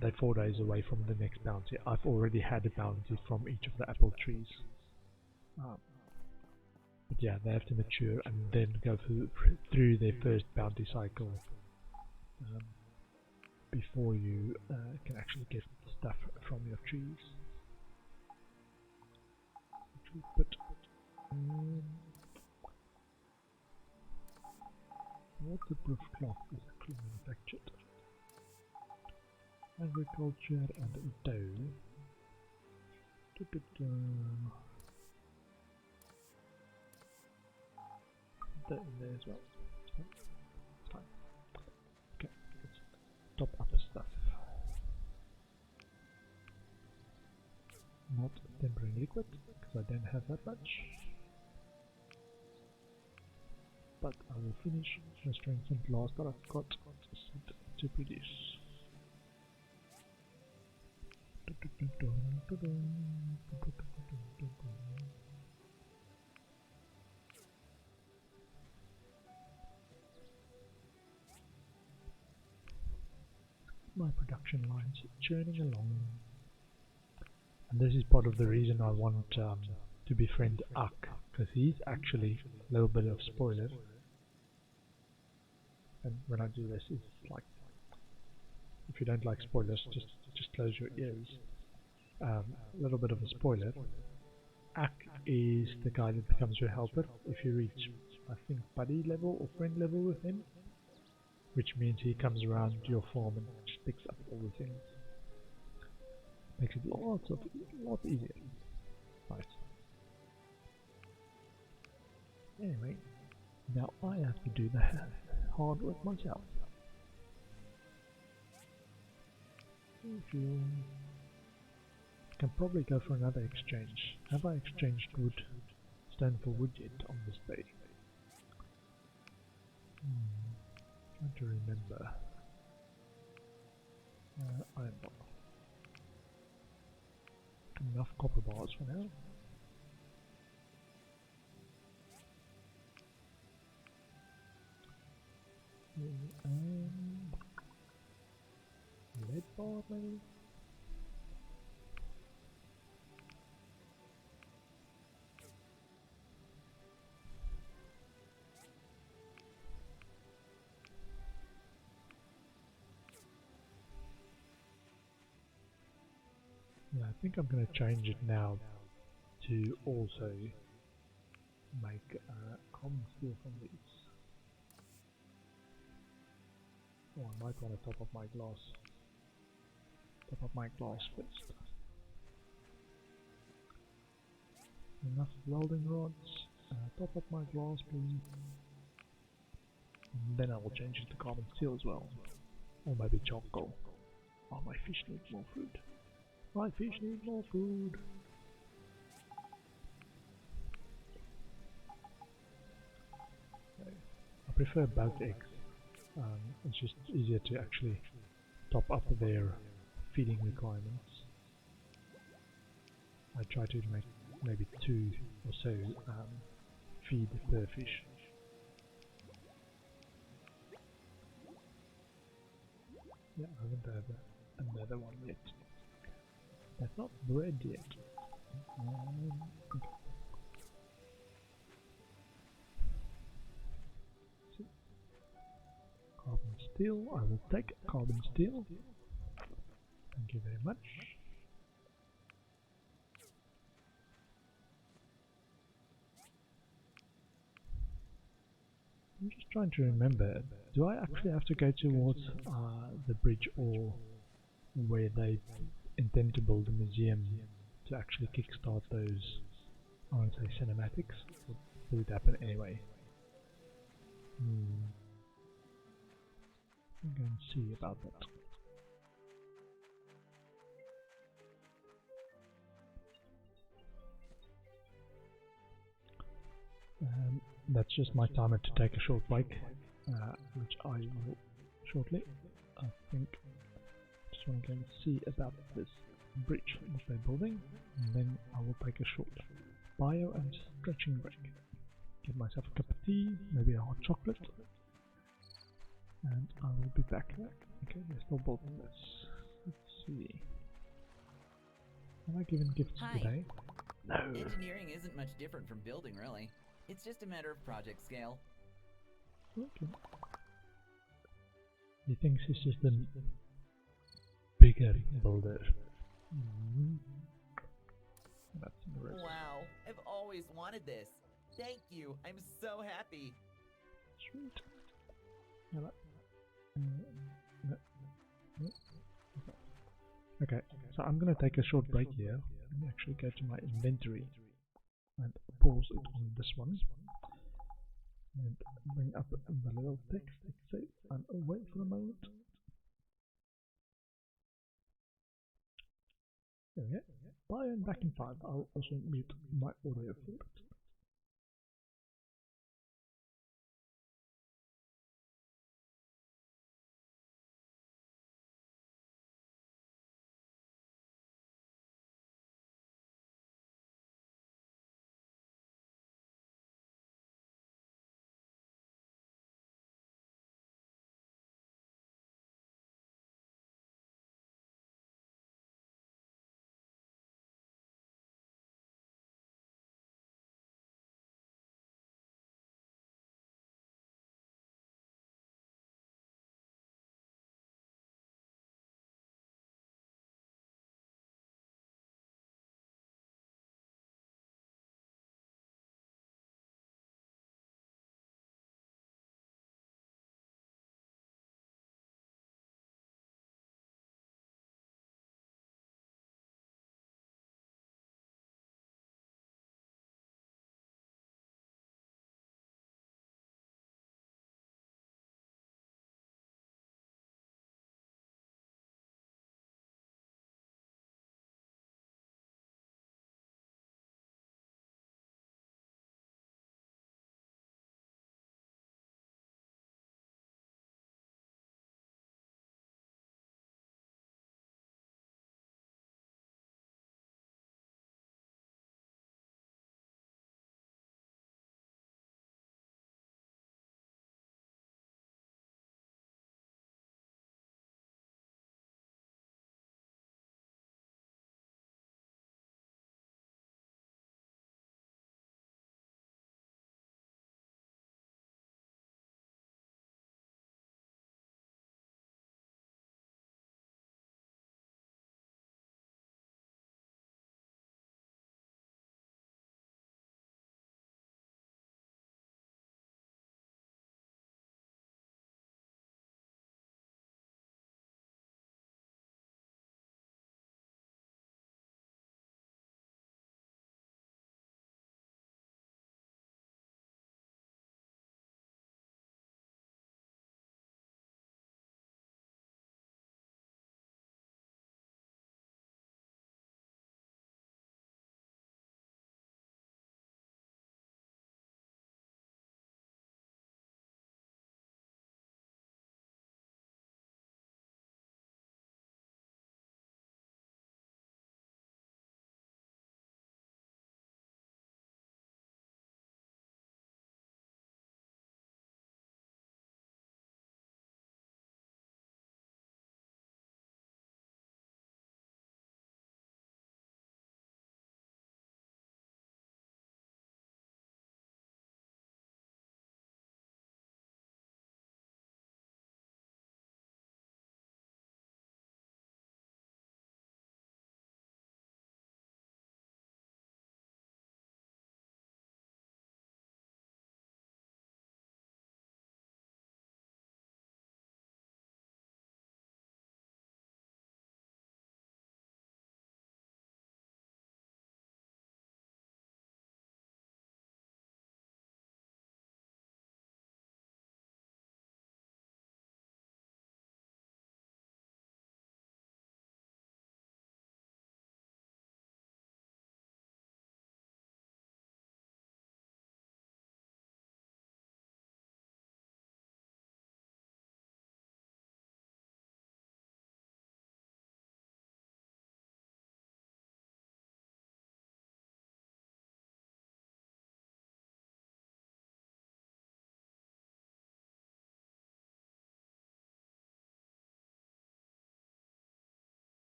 they're 4 days away from the next bounty. I've already had a bounty from each of the apple trees. But yeah, they have to mature and then go through their first bounty cycle before you can actually get stuff from your trees. But waterproof cloth is manufactured. Agriculture and dough. That in there as well. Fine. Okay, let's top up the stuff. Not tempering liquid, because I don't have that much. But I will finish the strengthened glass that I've got set to produce. My production lines churning along, and this is part of the reason I want to befriend Ak, because he's actually a little bit of spoiler. And when I do this, it's like, if you don't like spoilers, just close your ears. A little bit of a spoiler. Ak is the guy that becomes your helper if you reach I think, buddy level or friend level with him, which means he comes around to your farm and just picks up all the things. Makes it lot easier. Right. Anyway, now I have to do the hard work myself. You can probably go for another exchange. Have I exchanged wood, stone for wood yet on this day? Trying to remember. I am not. Enough copper bars for now. Lead bar maybe? Yeah, I think I'm going to change it now to also make common steel from these. Oh, I might want to top up my glass. Top up my glass first. Enough welding rods. Top up my glass, please. And then I will change it to carbon steel as well. Or maybe charcoal. Oh, my fish needs more food. My fish needs more food. Okay. I prefer bugged eggs. It's just easier to actually top up their feeding requirements. I try to make maybe 2 or so feed per fish. Yeah, I haven't had another one yet. That's not bread yet. Okay. So, carbon steel, I will take carbon steel. Thank you very much. I'm just trying to remember, do I actually have to go towards the bridge or where they intend to build a museum to actually kickstart those, I want to say cinematics? Or will it happen anyway? I'm going to see about that. That's just my timer to take a short break, which I will shortly. I think just want to go and see about this bridge that they're building, and then I will take a short bio and stretching break. Get myself a cup of tea, maybe a hot chocolate, and I will be back. Okay, they're still building this. Let's see. Have I given gifts today? No. Engineering isn't much different from building, really. It's just a matter of project scale. Okay. He thinks he's just a bigger builder. That's the rest. Wow, I've always wanted this. Thank you, I'm so happy. Sweet. Okay, so I'm gonna take a short break here. Let me actually go to my inventory and pause it on this one and bring up the little text that says I'm away for a moment. There we go. Bye, and back in 5. I'll also mute my audio for it.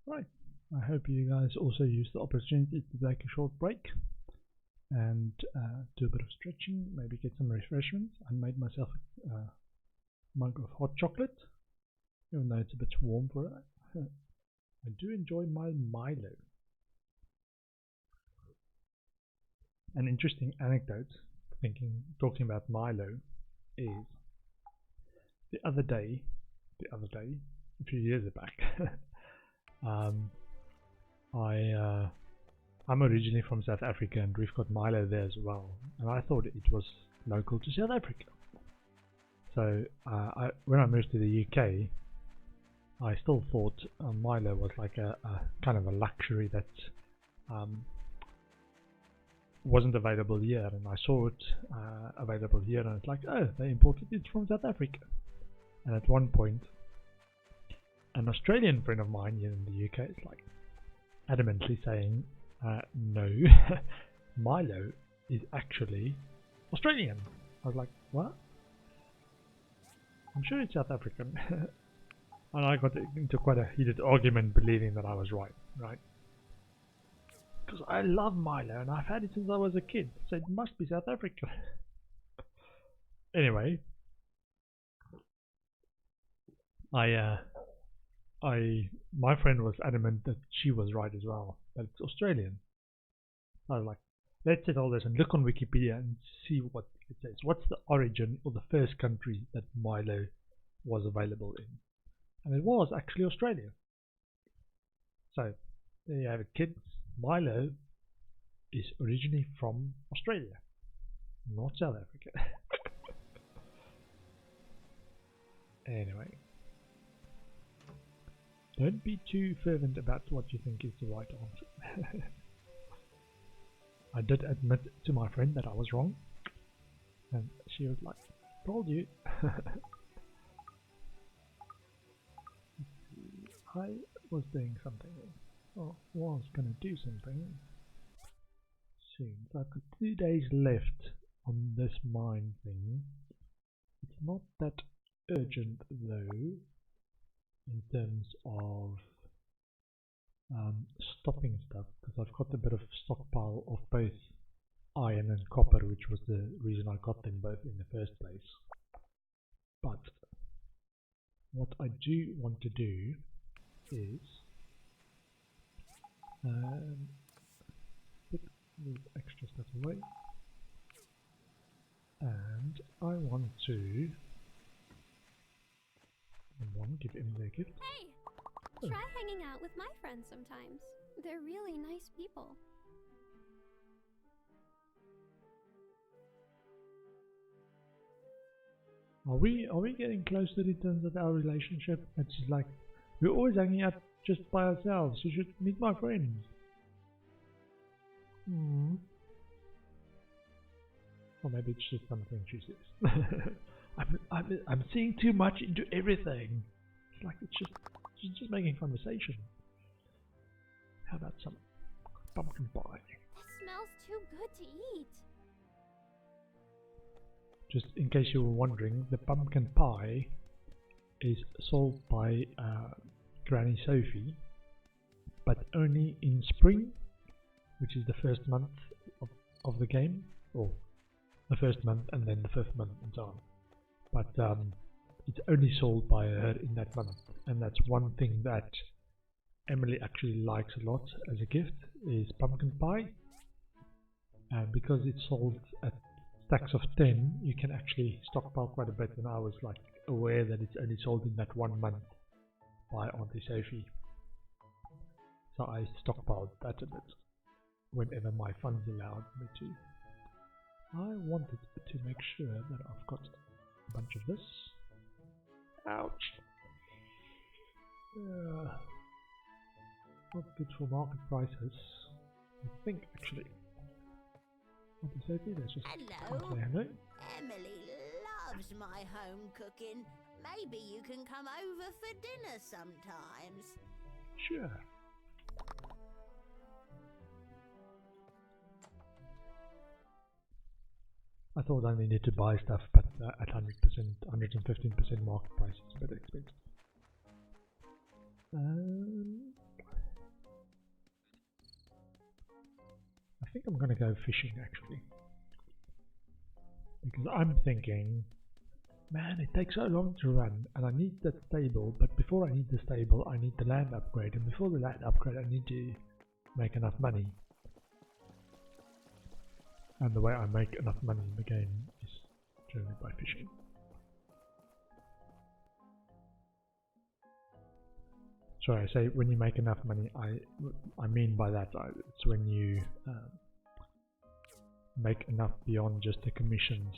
Right, I hope you guys also use the opportunity to take a short break and do a bit of stretching, maybe get some refreshments. I made myself a mug of hot chocolate, even though it's a bit warm for it. I do enjoy my Milo. An interesting anecdote, talking about Milo, is the other day, a few years back, I'm originally from South Africa, and we've got Milo there as well, and I thought it was local to South Africa. So when I moved to the UK, I still thought Milo was like a kind of a luxury that wasn't available here, and I saw it available here, and it's like, oh, they imported it from South Africa. And at one point, an Australian friend of mine here in the UK is like adamantly saying, no, Milo is actually Australian. I was like, what? I'm sure it's South African. And I got into quite a heated argument believing that I was right? Because I love Milo and I've had it since I was a kid, so it must be South African. Anyway, my friend was adamant that she was right as well, that it's Australian. I was like, let's settle this and look on Wikipedia and see what it says. What's the origin or the first country that Milo was available in? And it was actually Australia. So there you have it, kids. Milo is originally from Australia, not South Africa. Anyway, don't be too fervent about what you think is the right answer. I did admit to my friend that I was wrong, and she was like, told you. I was doing something, or was gonna do something soon. So I've got 2 days left on this mine thing. It's not that urgent though, in terms of stopping stuff, because I've got a bit of stockpile of both iron and copper, which was the reason I got them both in the first place. But what I do want to do is put this extra stuff away, and I want to give him the gift. Hey! Try hanging out with my friends sometimes. They're really nice people. Are we getting closer in terms of our relationship? It's just like, we're always hanging out just by ourselves. You should meet my friends. Or maybe it's just something she says. I'm seeing too much into everything. It's like she's just making conversation. How about some pumpkin pie? That smells too good to eat. Just in case you were wondering, the pumpkin pie is sold by Granny Sophie, but only in spring, which is the first month of the game, or the first month and then the fifth month and so on. But it's only sold by her in that month, and that's one thing that Emily actually likes a lot as a gift, is pumpkin pie. And because it's sold at stacks of 10, you can actually stockpile quite a bit, and I was like aware that it's only sold in that 1 month by Auntie Sophie. So I stockpiled that a bit whenever my funds allowed me to. I wanted to make sure that I've got a bunch of this. Ouch! Not good for market prices, I think, actually. Auntie Sophie, let's just Hello. say hello. Emily loves my home cooking. Maybe you can come over for dinner sometimes. Sure. I thought I needed to buy stuff, but at 100%, 115% market price, it's a bit expensive. think I'm gonna go fishing actually. Because I'm thinking, man, it takes so long to run, and I need that stable, but before I need the stable, I need the land upgrade, and before the land upgrade, I need to make enough money. And the way I make enough money in the game is generally by fishing. So I say when you make enough money, I mean by that, it's when you make enough beyond just the commissions.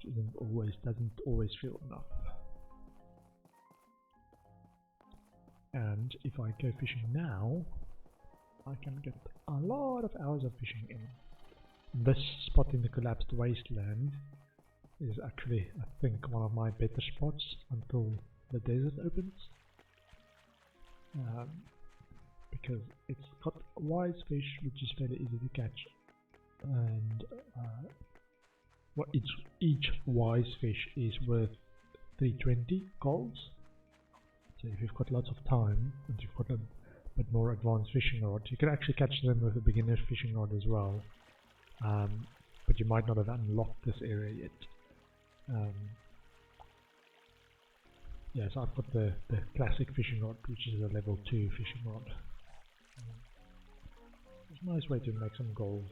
Which doesn't always feel enough. And if I go fishing now, I can get a lot of hours of fishing in. This spot in the collapsed wasteland is actually, I think, one of my better spots until the desert opens. Because it's got wise fish, which is fairly easy to catch, and each wise fish is worth 320 golds. So if you've got lots of time and you've got a bit more advanced fishing rod, you can actually catch them with a beginner's fishing rod as well. But you might not have unlocked this area yet. Yeah, so I've got the classic fishing rod, which is a level 2 fishing rod. It's a nice way to make some golds.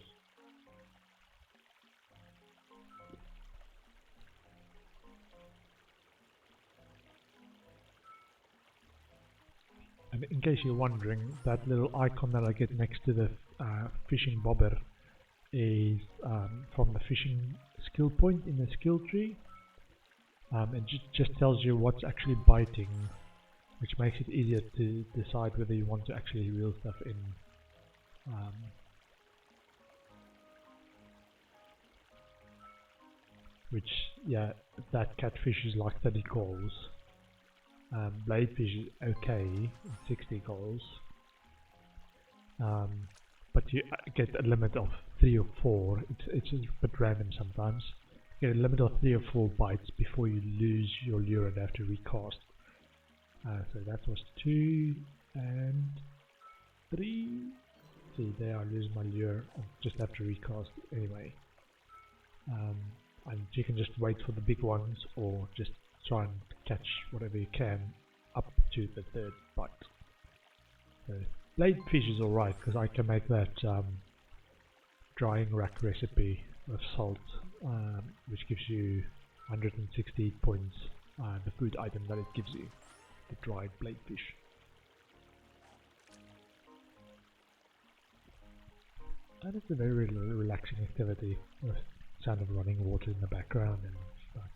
And in case you're wondering, that little icon that I get next to the fishing bobber is from the fishing skill point in the skill tree. It just tells you what's actually biting, which makes it easier to decide whether you want to actually reel stuff in. Which, yeah, that catfish is like 30 goals. Bladefish is okay, 60 goals. But you get a limit of 3 or 4. It's a bit random sometimes. You get a limit of 3 or 4 bites before you lose your lure and have to recast. So that was 2 and 3. See, there I lose my lure. I just have to recast anyway. And you can just wait for the big ones, or just try and catch whatever you can up to the 3rd bite. So, bladefish is alright, because I can make that drying rack recipe with salt, which gives you 160 points, the food item that it gives you, the dried bladefish. And it's a very relaxing activity, with sound of running water in the background and stuff.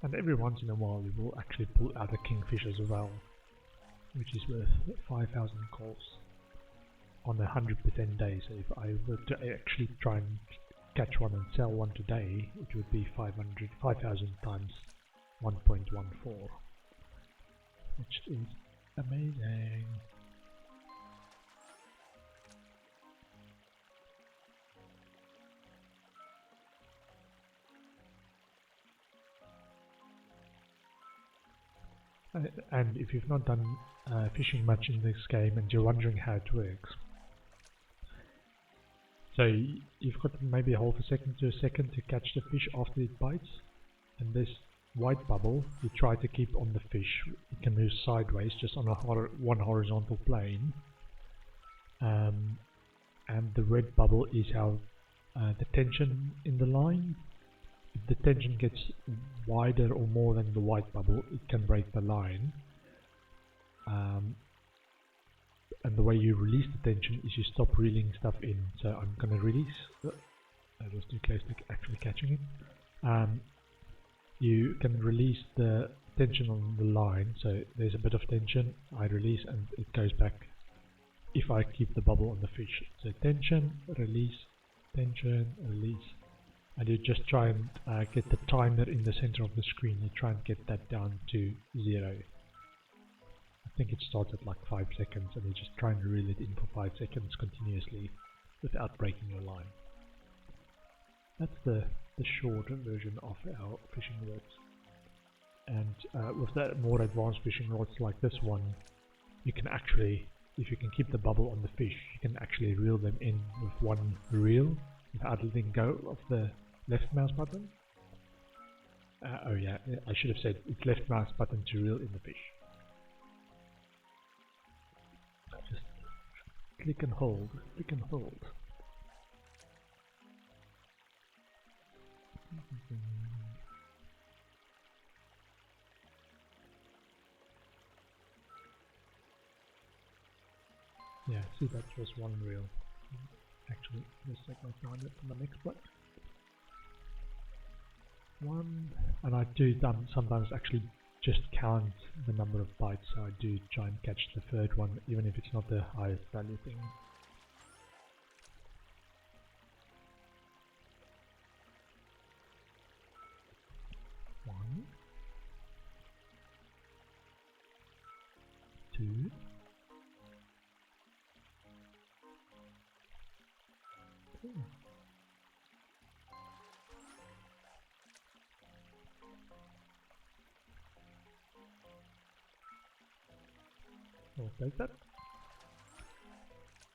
And every once in a while you will actually pull out a kingfish as well, which is worth 5,000 calls on a 100% day. So if I were to actually try and catch one and sell one today, it would be 5,000 times 1.14, which is amazing. And if you've not done fishing much in this game and you're wondering how it works, so you've got maybe a half a second to a second to catch the fish after it bites, and this white bubble you try to keep on the fish. It can move sideways just on a one horizontal plane, and the red bubble is how the tension in the line. If the tension gets wider or more than the white bubble, it can break the line. And the way you release the tension is you stop reeling stuff in. So I'm going to release. I was too close to actually catching it. You can release the tension on the line. So there's a bit of tension. I release and it goes back if I keep the bubble on the fish. So tension, release, release. And you just try and get the timer in the center of the screen. You try and get that down to 0. I think it starts at like 5 seconds, and you just try and reel it in for 5 seconds continuously without breaking your line. That's the short version of how fishing works. And with the more advanced fishing rods like this one, you can actually, if you can keep the bubble on the fish, you can actually reel them in with one reel without letting go of the left mouse button. Oh yeah, I should have said it's left mouse button to reel in the fish. Just click and hold, click and hold. Yeah, see, that's just one reel. Actually, let's check my find it on the next block. One, and I do sometimes actually just count the number of bites, so I do try and catch the third one, even if it's not the highest value thing. One, two, three. I'll take that.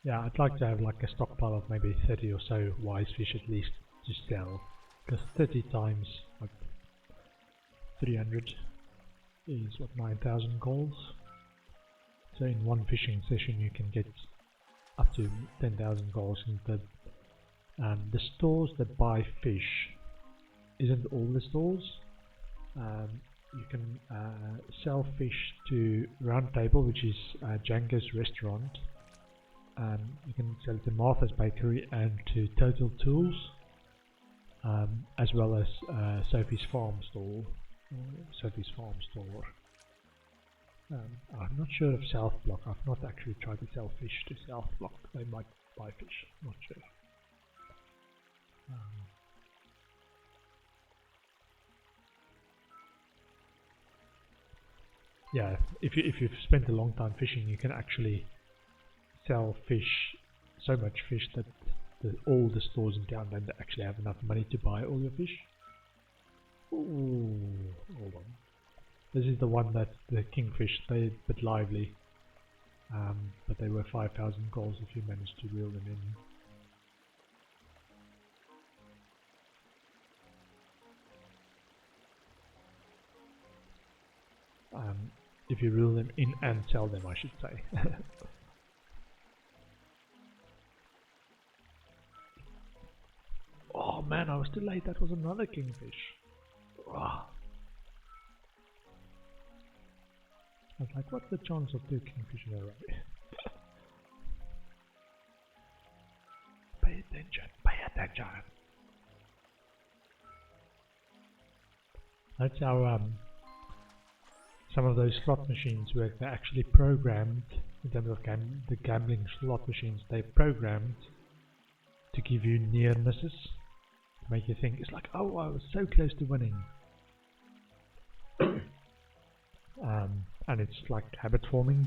Yeah, I'd like to have like a stockpile of maybe 30 or so wise fish at least to sell, because 30 times like 300 is what, 9,000 gold. So in one fishing session you can get up to 10,000 gold. And the stores that buy fish isn't all the stores. You can sell fish to Round Table, which is Django's restaurant. You can sell it to Martha's Bakery and to Total Tools, as well as Sophie's Farm Store. I'm not sure of South Block. I've not actually tried to sell fish to South Block. They might buy fish. Not sure. Yeah, if you've spent a long time fishing, you can actually sell fish, so much fish that all the stores in town don't actually have enough money to buy all your fish. Ooh, hold on. This is the one that the kingfish, they're a bit lively, but they were 5,000 gold if you managed to reel them in. If you reel them in and sell them, I should say. Oh man, I was too late. That was another kingfish. Oh. I was like, what's the chance of 2 kingfish in a row? Pay attention, pay attention. That's how some of those slot machines work. They're actually programmed, in terms of the gambling slot machines, they're programmed to give you near misses, to make you think, it's like, oh, I was so close to winning. And it's like habit forming,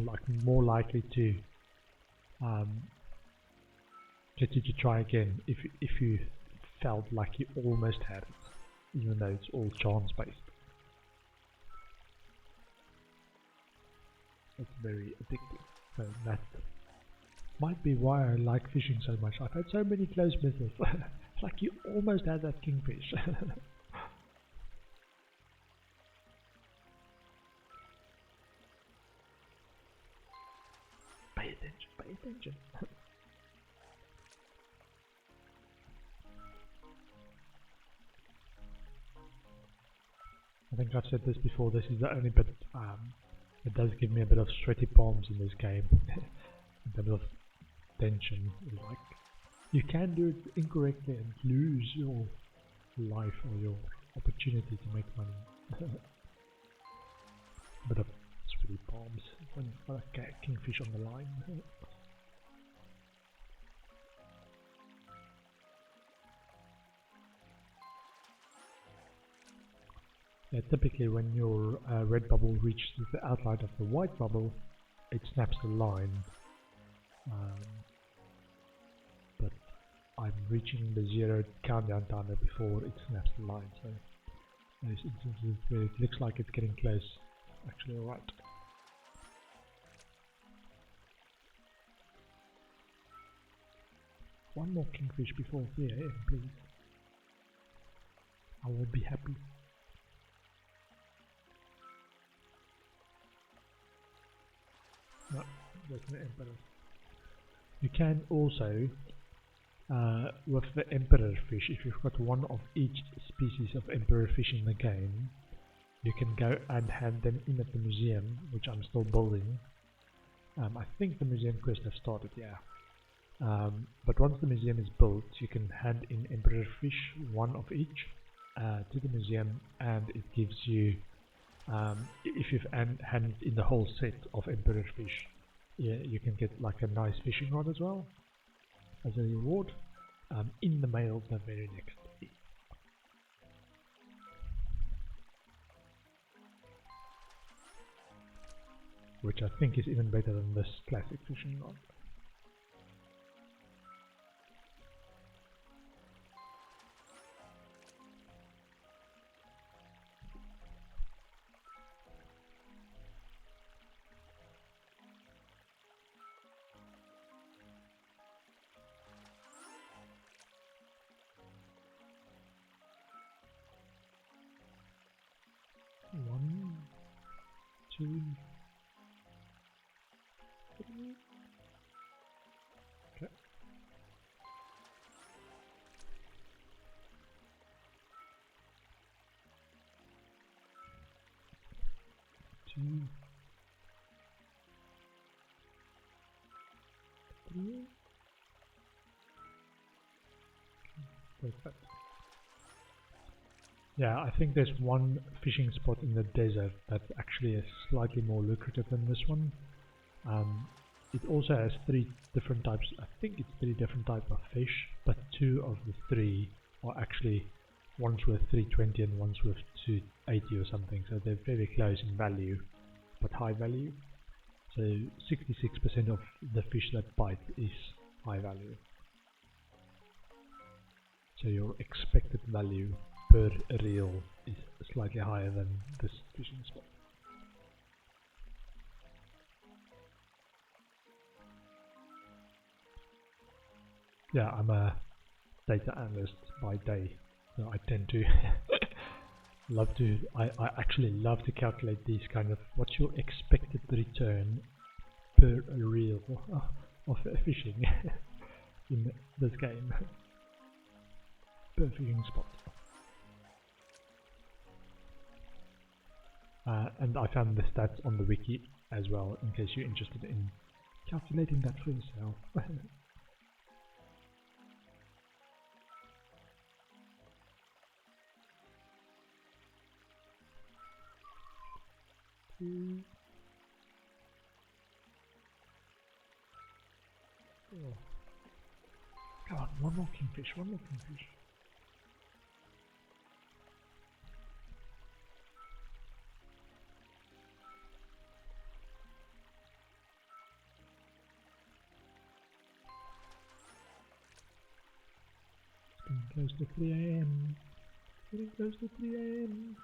like more likely to get you to try again if you felt like you almost had it, even though it's all chance based. It's very addictive. So that might be why I like fishing so much. I've had so many close misses. It's like you almost had that kingfish. Pay attention, pay attention. I think I've said this before, this is the only bit, it does give me a bit of sweaty palms in this game, in terms of tension. Like, you can do it incorrectly and lose your life or your opportunity to make money. Bit of sweaty palms when you've got a kingfish on the line. Yeah, typically when your red bubble reaches the outline of the white bubble, it snaps the line. But I'm reaching the 0 countdown timer before it snaps the line, so Those instances where it looks like it's getting close. Actually, alright. One more kingfish before 3 AM, please. I will be happy. No, there's no emperor. You can also, with the emperor fish, if you've got one of each species of emperor fish in the game, you can go and hand them in at the museum, which I'm still building. I think the museum quest has started, yeah. But once the museum is built, you can hand in emperor fish, one of each, to the museum, and it gives you, if you've handed in the whole set of emperor fish, yeah, you can get like a nice fishing rod as well, as a reward, in the mail the very next day. Which I think is even better than this classic fishing rod. One, two, three. Okay. Two, three. Perfect. Yeah, I think there's one fishing spot in the desert that actually is slightly more lucrative than this one. It also has 3 different types, I think it's 3 different types of fish, but 2 of the 3 are actually, one's worth 320 and one's worth 280 or something, so they're very close in value, but high value. So 66% of the fish that bite is high value. So your expected value per reel is slightly higher than this fishing spot. Yeah, I'm a data analyst by day, so I tend to I actually love to calculate these kind of, what's your expected return per reel of fishing in this game, per fishing spot. And I found the stats on the wiki as well, in case you're interested in calculating that for yourself. Oh. Come on, one more kingfish, one more kingfish. Getting close to 3 AM. Getting close to 3 AM.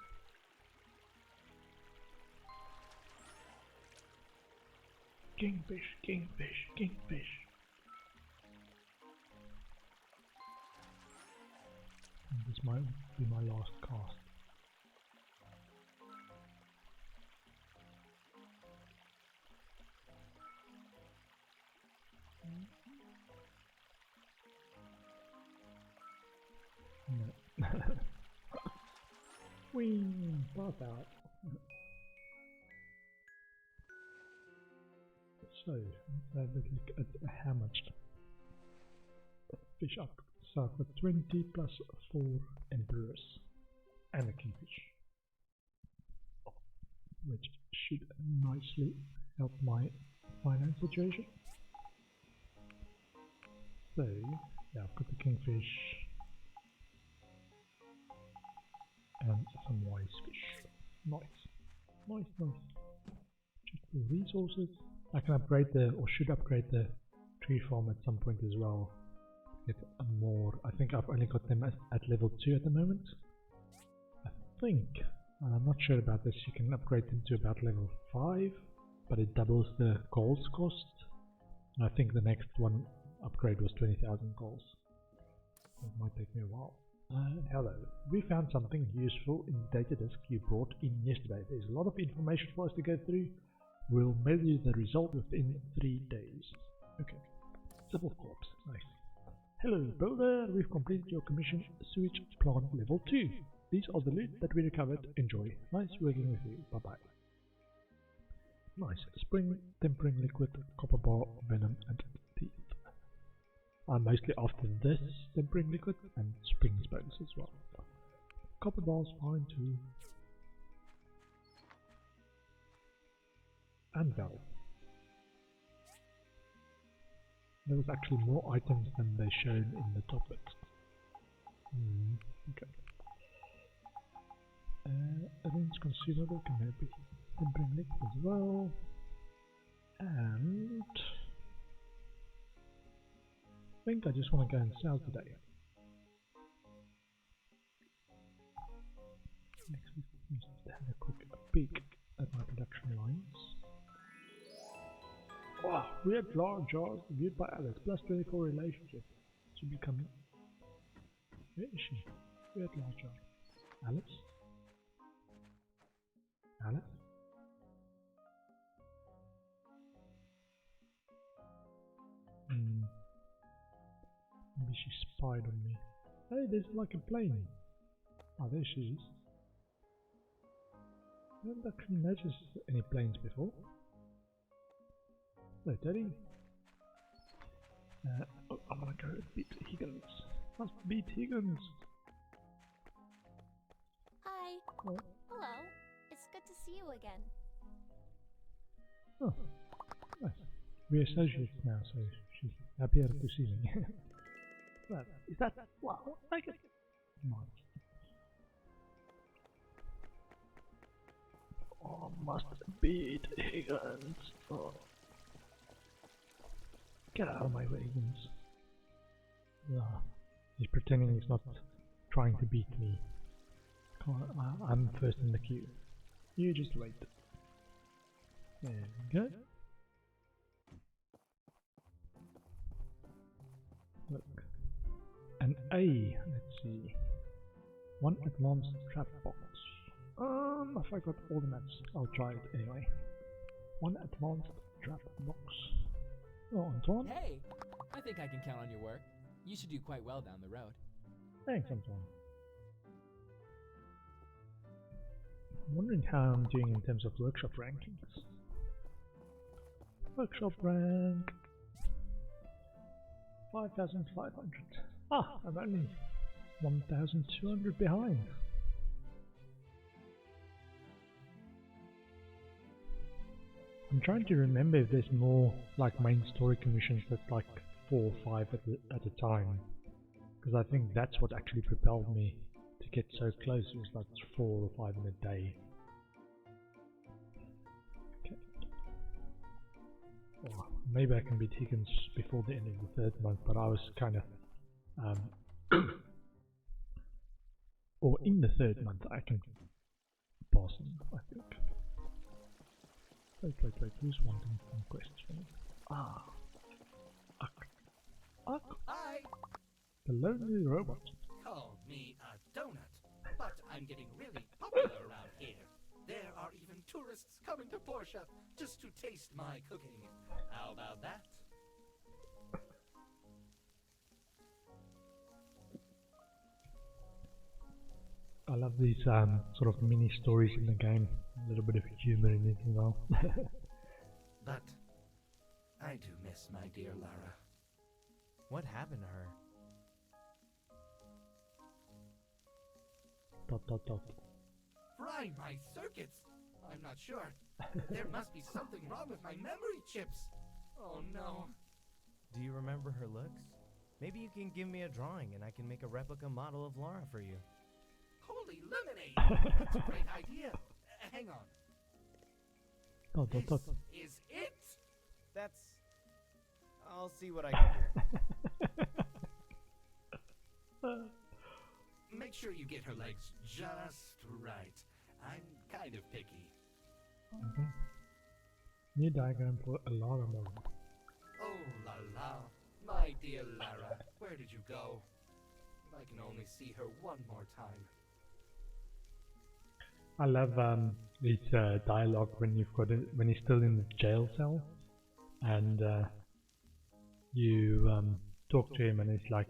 Kingfish, kingfish, kingfish. And this might be my last cast. No. Whee! Pass out. So, let's have a look at how much fish up. So I've got 20 plus 4 emperors and a kingfish, which should nicely help my finance situation. So, yeah, I've got the kingfish and some wise fish. Nice. Nice, nice. Check the resources. I can upgrade or should upgrade the tree farm at some point as well. Get more. I think I've only got them at level 2 at the moment. I think, and I'm not sure about this, you can upgrade them to about level 5, but it doubles the goals cost. And I think the next one upgrade was 20,000 goals. It might take me a while. Hello, we found something useful in the data disk you brought in yesterday. There's a lot of information for us to go through. We'll mail you the result within 3 days. Okay. Civil Corps, nice. Hello builder, we've completed your commission sewage plant level 2. These are the loot that we recovered. Enjoy. Nice working with you. Bye bye. Nice. Spring, tempering liquid, copper bar, venom and teeth. I'm mostly after this tempering liquid and spring bones as well. Copper bar's fine too. And valve. There was actually more items than they shown in the top bit. Okay. Arrange consumable can maybe tempering liquid as well. And I think I just want to go and sell today. Next we need to have a quick peek at my production lines. Wow, weird large jars viewed by Alice, plus 24 relationship. Should be coming. Where is she? Weird large jar. Alice? Alice? Maybe she spied on me. Hey, there's like a plane. Oh, there she is. I haven't actually noticed any planes before. Hello, Teddy. Oh, I'm gonna go beat Higgins. Must beat Higgins. Hi. Oh. Hello. It's good to see you again. Oh, nice. We're associates now, so she's happier to see me. Well, is that? Wow, like it. Nice. Oh, must beat Higgins. Oh. Get out of my way, Higgins. He's pretending he's not trying to beat me. I'm first in the queue. You just wait. There we go. Look. An A, let's see. One advanced trap box. If I got all the maps, I'll try it anyway. One advanced trap box. Oh, Antoine? Hey! I think I can count on your work. You should do quite well down the road. Thanks, Antoine. I'm wondering how I'm doing in terms of workshop rankings. Workshop rank 5,500. Ah, I'm only 1,200 behind. I'm trying to remember if there's more like main story commissions that's like 4 or 5 at a time, because I think that's what actually propelled me to get so close. It was like 4 or 5 in a day. Okay. Well, maybe I can beat Higgins before the end of the 3rd month, but I was kind of or in the 3rd month I can pass him, I think. Wait, who's wanting some quests from me? Ah, Hi! The lonely robot. Call me a donut, but I'm getting really popular around here. There are even tourists coming to Portia just to taste my cooking. How about that? I love these sort of mini stories in the game. A little bit of humor in it as well. But I do miss my dear Lara. What happened to her? ... Fry my circuits! I'm not sure. There must be something wrong with my memory chips. Oh no. Do you remember her looks? Maybe you can give me a drawing and I can make a replica model of Lara for you. Holy lemonade! That's a great idea. Hang on. This is it? That's... I'll see what I can do. Make sure you get her legs just right. I'm kind of picky. Okay. New diagram for Alara mode. Oh la la, my dear Lara, where did you go? If I can only see her one more time. I love his dialogue when you've got it when he's still in the jail cell, and you talk to him, and he's like,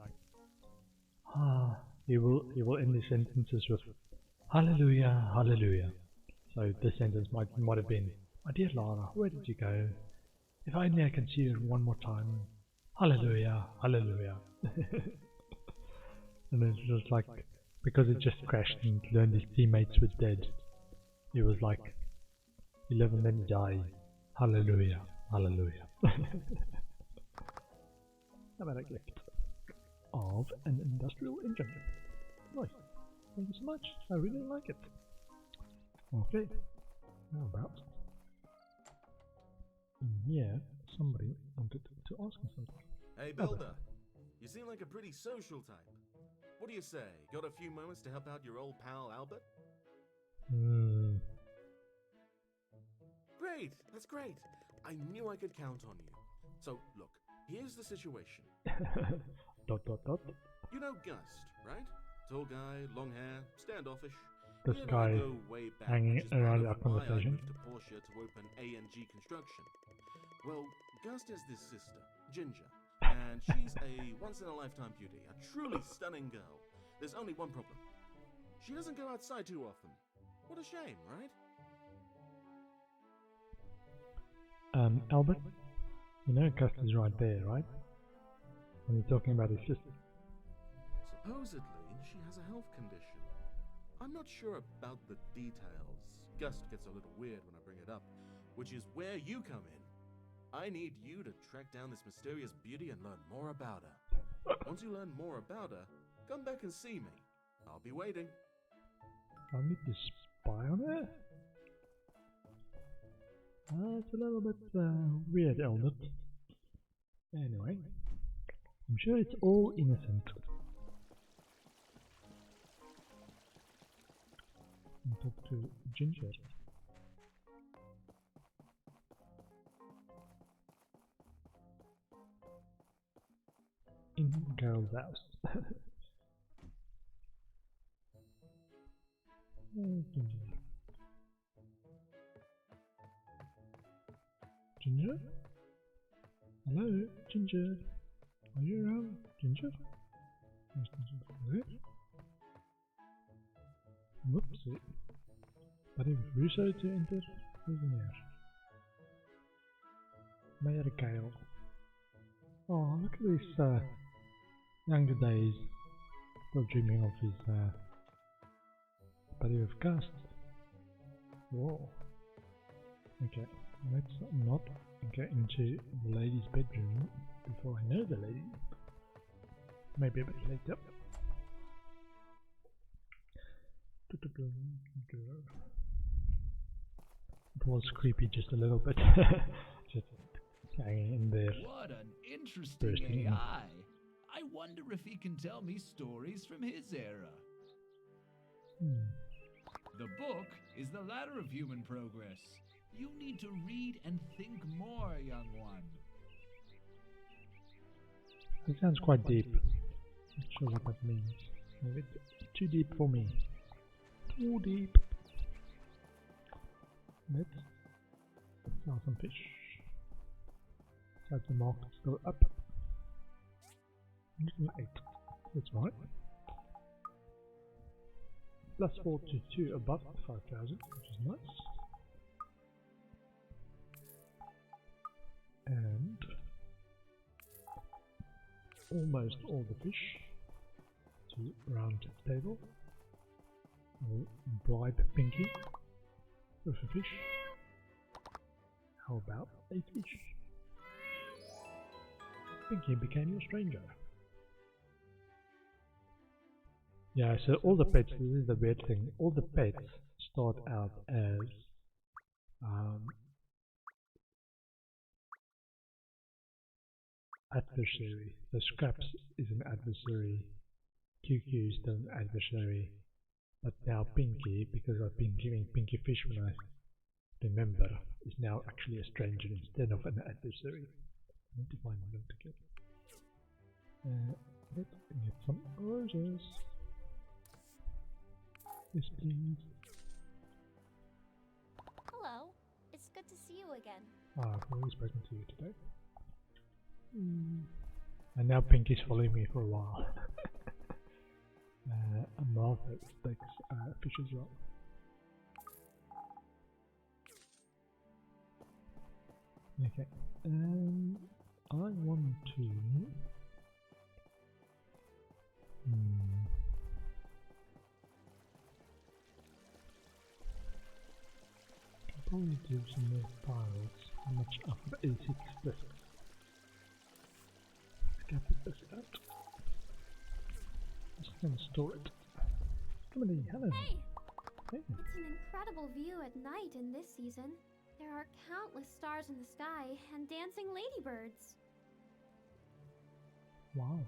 he will end his sentences with Hallelujah, Hallelujah. So this sentence might have been, my dear Lara, where did you go? If only I can see you one more time. Hallelujah, Hallelujah. And it's just like, because it just crashed and learned his teammates were dead, he was like, you live and then you die. Hallelujah, Hallelujah. How about a gift of an industrial engine? Nice. Thank you so much. I really like it. Okay. How about yeah, somebody wanted to ask me something. Hey, Builder. You seem like a pretty social type. What do you say? Got a few moments to help out your old pal Albert? Great, that's great. I knew I could count on you. So, look, here's the situation. Dot dot dot. You know Gust, right? Tall guy, long hair, standoffish. This You and guy I go way back, hanging which is part around of our why I conversation. moved to Portia to open ANG Construction. Well, Gust has this sister, Ginger, and she's a once-in-a-lifetime beauty, a truly stunning girl. There's only one problem. She doesn't go outside too often. What a shame, right? Albert, you know Gus is right there, right? And you're talking about his sister. Supposedly, she has a health condition. I'm not sure about the details. Gust gets a little weird when I bring it up, which is where you come in. I need you to track down this mysterious beauty and learn more about her. Once you learn more about her, come back and see me. I'll be waiting. I need to spy on her? It's a little bit weird, Albert. Anyway, I'm sure it's all innocent. I'll talk to Ginger. In girl's house. Hey, Ginger. Ginger? Hello, Ginger. Are you around, Ginger? Where's Ginger? There? Whoopsie. Buddy Russo to enter. Who's in there? Mayor Gale. Oh, look at these younger days. Still dreaming of his buddy of Gust. Whoa. Okay, let's not get into the lady's bedroom before I know the lady. Maybe a bit later. It was creepy just a little bit. Just hanging in there. What an interesting bursting in. AI. I wonder if he can tell me stories from his era. The book is the ladder of human progress. You need to read and think more, young one. That sounds quite deep. Not sure what that means. Maybe it's too deep for me. Too deep. Let's sell some fish. Has the market still up? 108. That's right. Plus 42 above 5,000, which is nice. And almost all the fish to round table. We'll bribe Pinky with a fish. How about a fish? Pinky became your stranger. Yeah, so all the pets, this is the weird thing, all the pets start out as adversary. So Scraps is an adversary QQ is still an adversary, but now Pinky, because I've been giving Pinky fish when I remember, is now actually a stranger instead of an adversary. I need to find them again. Let's get some roses. Yes, please. Hello. It's good to see you again. I've already spoken to you today. And now Pinky's following me for a while. And Martha takes fish as well. Okay. I want to... Probably do some more piles. How much after 86 left? Let's put this out. Just gonna store it. Come on in, hello. Hey! Hey. It's an incredible view at night in this season. There are countless stars in the sky and dancing ladybirds. Wow.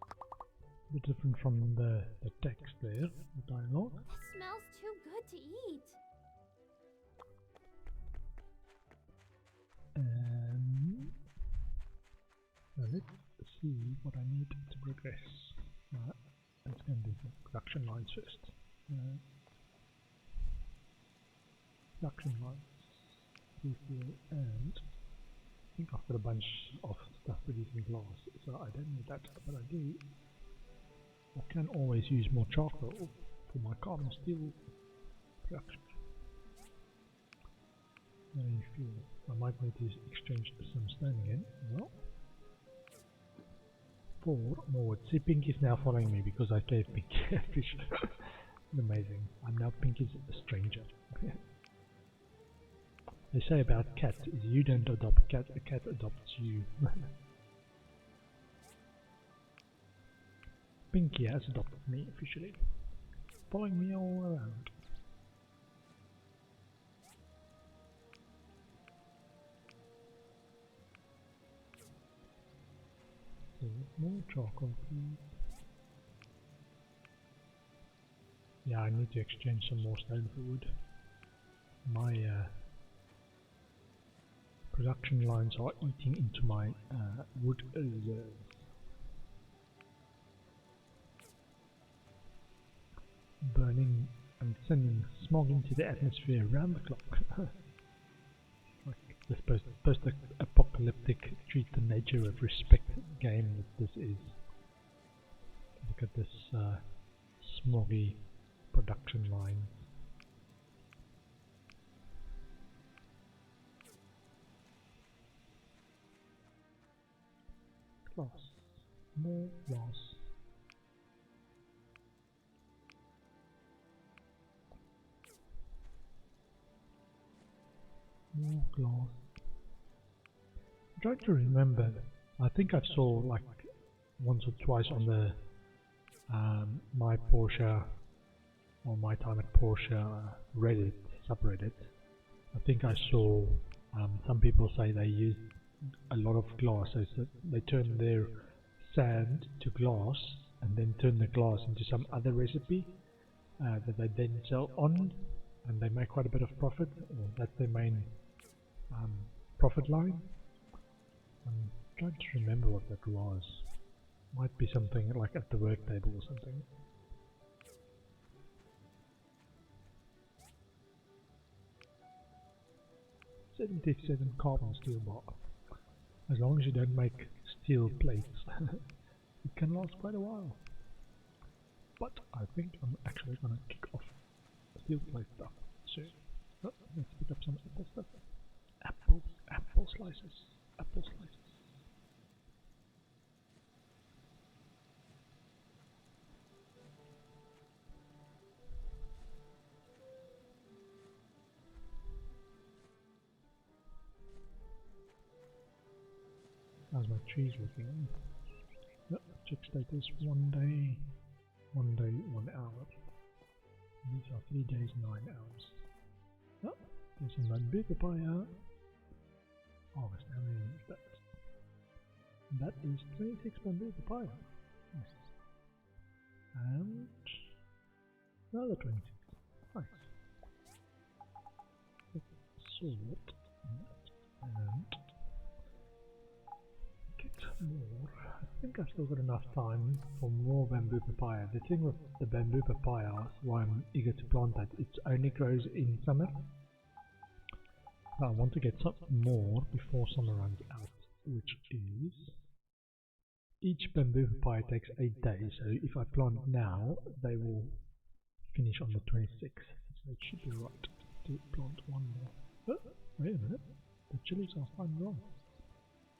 A bit different from the text there, the dialogue. It smells too good to eat. Let's see what I need to progress. Let's go and do the production lines first. Production lines. And I think I've got a bunch of stuff producing glass, so I don't need that, but I do. I can always use more charcoal for my carbon steel production. How do you feel? I might need to exchange some stone again as well. 4 more wood. See, Pinky's now following me because I gave Pinky a fish. Amazing. I'm now Pinky's a stranger. They say about cats is you don't adopt a cat adopts you. Pinky has adopted me officially, following me all around. So, more charcoal please. Yeah, I need to exchange some more stone for wood. My production lines are eating into my wood reserves. Burning and sending smog into the atmosphere around the clock. Like this post-apocalyptic treat the nature of respect game that this is. Look at this smoggy production line. Glass. More glass. More glass. I'm trying to remember. I think I saw like once or twice on the My Portia or My Time at Portia Reddit subreddit. I think I saw some people say they use a lot of glass, so they turn their sand to glass and then turn the glass into some other recipe that they then sell on, and they make quite a bit of profit, or that's their main profit line. I'm trying to remember what that was. Might be something like at the work table or something. $77 carbon steel bar. As long as you don't make steel plates, it can last quite a while. But I think I'm actually gonna kick off steel plate stuff soon. So let's pick up some apple stuff. Apple slices. Apple slices. How's my trees looking? Yep, check status 1 day, 1 day, 1 hour. These are 3 days, 9 hours. Oh, there's some big papaya. Harvest, how many is that? That is 26 bamboo papaya. Nice. And another 26. Nice. Let's sort and get more. I think I've still got enough time for more bamboo papaya. The thing with the bamboo papaya, why I'm eager to plant that, it only grows in summer. But I want to get some more before summer runs out, which is each bamboo papaya takes 8 days. So if I plant now, they will finish on the 26th. So it should be right to plant one more. Oh, wait a minute. The chilies are fine wrong.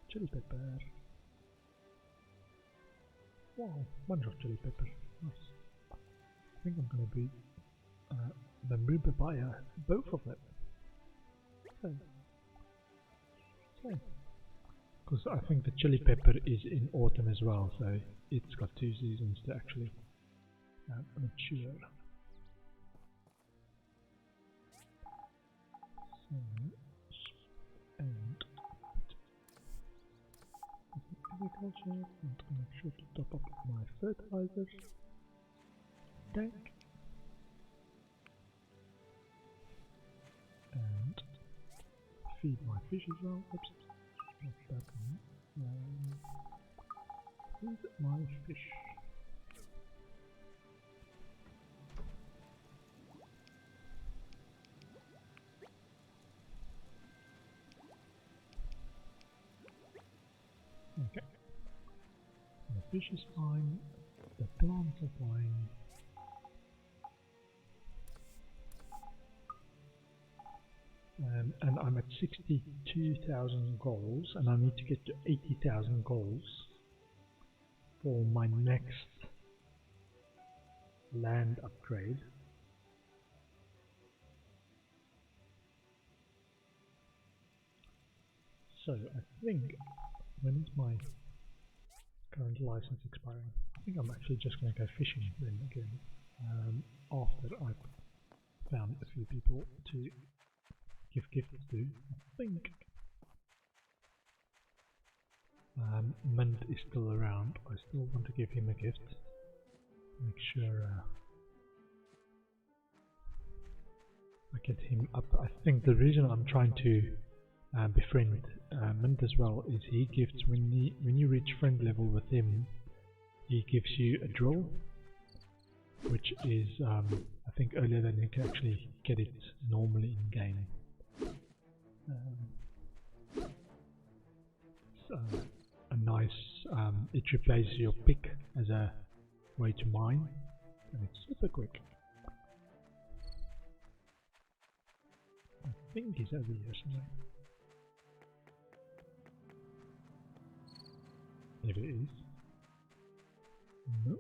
Chili pepper. Wow, bunch of chili pepper. Nice. I think I'm gonna be bamboo papaya, both of them. So. Because I think the chili pepper is in autumn as well, so it's got 2 seasons to actually mature. So, and agriculture, and to make sure to top up my fertilizers tank, and feed my fish as well. Oops, not that one. Feed my fish. Okay. The fish is fine, the plants are fine. And I'm at 62,000 goals, and I need to get to 80,000 goals for my next land upgrade. So I think, when is my current license expiring? I think I'm actually just going to go fishing then again, after I've found a few people to give gifts to. I think Mint is still around. I still want to give him a gift. Make sure I get him up. I think the reason I'm trying to befriend Mint as well is he gives, when you reach friend level with him, he gives you a drill, which is I think earlier than you can actually get it normally in game. It's a nice, it replaces your pick as a way to mine, and it's super quick. I think he's over here somewhere. If it is. No.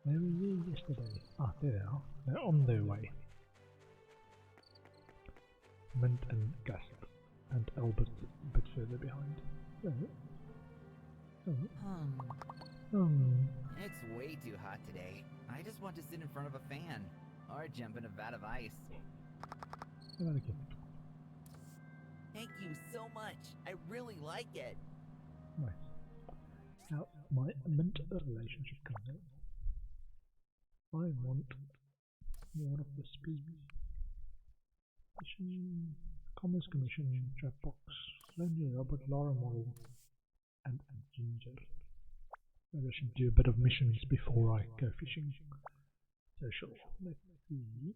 Where were you yesterday? Ah, there they are. They're on their way. Mint and Gust, and Albert a bit further behind. It's way too hot today. I just want to sit in front of a fan, or jump in a vat of ice. Thank you so much. I really like it. Nice. Now, my Mint relationship comes out. I want more of the speed. Mission, Commerce Commission, Chatbox, Lonely Robert, Laura Model, and Ginger. Maybe I should do a bit of missions before I go fishing. Social. Let's see.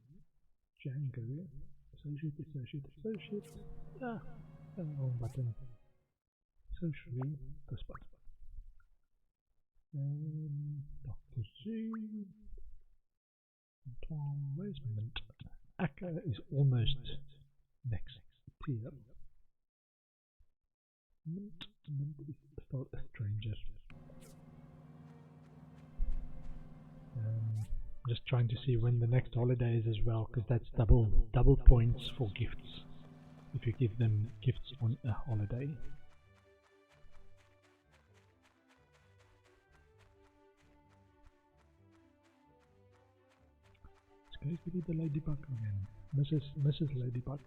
Django. Associate. Ah, wrong button. Socially, this button. Dr. Z. Antoine, where's Mint? Akka is almost next tier. Mint is still a stranger. Just trying to see when the next holiday is as well, because that's double points for gifts if you give them gifts on a holiday. It's going to be the Ladybug again, Mrs. Ladybug.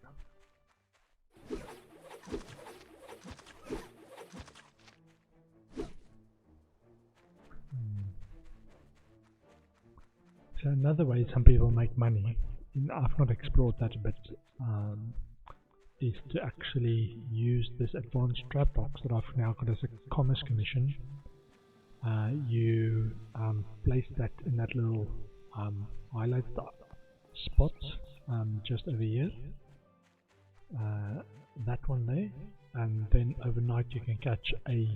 So another way some people make money, and I've not explored that a bit, is to actually use this advanced trap box that I've now got as a commerce commission. You place that in that little highlight spot just over here, that one there, and then overnight you can catch a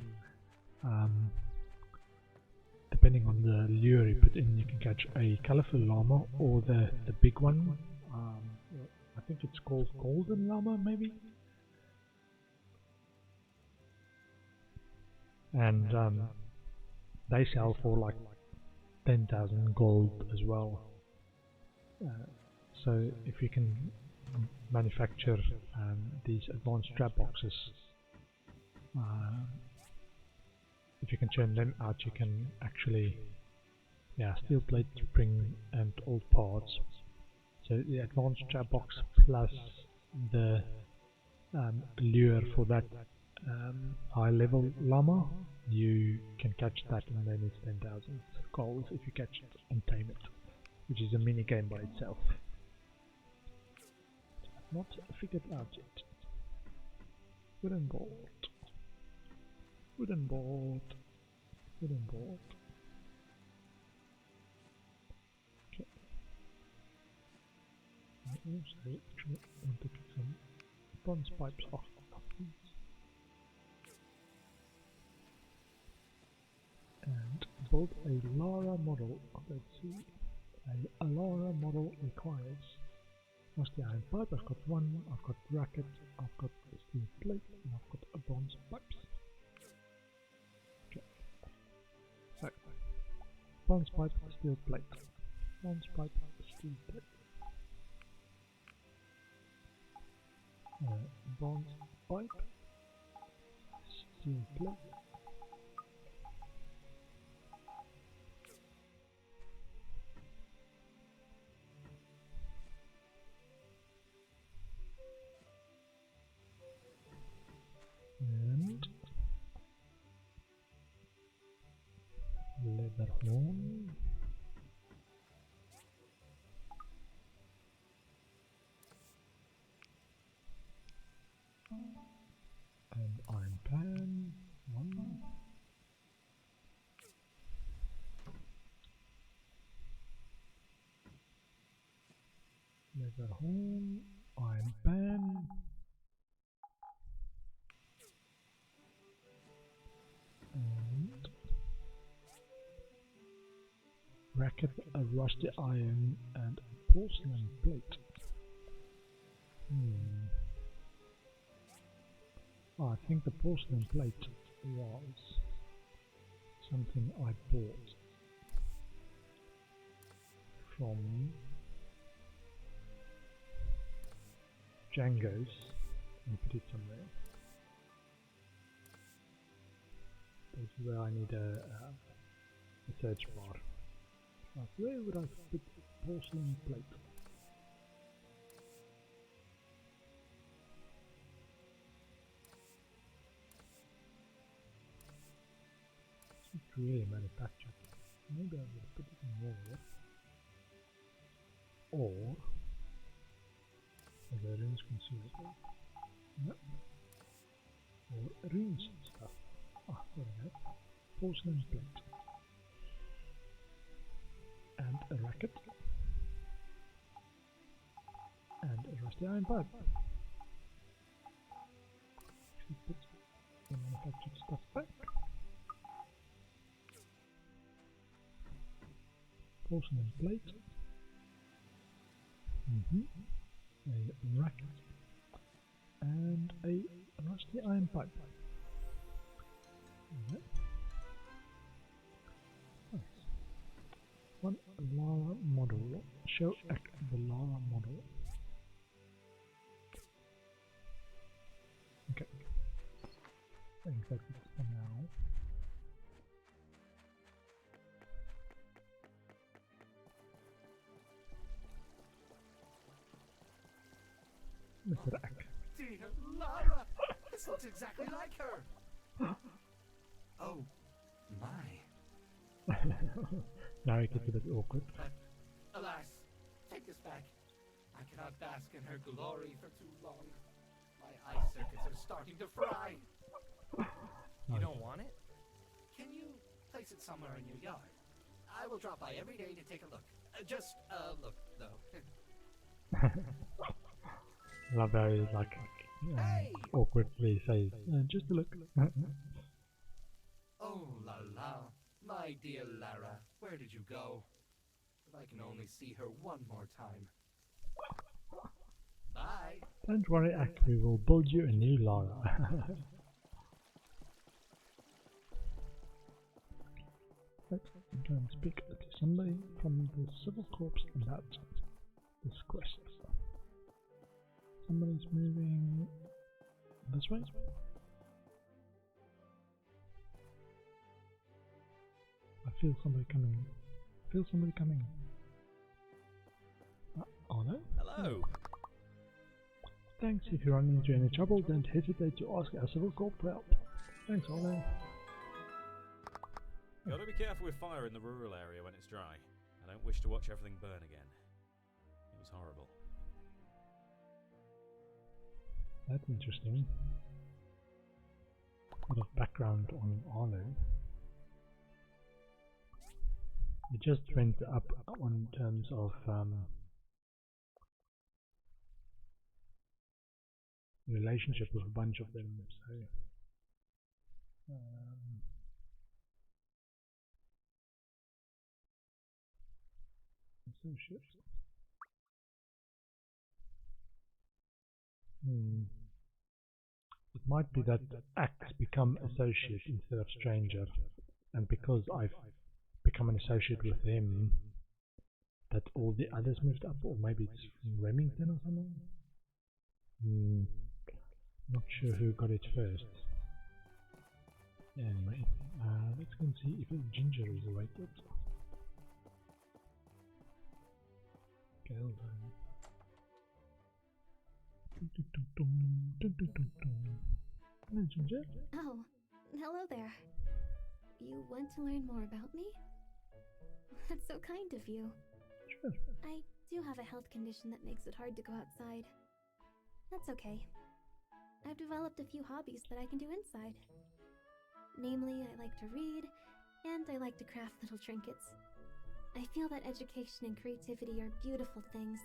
depending on the lure you put in, you can catch a colorful llama or the big one. I think it's called golden llama maybe, and they sell for like 10,000 gold as well. So if you can manufacture these advanced trap boxes, if you can churn them out, you can actually, steel plate, spring and old parts. So the advanced trap box plus the lure for that high level llama, you can catch that, and then it's 10,000 gold if you catch it and tame it, which is a mini game by itself. I've not figured out yet. Wooden board. Wooden board. Wooden board. Okay. I also actually want to get some bronze pipes off these. And build a Lara model. Let's see. A Lara model requires rusty iron pipe. I've got one. I've got bracket. I've got steel plate, and I've got a bronze pipes. Okay. So bronze pipe, steel plate. Bronze pipe, steel plate. Bronze pipe, steel plate. And leather horn, and iron pan, one, leather horn, iron pan, and bracket, a rusty iron, and a porcelain plate. I think the porcelain plate was something I bought from Django's and put it somewhere. This is where I need a search bar. Like, where would I put porcelain plate? It's not really manufactured. Maybe I would put it in there. Or as a range consumable. No. Or range stuff. Ah, there we go. Porcelain plate. And a racket. And a rusty iron pipe. Actually put the manufactured stuff back. Porcelain plate. A racket. And a rusty iron pipe. Nice. One Lara model. Show the Lara model. Okay. I think that's it for now. Mr. Ack. Dear Lara! This looks exactly like her! Oh, my. Now it gets a bit awkward. back. I cannot bask in her glory for too long. My eye circuits are starting to fry. You don't want it? Can you place it somewhere in your yard? I will drop by every day to take a look. Just look, though. Love how he like awkwardly says, just a look. Oh la la, my dear Lara, where did you go? If I can only see her one more time. Bye. Don't worry, Ack, we will build you a new Lara. Let's go and speak to somebody from the Civil Corps about this quest. Somebody's moving this way. I feel somebody coming. Oh no? Hello. Thanks. If you run into any trouble, don't hesitate to ask our Civil Corps for help. Thanks, Arlo. Gotta be careful with fire in the rural area when it's dry. I don't wish to watch everything burn again. It was horrible. That's interesting. A lot of background on Arlo. It just went up on terms of relationship with a bunch of them, so associates. It might be that acts become associate instead of stranger, and because I've become an associate with him, that all the others moved up, or maybe it's Remington or something? Not sure who got it first. Anyway, let's go and see if a ginger is awaited. Hello, Ginger. Oh, hello there. You want to learn more about me? That's so kind of you. Sure. I do have a health condition that makes it hard to go outside. That's okay. I've developed a few hobbies that I can do inside. Namely, I like to read, and I like to craft little trinkets. I feel that education and creativity are beautiful things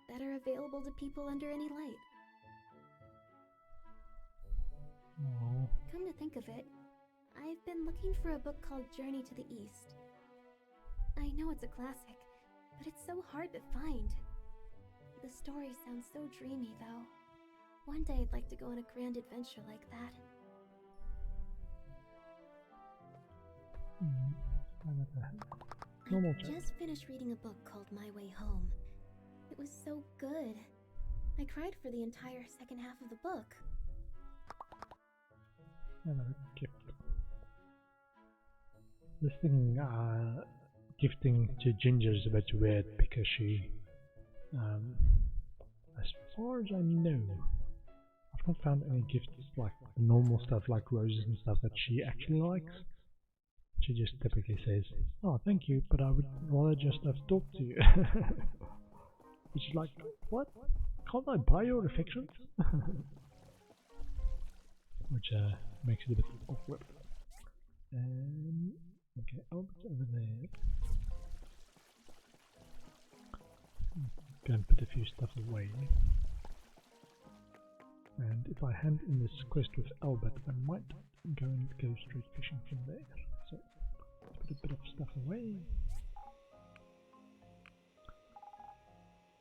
that are available to people under any light. Aww. Come to think of it, I've been looking for a book called Journey to the East. I know it's a classic, but it's so hard to find. The story sounds so dreamy, though. One day I'd like to go on a grand adventure like that. Normal I just finished reading a book called My Way Home. It was so good. I cried for the entire second half of the book. Hello, gift. This thing, gifting to Ginger is a bit weird because she, as far as I know, I've not found any gifts like normal stuff like roses and stuff that she actually likes. She just typically says, "Oh, thank you, but I would rather just have talked to you." Which is like, what? Can't I buy your affections? Which makes it a bit awkward. Okay, oh, it's over there. Go and put a few stuff away. And if I hand in this quest with Albert, I might go and go straight fishing from there. So, let's put a bit of stuff away.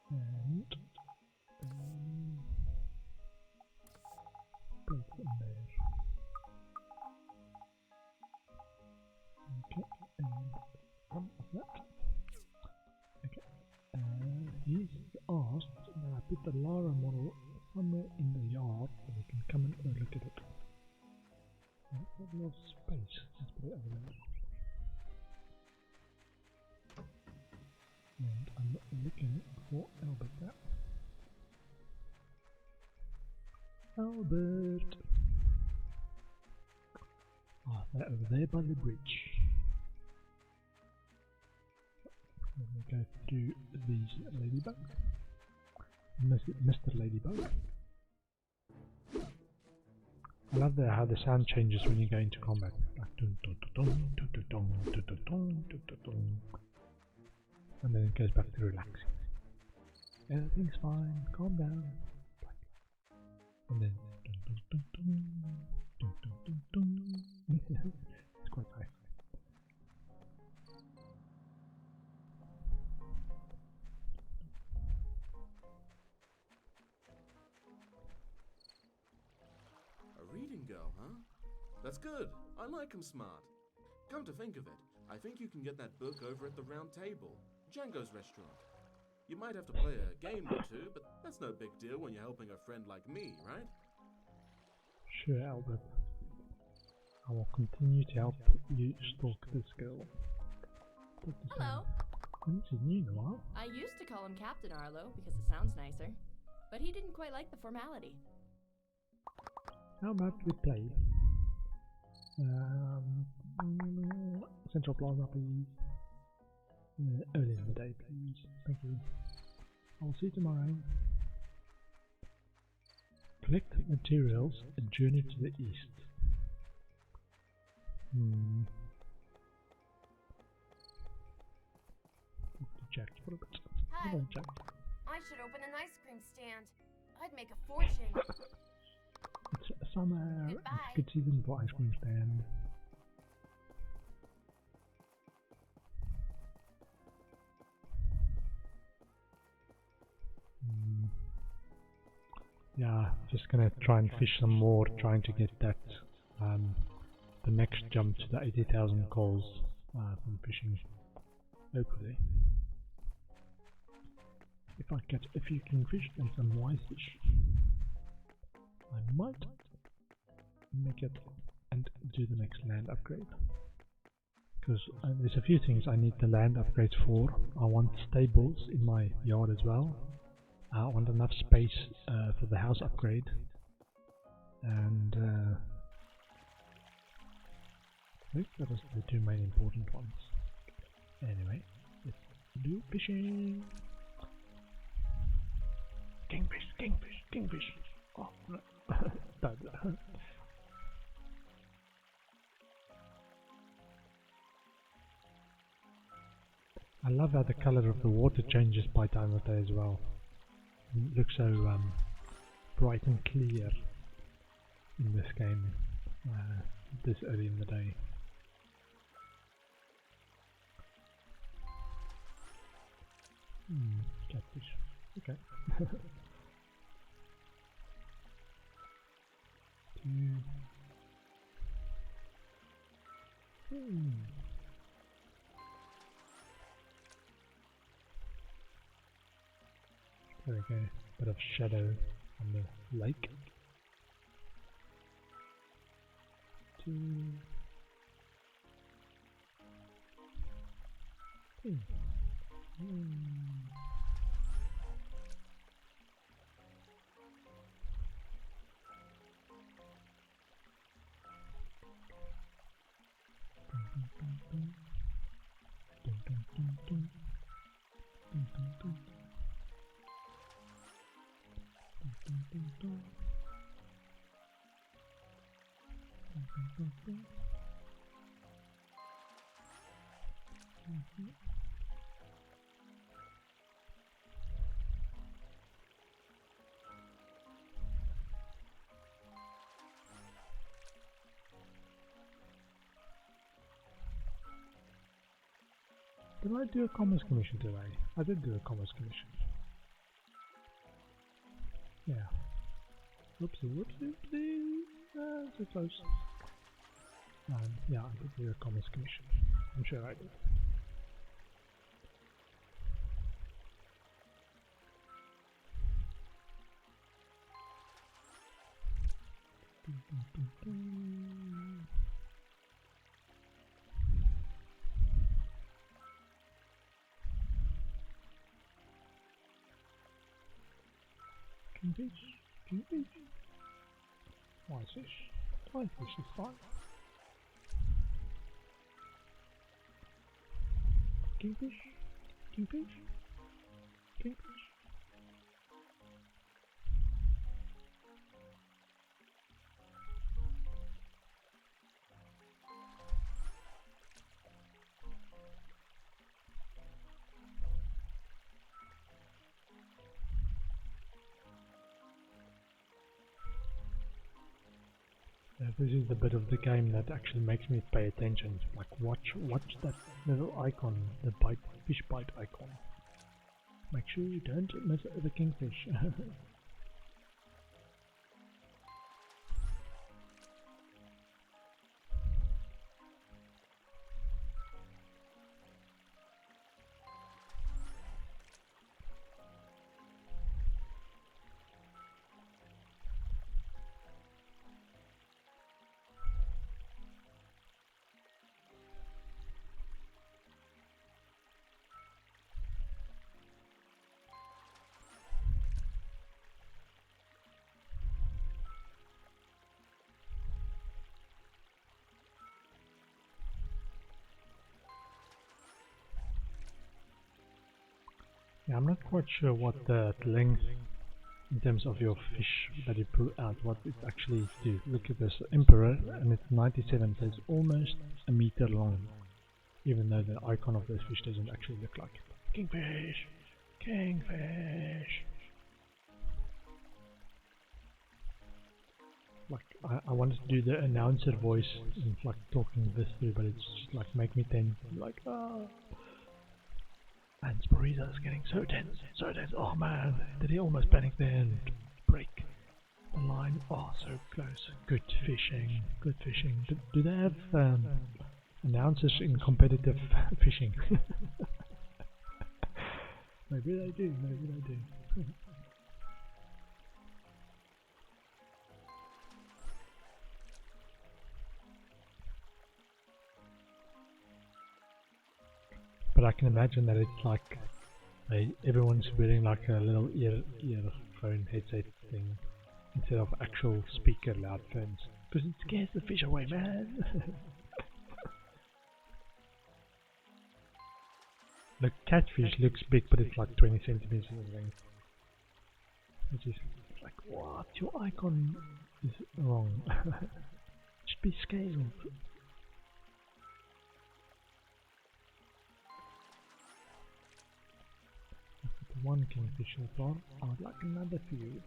And put it in there. Okay, and some of that. Okay, he's asked that I put the Lara model somewhere in the yard so we can come and look at it. Not a lot of space, let's put it over there. And I'm looking for Albert now. Albert! Ah, they're over there by the bridge. Let me go through these ladybugs. Mr. Ladybug. I love how the sound changes when you go into combat. Like dun, dun, dun, dun, dun, dun, dun, dun, dun, dun, dun, dun, dun. And then it goes back to relaxing. Everything's fine, calm down. And then dun, dun, dun, dun, dun, dun, dun, dun. It's quite nice. Reading girl, huh? That's good. I like 'em smart. Come to think of it, I think you can get that book over at the Round Table, Django's restaurant. You might have to play a game or two, but that's no big deal when you're helping a friend like me, right? Sure, Albert. I will continue to help you stalk this girl. Hello. I haven't seen you in a while. I used to call him Captain Arlo because it sounds nicer, but he didn't quite like the formality. How about we play? Central Plaza, please. Early in the day, please. Thank you. I'll see you tomorrow. Collect materials and journey to the east. Jack, what about Hi. Hello, Jack. I should open an ice cream stand. I'd make a fortune. It's summer. Goodbye. It's good season for ice cream stand. Yeah, just gonna try and fish some more, trying to get that the next jump to the 80,000 calls from fishing. Hopefully, if I catch a few kingfish and some wise fish, I might make it and do the next land upgrade. Because there's a few things I need the land upgrades for. I want stables in my yard as well. I want enough space for the house upgrade, and I think that is the two main important ones. Anyway, let's do fishing. Kingfish, kingfish, kingfish. Oh, no. I love how the color of the water changes by time of day as well. It looks so bright and clear in this game this early in the day. Catfish. Okay. There we go. Bit of shadow on the lake. 2. 3. Did I do a commerce commission today? I did do a commerce commission. Yeah. Whoopsie, whoopsie, whoopsie. So close. Yeah, I did do a commerce commission. I'm sure I did. Kingfish, kingfish. Wise fish. Wise fish is fine. Kingfish, Kingfish? Kingfish? This is the bit of the game that actually makes me pay attention. Like watch that little icon, the fish bite icon. Make sure you don't miss the kingfish. Yeah, I'm not quite sure what the length in terms of your fish that you pull out, what it actually is to. Look at this Emperor, and it's 97, so it's almost a meter long, even though the icon of this fish doesn't actually look like it. Kingfish! Kingfish! Like, I wanted to do the announcer voice and like talking this through, but it's just like make me tense, like, ah. And Sporiza's getting so tense, so tense. Oh man, did he almost panic there and break the line? Oh, so close. Good fishing, good fishing. Do they have announcers in competitive fishing? Maybe they do, maybe they do. But I can imagine that it's like everyone's wearing like a little earphone headset thing instead of actual speaker loud phones, because it scares the fish away, man. The catfish looks big, but it's like 20 centimeters in length. Which is like, what? Your icon is wrong. It should be scaled. One kingfish so far. I would like another few.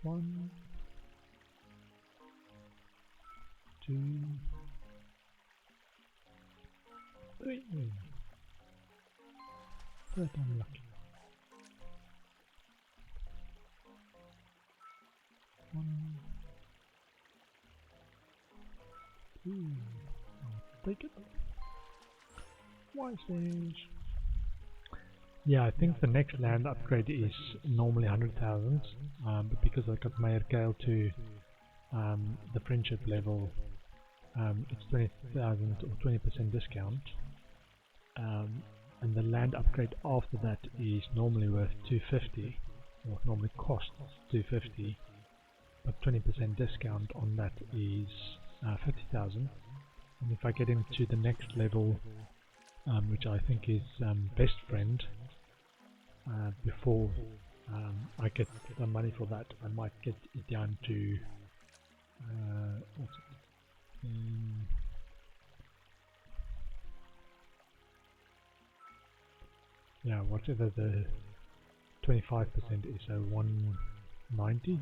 One, two, three. Third time lucky. One, two, I'll take it. Wise fish. Yeah, I think the next land upgrade is normally 100,000, but because I got Mayor Gale to the friendship level, it's 20,000 or 20% discount, and the land upgrade after that is normally worth 250, or normally costs 250. But 20% discount on that is 50,000, and if I get into the next level, which I think is best friend, before I get the money for that, I might get it down to what's it? Yeah, whatever the 25% is, so 190.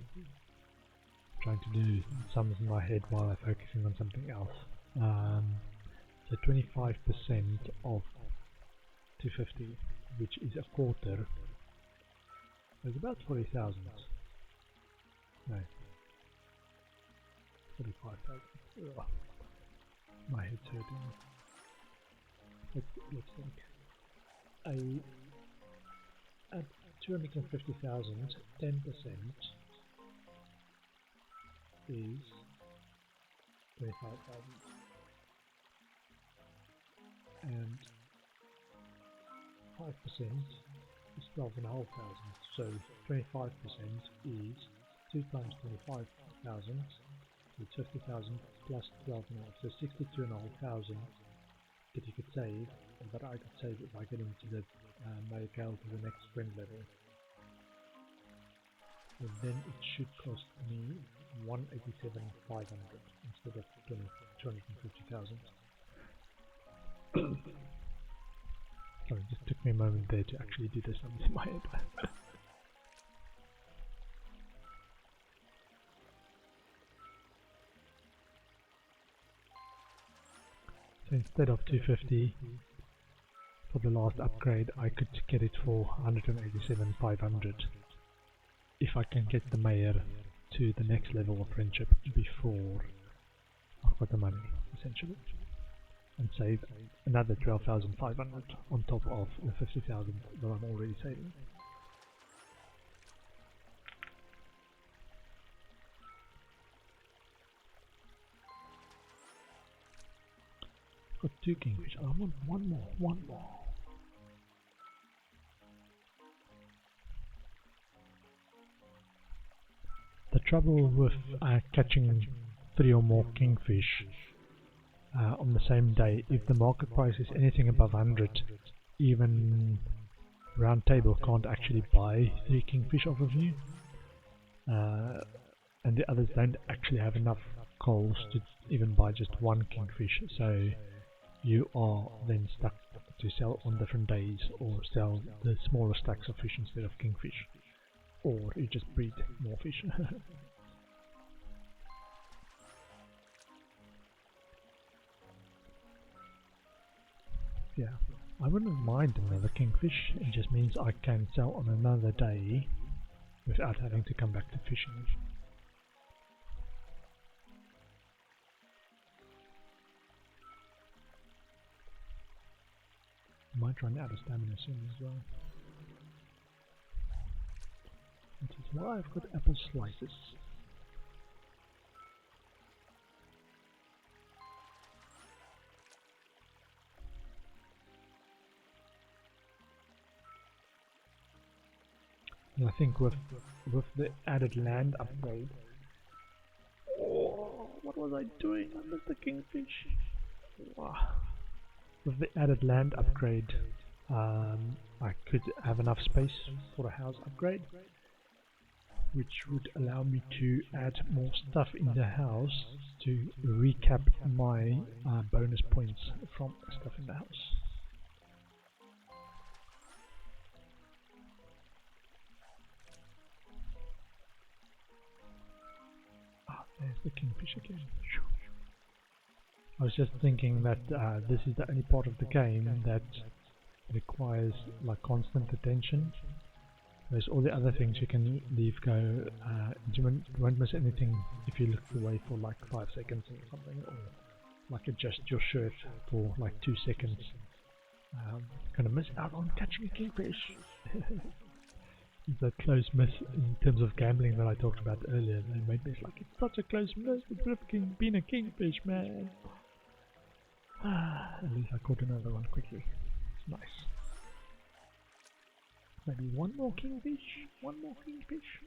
Trying to do sums in my head while I'm focusing on something else. So 25% of 250, which is a quarter, is about 40,000. No, 45,000. My head's hurting. Let's think. At 250,000, 10% is 25,000, and is 12,500. So 25% is 2 times 25,000. So it's 50,000 plus 12,500. So 62,500 that you could save, and that I could save if I get into the Mayakale to the next friend level. And then it should cost me 187,500 instead of 250,000. Sorry, it just took me a moment there to actually do this in my head. So instead of 250 for the last upgrade, I could get it for 187,500 if I can get the mayor to the next level of friendship before I've got the money, essentially, and save another 12,500 on top of the 50,000 that I'm already saving. I've got 2 kingfish. I want one more. The trouble with catching 3 or more kingfish on the same day, if the market price is anything above 100, even Round Table can't actually buy 3 kingfish off of you, and the others don't actually have enough coals to even buy just 1 kingfish, so you are then stuck to sell on different days or sell the smaller stacks of fish instead of kingfish, or you just breed more fish. Yeah, I wouldn't mind another kingfish. It just means I can sell on another day without having to come back to fishing. Might run out of stamina soon as well. Which is why I've got apple slices. And I think with the added land upgrade. Oh, what was I doing? I missed the kingfish. Wow. With the added land upgrade, I could have enough space for a house upgrade, which would allow me to add more stuff in the house to recap my bonus points from stuff in the house. Ah, there's the kingfish again. I was just thinking that this is the only part of the game that requires like constant attention. There's all the other things you can leave go. You won't miss anything if you look away for like 5 seconds or something, or like adjust your shirt for like 2 seconds. Gonna miss out on catching a kingfish. That close miss in terms of gambling that I talked about earlier. They made me like, it's such a close miss. It would have been a kingfish, man. At least I caught another one quickly. It's nice. Maybe one more kingfish. One more kingfish.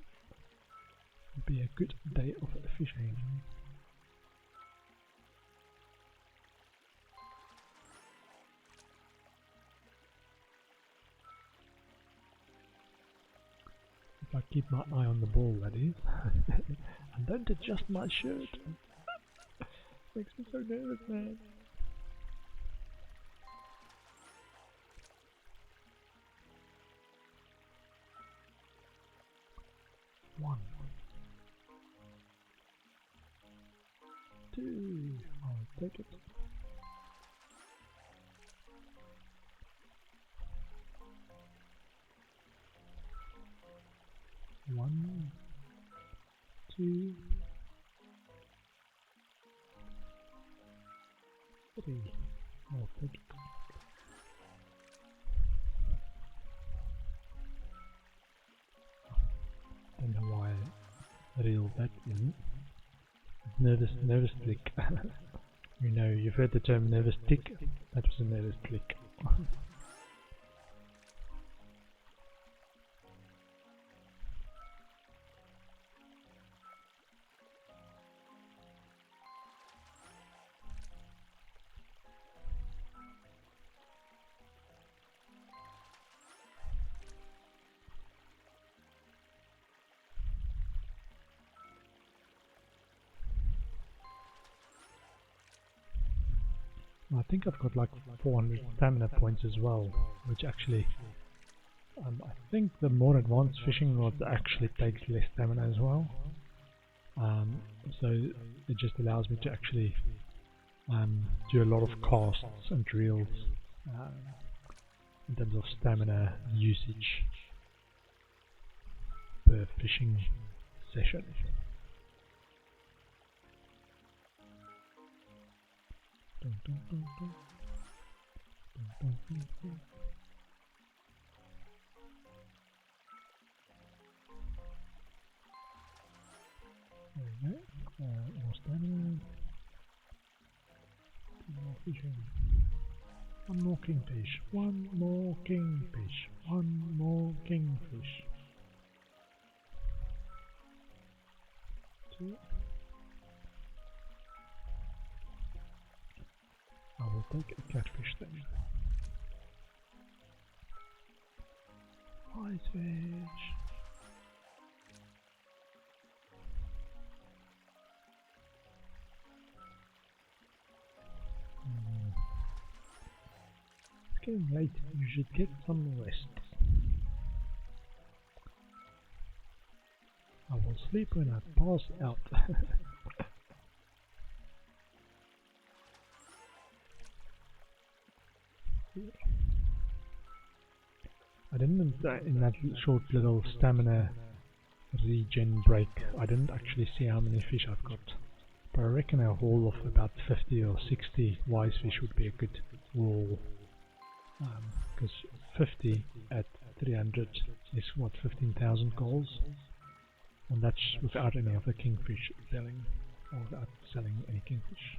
Would be a good day of fishing. If I keep my eye on the ball, that is, and don't adjust my shirt. Makes me so nervous, man. One. 2. I'll take it. One, 2, 3. I'll take it. Don't know why I reeled that in. Nervous click. You know, you've heard the term nervous tick. That was a nervous click. I think I've got like 400 stamina points as well, which actually, I think the more advanced fishing rods actually takes less stamina as well. So it just allows me to actually do a lot of casts and reels in terms of stamina usage per fishing session. Dun, dun, dun, dun. Dun, dun, dun, dun. There we go. More stamina. More fishing. One more kingfish. One more kingfish. One more kingfish. Two. I will take a catfish then. Ice fish. It's getting late. You should get some rest. I will sleep when I pass out. I didn't, in that short little stamina regen break, I didn't actually see how many fish I've got. But I reckon a haul of about 50 or 60 wise fish would be a good haul. Because 50 at 300 is what, 15,000 goals? And that's without any of the kingfish selling, or without selling any kingfish.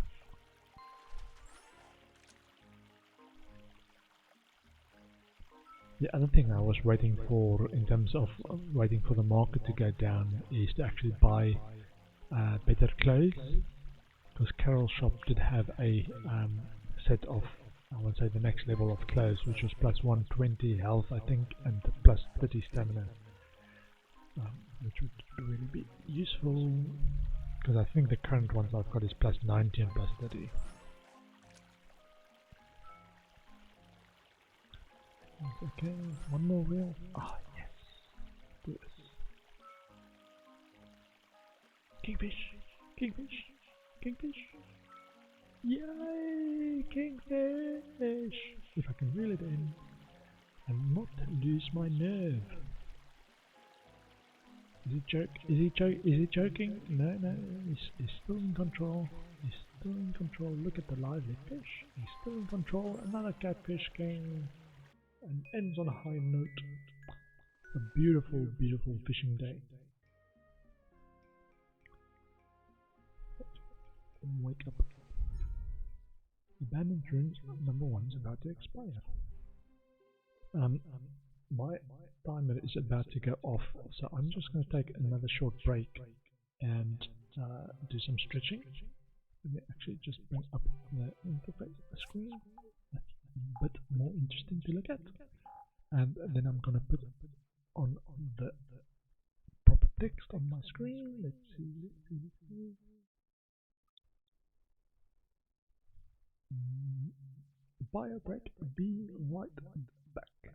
The other thing I was waiting for, in terms of waiting for the market to go down, is to actually buy better clothes. Because Carol's shop did have a set of, I would say, the next level of clothes, which was plus 120 health, I think, and plus 30 stamina. Which would really be useful, because I think the current ones I've got is plus 90 and plus 30. Okay, one more reel. Ah, yes. Do this. Kingfish! Kingfish! Kingfish! Yay! Kingfish! If I can reel it in and not lose my nerve. Is he joking? No, he's still in control. He's still in control. Look at the lively fish. He's still in control. Another catfish king. And ends on a high note. A beautiful, beautiful fishing day. Wake up. Abandoned ruins number 1 is about to expire. My timer is about to go off, so I'm just going to take another short break and do some stretching. Let me actually just bring up the interface, the screen. That's a bit more interesting to look at. And then I'm going to put on the proper text on my screen. Let's see. Bio break, be right back.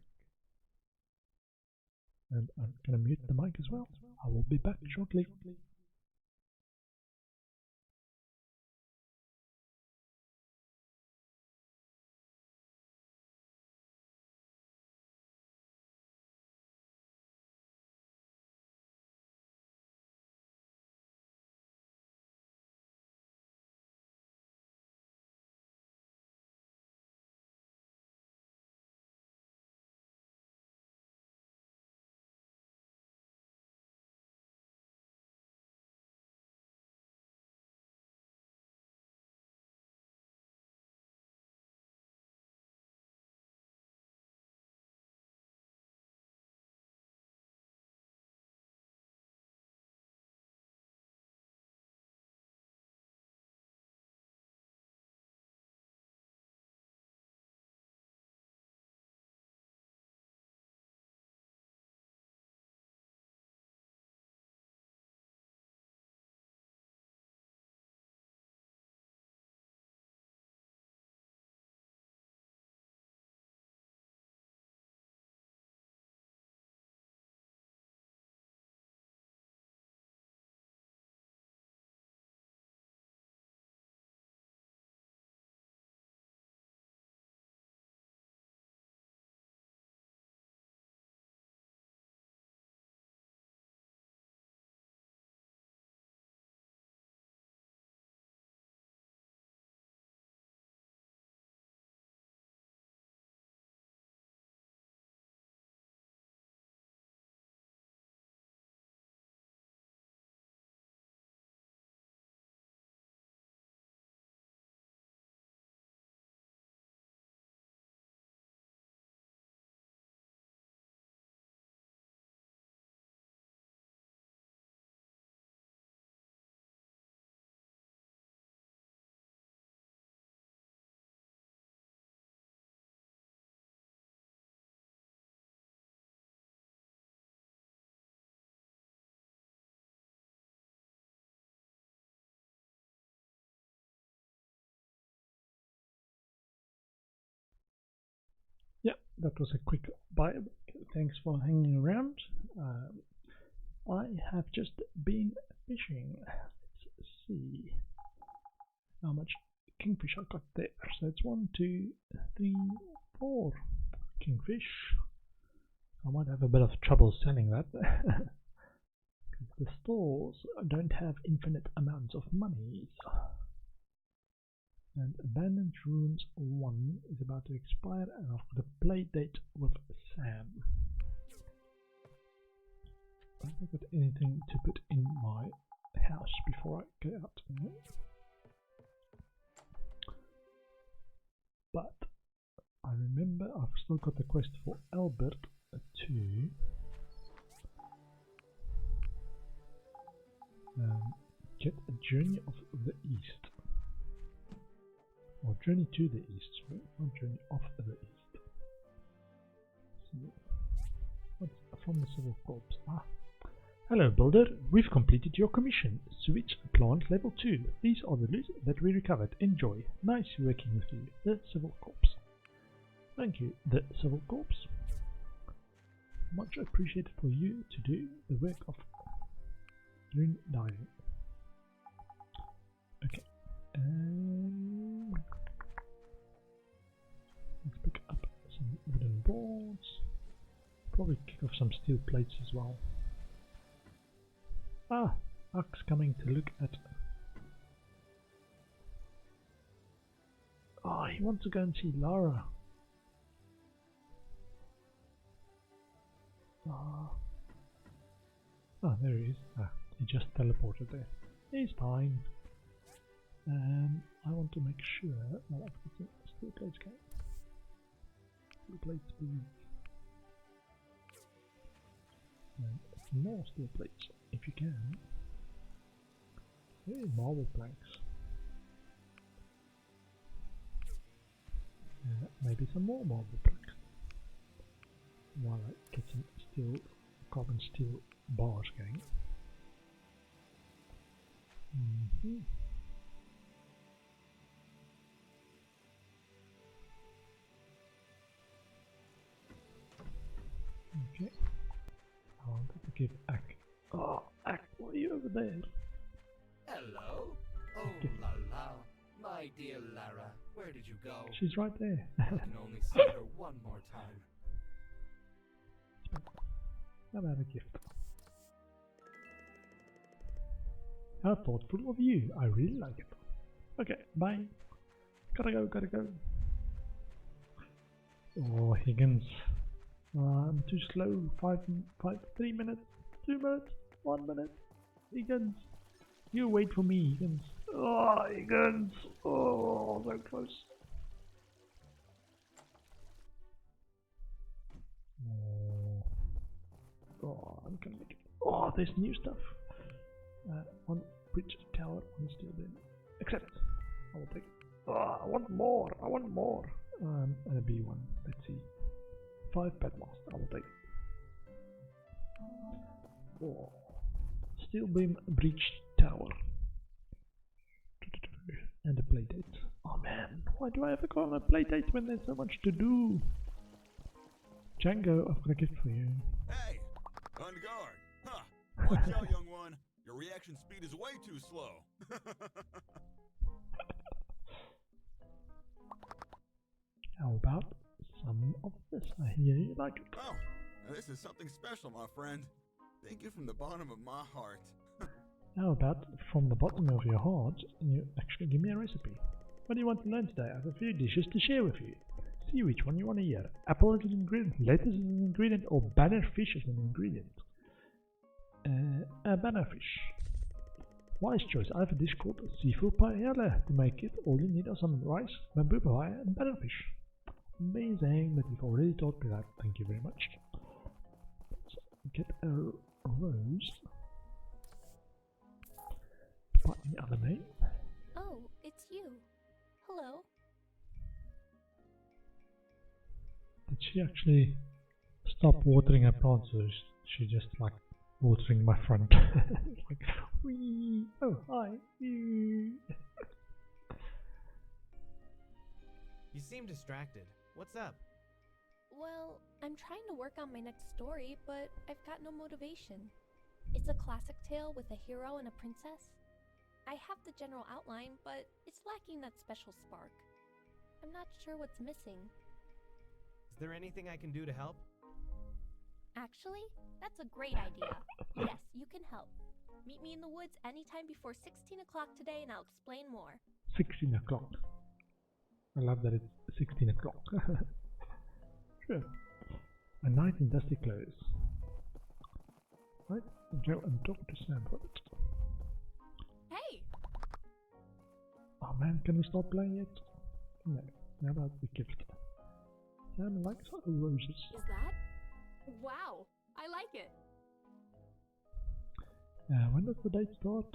And I'm going to mute the mic as well. I will be back shortly. that was a quick bye. Thanks for hanging around. I have just been fishing. Let's see how much kingfish I got there. So it's 1, 2, 3, 4 kingfish. I might have a bit of trouble selling that because the stores don't have infinite amounts of money. And Abandoned Ruins 1 is about to expire, and I've got a play date with Sam. I haven't got anything to put in my house before I get out. But I remember I've still got the quest for Albert to get a Journey of the East. Or Journey to the East, sorry, not Journey of the East. So, what's from the Civil Corps? Ah. Hello Builder, we've completed your commission. Switch plant level 2. These are the loot that we recovered. Enjoy. Nice working with you, the Civil Corps. Thank you, the Civil Corps. Much appreciated for you to do the work of dune diving. Okay. Let's pick up some wooden boards. Probably kick off some steel plates as well. Ah, Huck's coming to look at. Oh, he wants to go and see Lara. Oh, there he is. Ah, he just teleported there. He's fine. I want to make sure that I've got some steel plates going. Steel plates, please. And some more steel plates, if you can. Hey, marble planks. Maybe some more marble planks. While I get some steel, carbon steel bars going. Okay. I wanted to give Ak. Oh, Ak, why are you over there? Hello? Oh la la. My dear Lara, where did you go? She's right there. I can only see her one more time. How about a gift? How thoughtful of you. I really like it. Okay, bye. Gotta go. Oh, Higgins. I'm too slow. 3 minutes. 2 minutes. 1 minute. Higgins. You wait for me, Higgins. Oh, Higgins. Oh, so close. Oh, I'm gonna make it. Oh, there's new stuff. One bridge tower, one steel bin. Accept. I will take it. Oh, I want more. And a B1. Let's see. 5 bedmast. I will take it. Oh. Steel beam breach tower. And a playdate. Oh man, why do I ever go on a playdate when there's so much to do? Django, I've got a gift for you. Hey! On guard! Huh! Watch out, young one! Your reaction speed is way too slow! How about some of this? I hear you like it. Oh, this is something special, my friend. Thank you from the bottom of my heart. How about from the bottom of your heart, you actually give me a recipe? What do you want to learn today? I have a few dishes to share with you. See which one you want to hear. Apple as an ingredient, lettuce as an ingredient, or banner fish as an ingredient. Banner fish. Wise choice. I have a dish called seafood paella. To make it, all you need are some rice, bamboo papaya, and banner fish. Amazing, but you've already taught me that. Thank you very much. Let's get a rose. By any other name? Oh, it's you. Hello. Did she actually stop watering her plants, or is she just like watering my front? Like, wee. Oh, hi. You seem distracted. What's up? Well, I'm trying to work on my next story, but I've got no motivation. It's a classic tale with a hero and a princess. I have the general outline, but it's lacking that special spark. I'm not sure what's missing. Is there anything I can do to help? Actually, that's a great idea. Yes, you can help. Meet me in the woods anytime before 16 o'clock today and I'll explain more. 16 o'clock. I love that it's 16 o'clock. Sure. A knight in dusty clothes. Right, go and talk to Sam for it. Hey! Oh man, can we start playing it? No, how about the gift? Sam likes roses. Is that? Wow, I like it. When does the date start?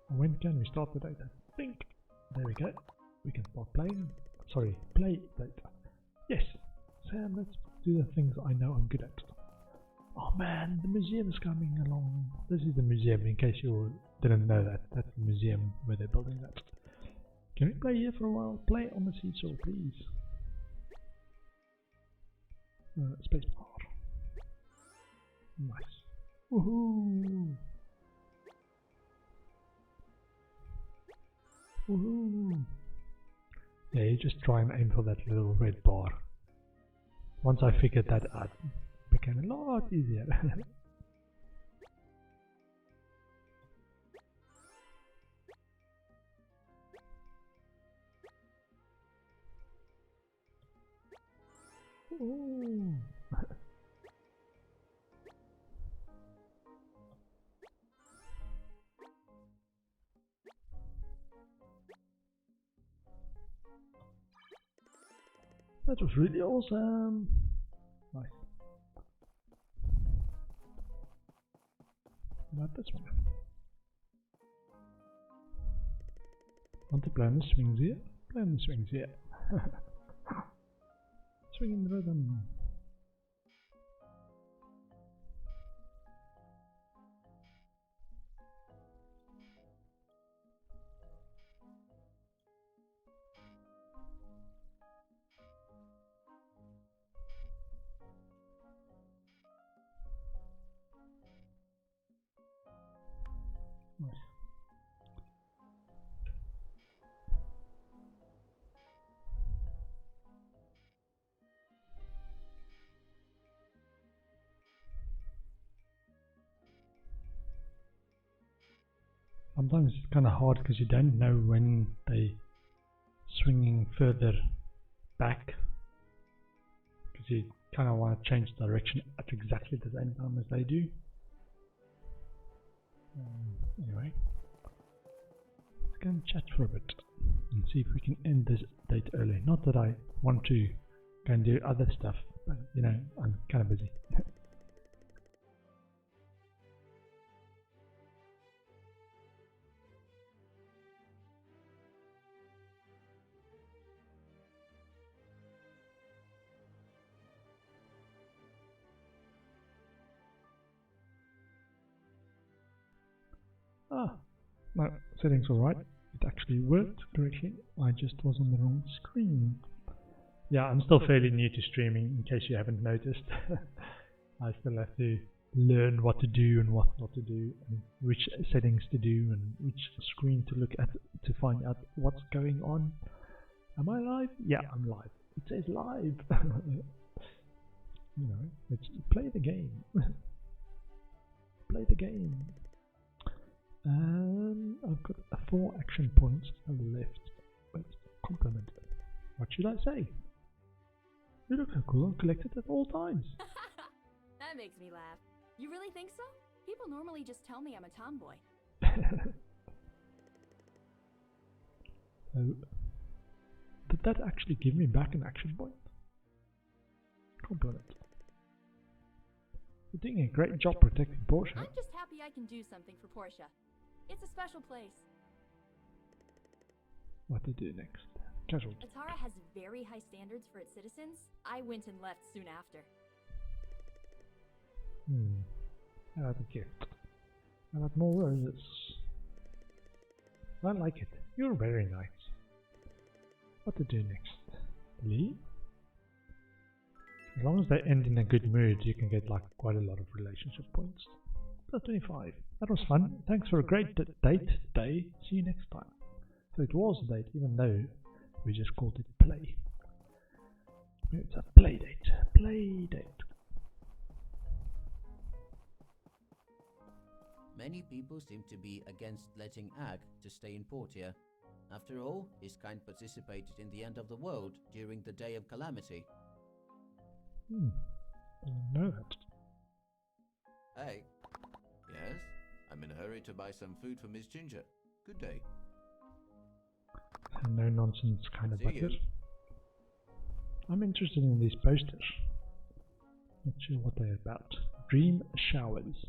When can we start the date? I think. There we go. We can start playing. Sorry, play date. Yes, Sam, let's do the things I know I'm good at. Oh man, the museum's coming along. This is the museum, in case you didn't know that. That's the museum where they're building that. Can we play here for a while? Play on the seesaw, please. Space bar. Nice. Woohoo! Woohoo! Yeah, you just try and aim for that little red bar. Once I figured that out, it became a lot easier. Ooh. That was really awesome. Nice. How about this one? Want to play on the swings here? Play on the swings here. Swing in the rhythm. Nice. Sometimes it's kind of hard because you don't know when they swinging further back, because you kind of want to change direction at exactly the same time as they do. Anyway, let's go and chat for a bit and see if we can end this date early. Not that I want to go and do other stuff, but you know, I'm kind of busy. Ah, no, settings were right. It actually worked correctly. I just was on the wrong screen. Yeah, I'm still fairly new to streaming, in case you haven't noticed. I still have to learn what to do and what not to do, and which settings to do, and which screen to look at to find out what's going on. Am I live? Yeah, I'm live. It says live. You know, let's play the game. Play the game. I've got 4 action points left. Wait, compliment. What should I say? You look cool and collected at all times. That makes me laugh. You really think so? People normally just tell me I'm a tomboy. So, did that actually give me back an action point? Compliment. You're doing a great job protecting Portia. I'm just happy I can do something for Portia. It's a special place. What to do next? Casual. Atara has very high standards for its citizens. I went and left soon after. How about a gift? How about more roses? I like it. You're very nice. What to do next? Leave? As long as they end in a good mood, you can get like quite a lot of relationship points. Plus 25. That was fun. Thanks for a great date day. See you next time. So it was a date, even though we just called it play. It's a play date. Play date. Many people seem to be against letting Ag to stay in Portia. After all, his kind participated in the end of the world during the Day of Calamity. Didn't know that. Hey. Yes? I'm in a hurry to buy some food for Miss Ginger. Good day. A no nonsense kind of See budget. you. I'm interested in these posters. Not sure what they're about. Dream showers,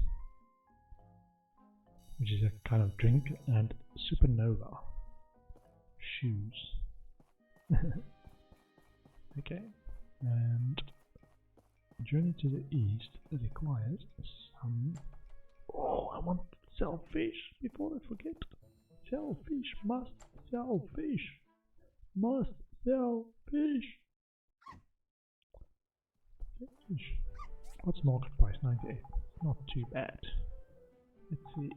which is a kind of drink, and supernova shoes. Okay, and journey to the east requires some. Oh, I want to sell fish before I forget. Sell fish, must sell fish, must sell fish. Fish. What's market price? 98. Not too bad. Let's see.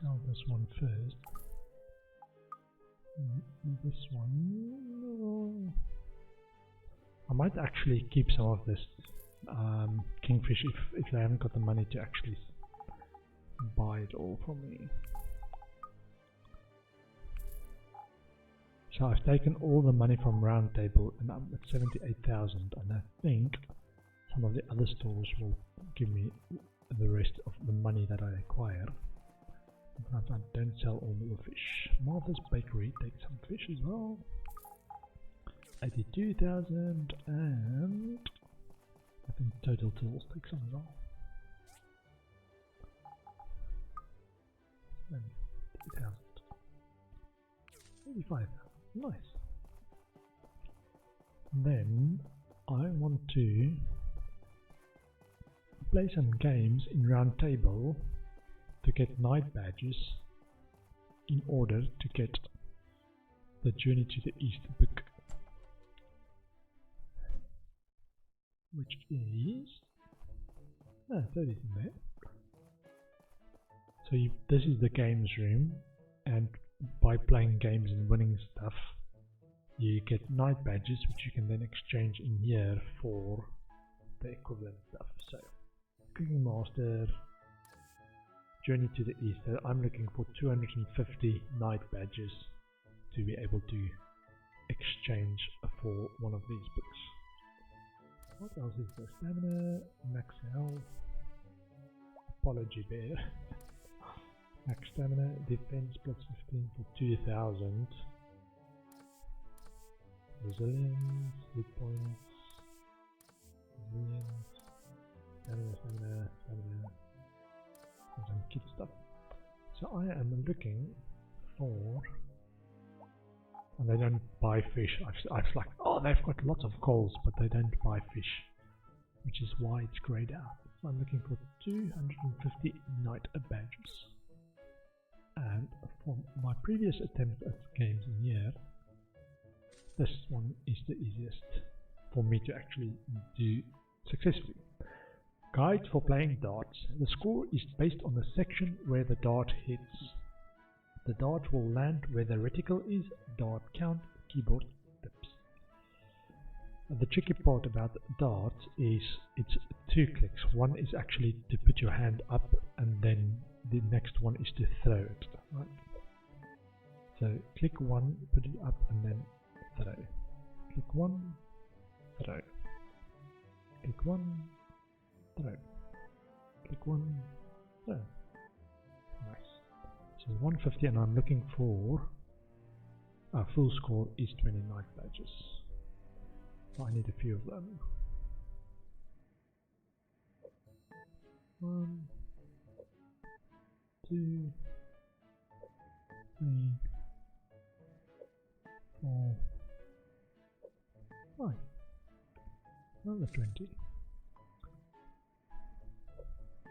Sell this one first. This one. I might actually keep some of this kingfish if they haven't got the money to actually buy it all from me. So I've taken all the money from Round Table and I'm at 78,000, and I think some of the other stores will give me the rest of the money that I acquire. But I don't sell all the fish. Martha's Bakery takes some fish as well. 82,000, and I think Total Tools takes some as well. 80,000. 85,000. Nice. Then I want to play some games in Round Table to get night badges in order to get the Journey to the East book, which is 30 in there. So this is the games room, and by playing games and winning stuff you get night badges which you can then exchange in here for the equivalent stuff. So Cooking Master, Journey to the East, I'm looking for 250 night badges to be able to exchange for one of these books. What else is there? Stamina, Max Health, Apology Bear. Max Stamina, Defense plus 15 for 2000. Resilience, hit points, resilience, stamina, and some kid stuff. So I am looking for, and they don't buy fish. I've like, oh, they've got lots of coals, but they don't buy fish, which is why it's grayed out. So I'm looking for 250 night badges. And from my previous attempt at games in here, this one is the easiest for me to actually do successfully. Guide for playing darts. The score is based on the section where the dart hits. The dart will land where the reticle is. Dart count, keyboard tips. The tricky part about darts is it's 2 clicks. One is actually to put your hand up, and then the next one is to throw it. Right? So click 1, put it up, and then throw. Click 1, throw. Click 1, throw. Click 1, throw. Nice. So 150, and I'm looking for our full score is 20 night badges. So I need a few of them. 1, 2, 3, 4, 5. Another 20.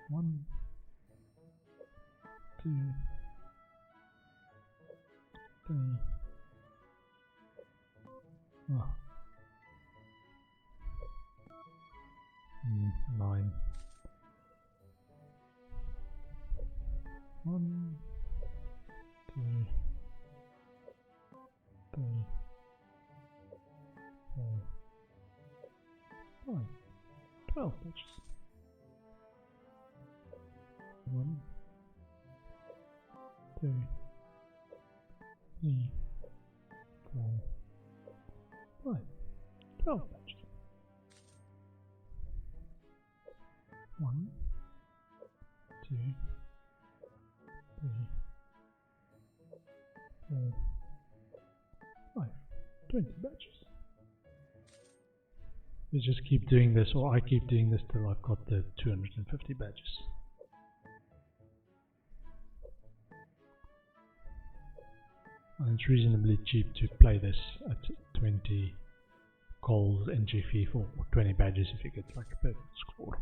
1, 2, 3, 9. 1, 2, 3, 4, 5, 12 badges. 1, 2, 3, 4, 5, 12 badges. 1, 2, 3, 4, 5, 20 badges. We just keep doing this, or I keep doing this till I've got the 250 badges. And it's reasonably cheap to play this at 20 gold NG fee for 20 badges if you get like a perfect score.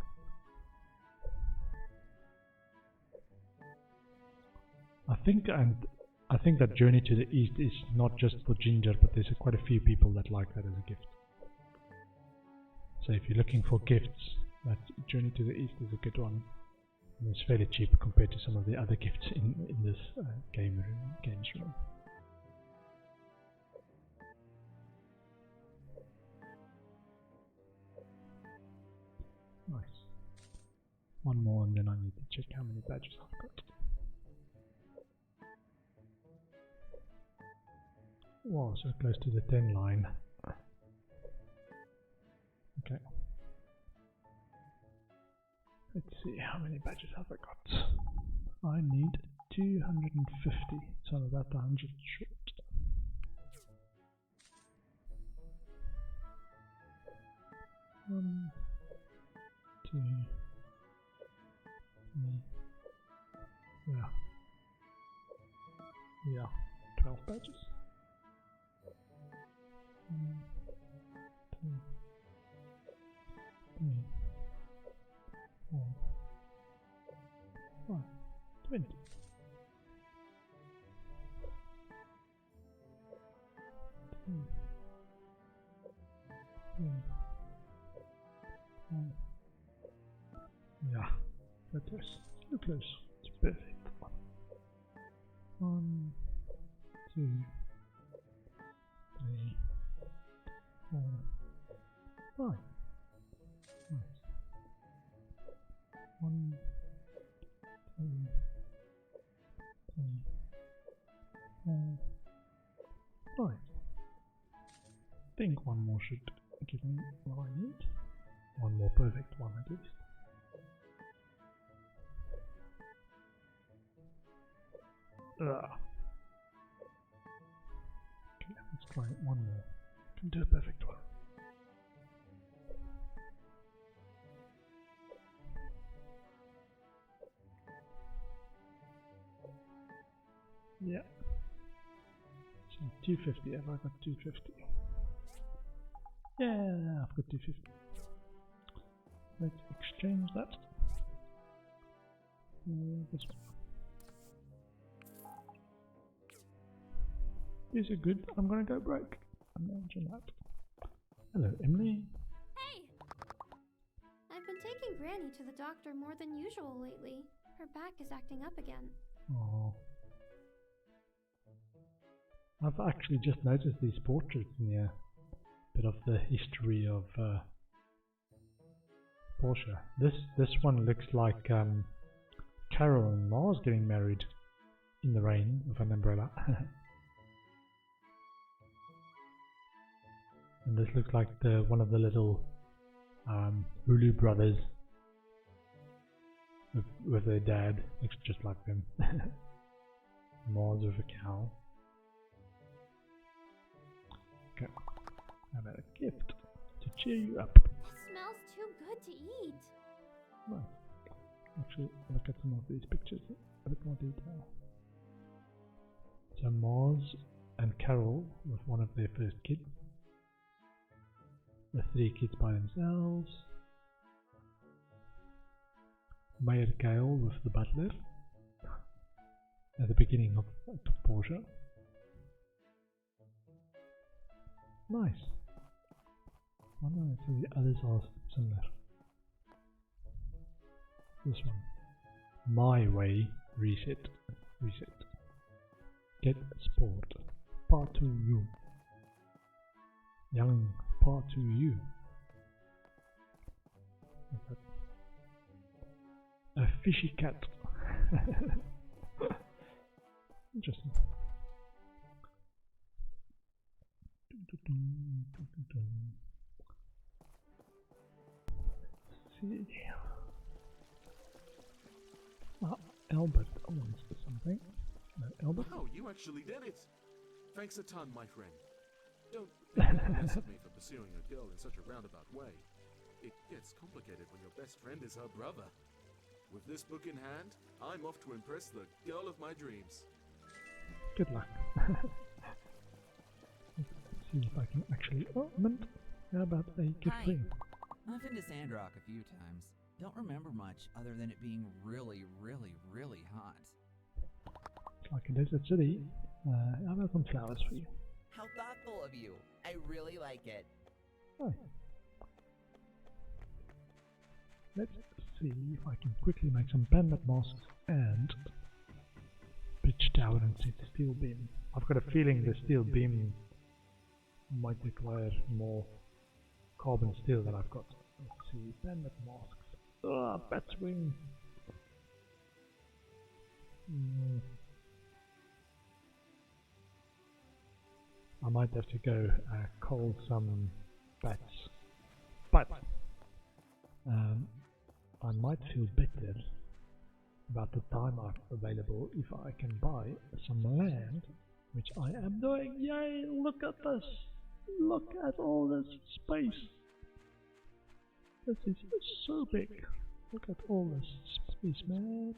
I think that Journey to the East is not just for Ginger, but there's quite a few people that like that as a gift. So if you're looking for gifts, that Journey to the East is a good one. And it's fairly cheap compared to some of the other gifts in this games room. Nice. One more and then I need to check how many badges I've got. Wow, so close to the 10 line. Okay. Let's see, how many badges have I got? I need 250, so I'm about 100 short. One, 2, 3, yeah, 12 badges. 1, 2, 3, 4, 5, 20. 2, 3, 4. Yeah, that is so close. It's perfect. 1, 2, 3, 4, 5. Nice. 1, 2, 3, 4, 5. I think one more should give me what I need. One more perfect one at least. Okay, let's try one more. Can do a perfect one. Yeah. So 250, have I got 250? Yeah, I've got 250. Let's exchange that. This one. These are good. I'm gonna go broke. Imagine that. Hello, Emily. Hey! I've been taking Granny to the doctor more than usual lately. Her back is acting up again. Oh. I've actually just noticed these portraits in here. Bit of the history of Portia. This one looks like Carol and Mars getting married in the rain with an umbrella. And this looks like one of the little Hulu brothers with their dad. Looks just like them. Mars with a cow. Okay. How about a gift to cheer you up? It smells too good to eat. Nice. Actually, look at some of these pictures in a bit more detail. So Mars and Carol with one of their first kids. The 3 kids by themselves. Mayor Gale with the butler at the beginning of Portia. Nice. Oh no, so the others are similar. This one. My way. Reset. Reset. Get sport. Part to you. Young. Part to you. A fishy cat. Interesting. See. Albert wants something. Albert? Wow, you actually did it! Thanks a ton, my friend. Don't think less of me for pursuing a girl in such a roundabout way. It gets complicated when your best friend is her brother. With this book in hand, I'm off to impress the girl of my dreams. Good luck. Let's see if I can actually... Oh, mint. How about a good Hi. thing? I've been to Sandrock a few times. Don't remember much other than it being really, really, really hot. It's like a desert city. How about some flowers for you? How thoughtful of you. I really like it. Oh. Let's see if I can quickly make some bandit masks and pitch tower and set steel beam. I've got a feeling the steel beam might require more carbon steel than I've got. Let's see, bandit masks. Ah, Batwing. I might have to go call some bats, but I might feel better about the time I've available if I can buy some land, which I am doing. Yay! Look at this! Look at all this space! This is so big. Look at all this space, man.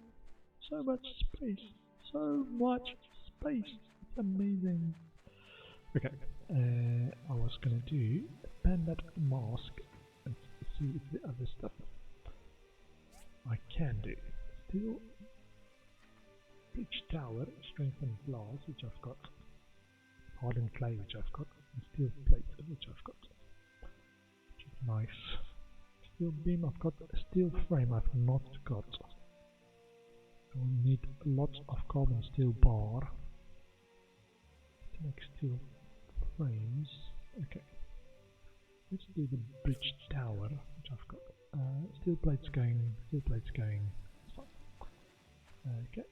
So much space. So much space. It's amazing. Okay, I was gonna do a bandit mask and see if the other stuff I can do. Steel pitch tower, strengthened glass, which I've got. Hardened clay, which I've got. And steel plate, which I've got. Which is nice. Steel beam, I've got. Steel frame, I've not got. I will need lots of carbon steel bar to make steel frames. Okay, let's do the bridge tower, which I've got. Steel plates going, steel plates going. Okay,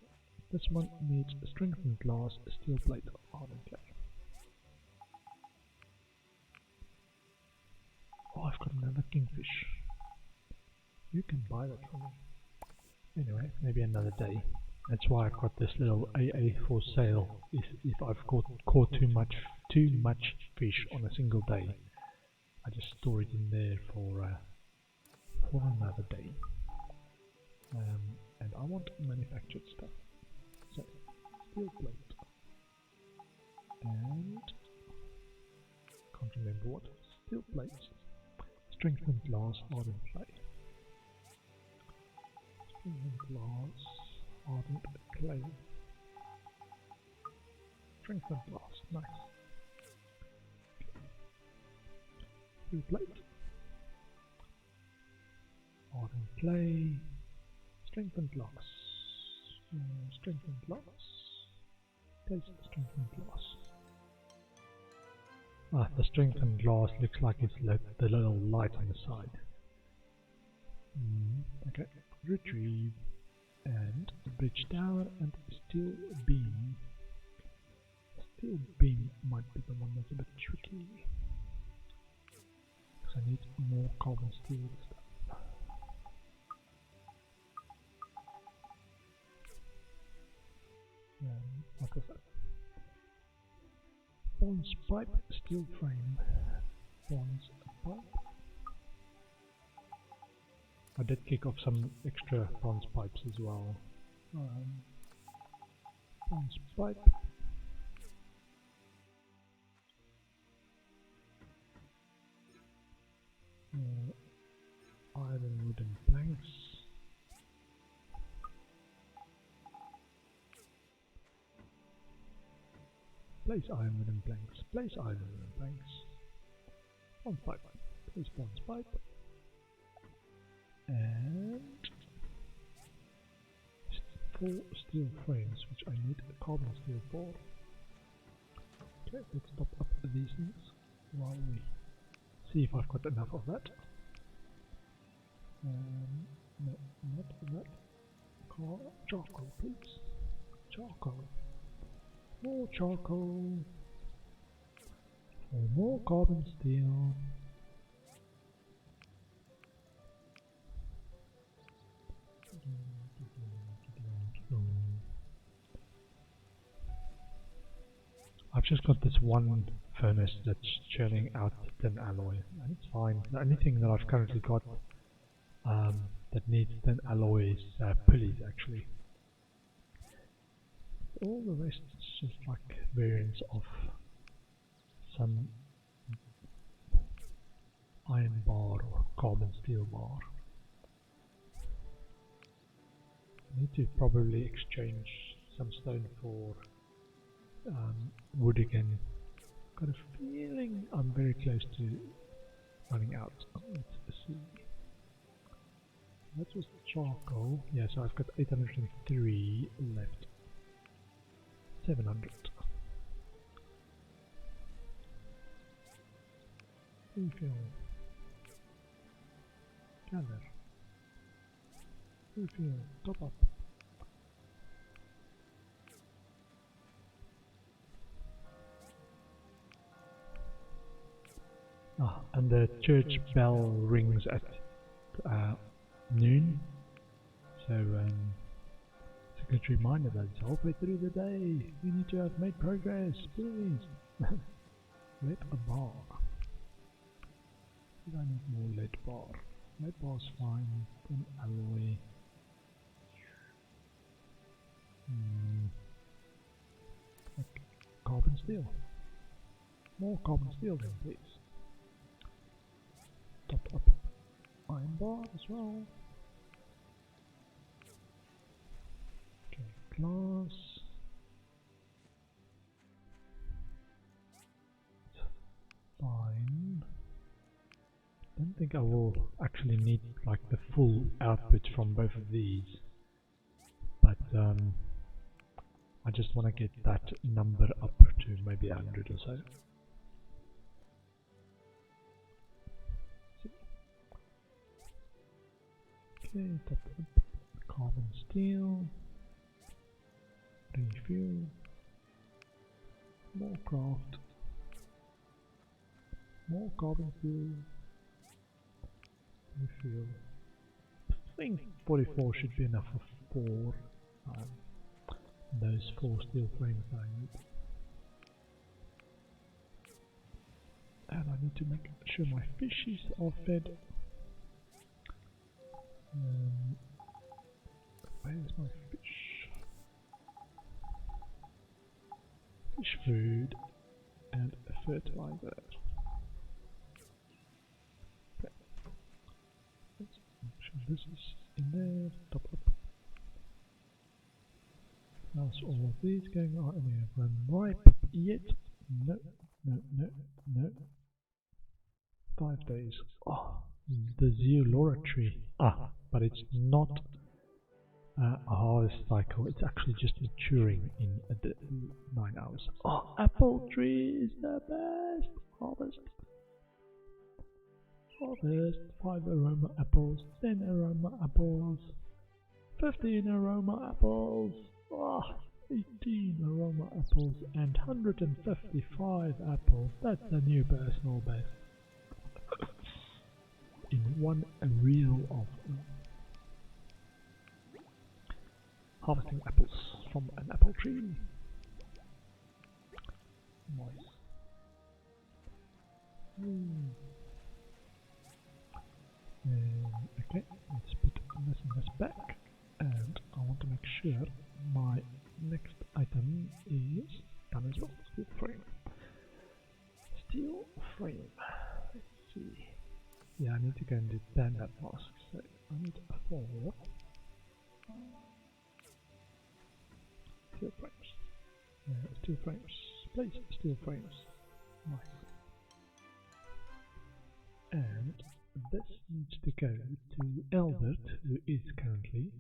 this one needs a strengthened glass, steel plate, hardened clay. Oh, I've got another kingfish. You can buy that from me. Anyway, maybe another day. That's why I've got this little AA for sale. If I've caught too much fish on a single day, I just store it in there for another day. And I want manufactured stuff. So steel plate and can't remember what steel plates. Strengthened glass, hardened clay. Strengthened glass, hardened clay. Strengthened glass, nice. Steel plate. Hardened clay. Strengthened glass. Strengthened glass. Place strengthened glass. Ah, the strengthened glass looks like it's the little light on the side. Okay, retrieve and a bridge tower and steel beam. Steel beam might be the one that's a bit tricky because I need more carbon steel stuff. What was that? Bronze pipe, steel frame, bronze pipe. I did kick off some extra bronze pipes as well. Bronze pipe. Iron wooden planks. Place iron wooden planks. Place iron wooden planks. Bronze pipe. Place bronze pipe. And 4 steel frames, which I need a carbon steel for. Okay, let's top up these things while we see if I've got enough of that. No, not that. Charcoal, please. Charcoal. More charcoal. For more carbon steel. I've just got this one furnace that's churning out tin alloy, and it's fine. The only thing that I've currently got that needs tin alloy is pulleys, actually. All the rest is just like variants of some iron bar or carbon steel bar. I need to probably exchange some stone for wood again. Got a feeling I'm very close to running out. Let's see. That was charcoal. Yeah, so I've got 803 left. 700. Refill. Gather. Refill. Top up. And the church bell rings at noon, so it's a good reminder that it's halfway through the day. We need to have made progress, please. Lead bar. Did I need more lead bar? Lead bar's fine. Then alloy. Like carbon steel. More carbon steel then, please. Top up iron bar as well. Okay, glass. Fine. Don't think I will actually need like the full output from both of these, but I just want to get that number up to maybe 100 or so. Okay, top up carbon steel, refuel, more craft, more carbon steel, refuel. I think 44 should be enough for 4, those 4 steel frames that I need. And I need to make sure my fishes are fed. Where's my fish? Fish food and fertilizer. Okay. Let's make sure this is in there. Top up. How's all of these going on? Any of them ripe yet? No, no, no, no. 5 days. Oh, the Zeolora tree. But it's not a harvest cycle, it's actually just maturing in 9 hours. Oh, apple tree is the best! Harvest. Harvest. 5 aroma apples, 10 aroma apples, 15 aroma apples, 18 aroma apples, and 155 apples. That's a new personal best. In one reel of harvesting apples from an apple tree. Nice. Okay, let's put this and this back, and I want to make sure my next item is done as well. Steel frame. Steel frame. Let's see. Yeah, I need to go and do that mask, so I need 4 steel frames. Steel frames. Please, steel frames. Nice. And this needs to go to Albert, who is currently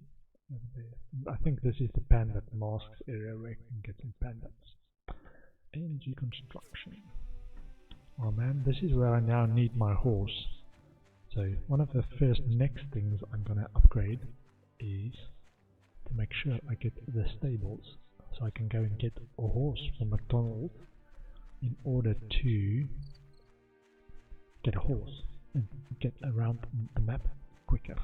I think this is the Pandat masks area where you can get some Pandats. Energy construction. Oh man, this is where I now need my horse. So one of the first next things I'm gonna upgrade is to make sure I get the stables, so I can go and get a horse from McDonald's in order to get a horse and get around the map quicker.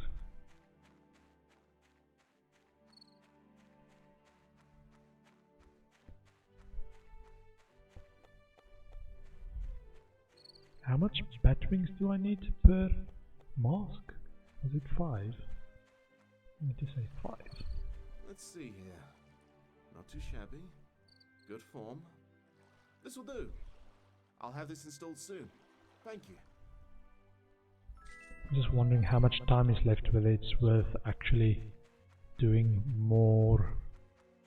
How much batwings do I need per mask? Was it 5? I need to say 5. Let's see here. Not too shabby. Good form. This will do. I'll have this installed soon. Thank you. I'm just wondering how much time is left, whether it's worth actually doing more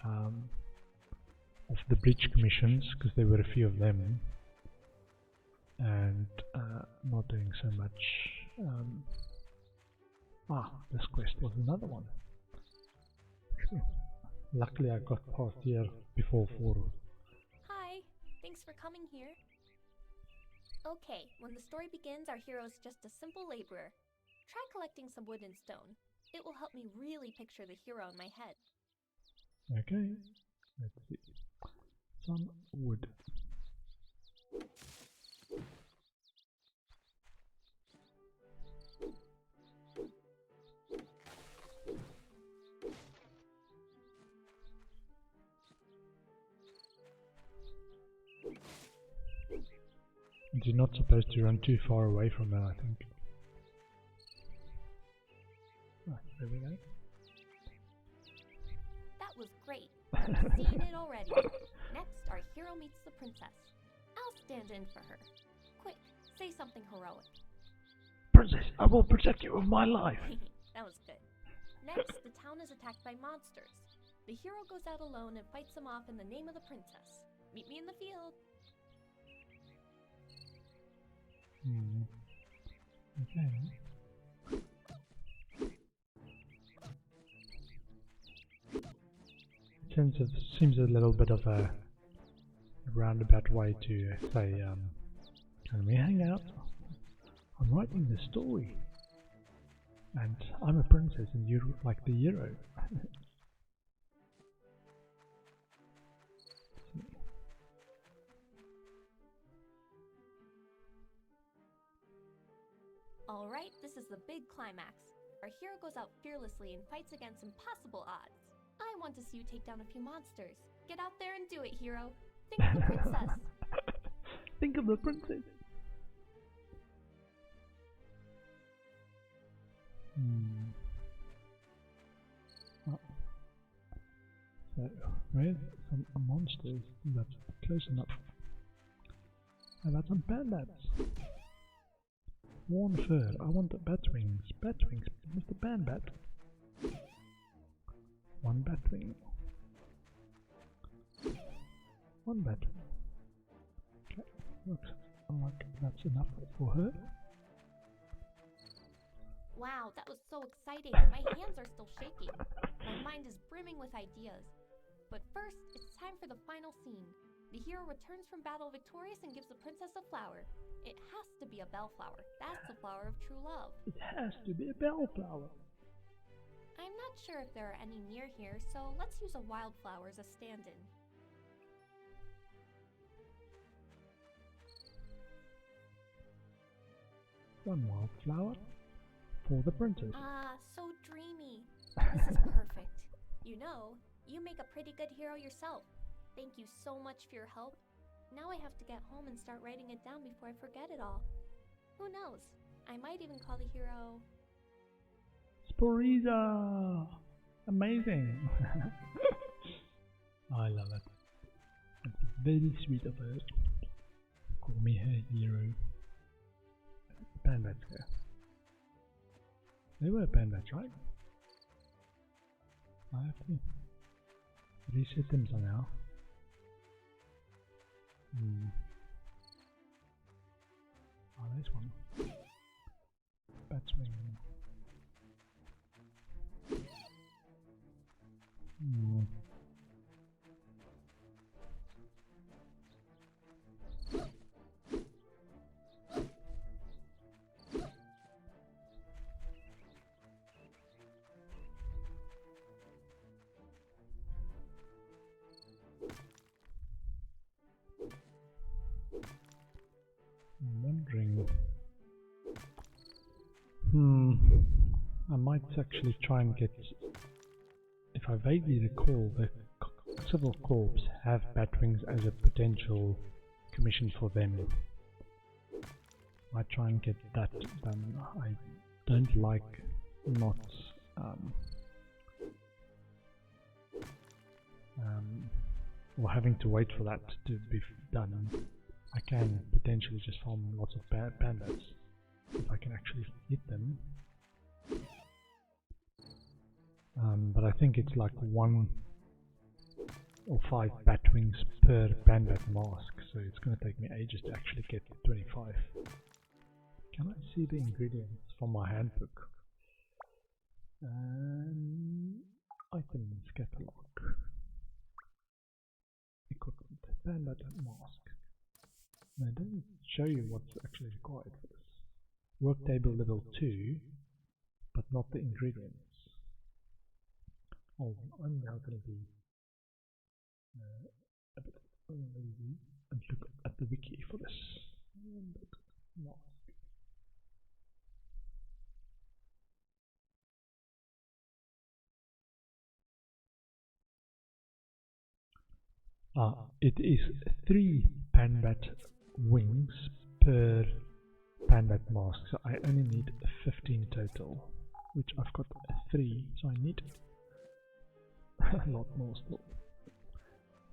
of the bridge commissions, because there were a few of them, and not doing so much. This quest was another one. Luckily I got past here before 4. Hi, thanks for coming here. Okay, when the story begins, our hero is just a simple laborer. Try collecting some wood and stone. It will help me really picture the hero in my head. Okay, let's see. Some wood. And you're not supposed to run too far away from that, I think. There we go. That was great. I've seen it already. Next, our hero meets the princess. I'll stand in for her. Quick, say something heroic. Princess, I will protect you with my life. That was good. Next, the town is attacked by monsters. The hero goes out alone and fights them off in the name of the princess. Meet me in the field. Okay. Seems a little bit of a roundabout way to say, can we hang out? I'm writing the story, and I'm a princess and you're like the hero. Alright, this is the big climax. Our hero goes out fearlessly and fights against impossible odds. I want to see you take down a few monsters. Get out there and do it, hero. Think of the princess. Think of the princess. Oh. So, where's some monsters? That's close enough. How about some bandits? Worn fur. I want the batwings. Batwings, Mr. Banbat. One batwing. One batwing. Okay, looks like that's enough for her. Wow, that was so exciting. My hands are still shaking. My mind is brimming with ideas. But first, it's time for the final scene. The hero returns from battle victorious and gives the princess a flower. It has to be a bellflower. That's the flower of true love. It has to be a bellflower. I'm not sure if there are any near here, so let's use a wildflower as a stand-in. One wildflower for the princess. Ah, so dreamy. This is perfect. You know, you make a pretty good hero yourself. Thank you so much for your help. Now I have to get home and start writing it down before I forget it all. Who knows? I might even call the hero... Sporiza! Amazing! I love it. It's very sweet of her. Call me her hero. Bandits here. They were bandits, right? I have to reset them somehow. Oh, there's one. Batwing. I might actually try and get... If I vaguely recall, the Civil Corps have Batwings as a potential commission for them. I try and get that done. I don't like not or having to wait for that to be done. I can potentially just farm lots of bandits if I can actually hit them. But I think it's like 1 or 5 Batwings per bandit mask, so it's going to take me ages to actually get 25. Can I see the ingredients from my handbook? Items catalog. Equipment. Bandit mask. Now, it doesn't show you what's actually required for this. Work table level 2, but not the ingredients. Oh, I'm now going to be a bit lazy and look at the wiki for this. Mask. It is 3 Panbat wings per Panbat mask, so I only need 15 total, which I've got 3, so I need a lot more still.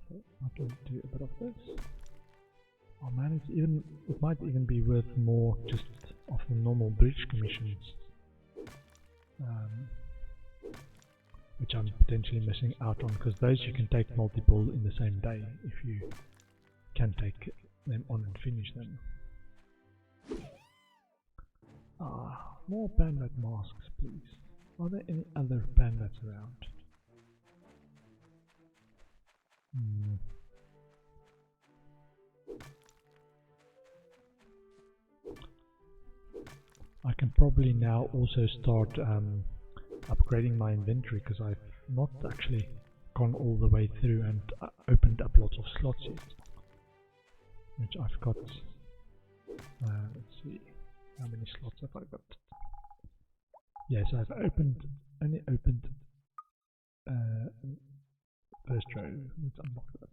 So I can do a bit of this. Oh man, it might even be worth more just of the normal bridge commissions, which I'm potentially missing out on, because those you can take multiple in the same day if you can take them on and finish them. More bandit masks, please. Are there any other bandits around? I can probably now also start upgrading my inventory, because I've not actually gone all the way through and opened up lots of slots yet. Which I've got, let's see, how many slots have I got? Yes, I've only opened first row. Let's unlock that.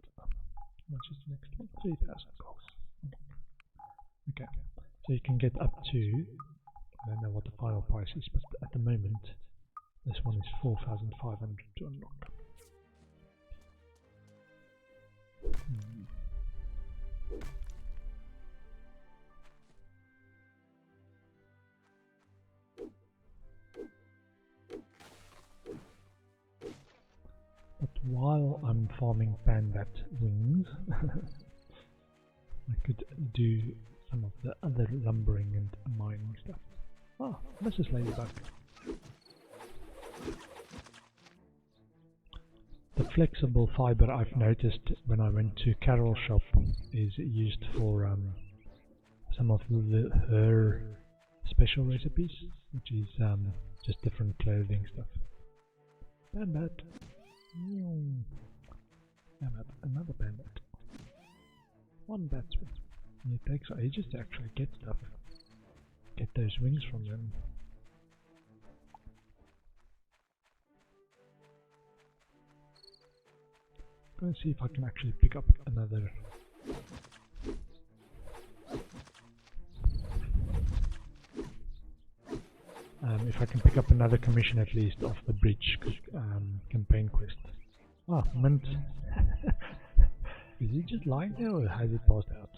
Which is the next one? 3,000 goals. Okay, so you can get up to, I don't know what the final price is, but at the moment this one is 4,500 to unlock. But while I'm farming Panbat wings, I could do some of the other lumbering and mining stuff. Ah, Mrs. Ladybug. The flexible fiber I've noticed when I went to Carol's shop is used for some of her special recipes, which is just different clothing stuff. Bandit. Bandit. Another bandit. One batsman. It takes ages to actually get stuff. Get those wings from them. I'm going to see if I can actually pick up another. If I can pick up another commission at least off the bridge campaign quest. Ah, Mint. Is he just lying there or has he passed out?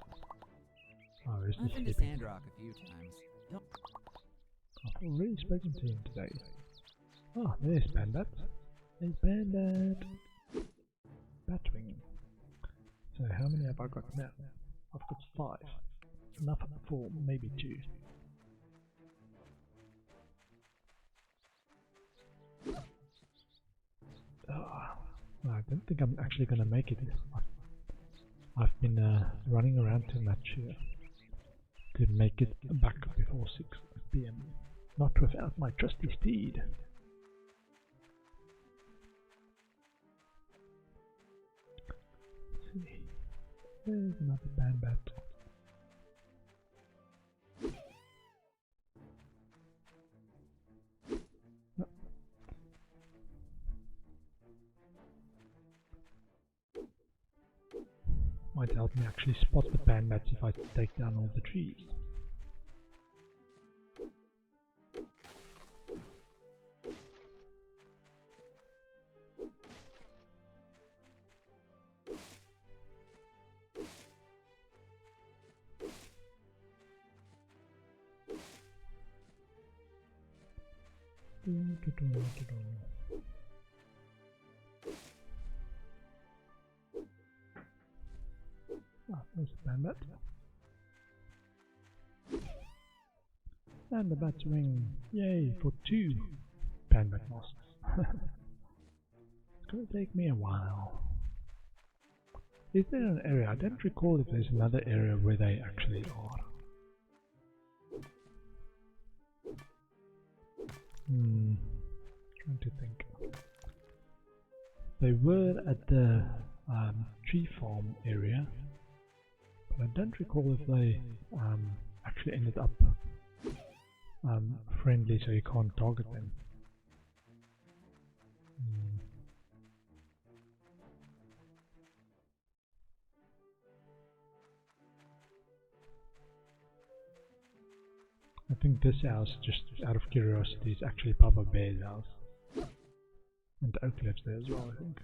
Oh, is I've this been to Sandrock a few times. I've already spoken to him today. Ah, there's Bandit. There's Bandit. Batwing. So how many have I got now? I've got 5. Enough for maybe 2. I don't think I'm actually going to make it. I've been running around too much here to make it back before 6 PM. Not without my trusty steed. Let's see. There's another Bandit. Might help me actually spot the pan-bats if I take down all the trees. Ah, there's a pan-bat. And the bat's wing. Yay, for 2 pan-bat masks. It's gonna take me a while. Is there an area? I don't recall if there's another area where they actually are. Trying to think. They were at the tree farm area, but I don't recall if they actually ended up friendly, so you can't target them. I think this house, just out of curiosity, is actually Papa Bear's house. And the oak lives there as well, I think.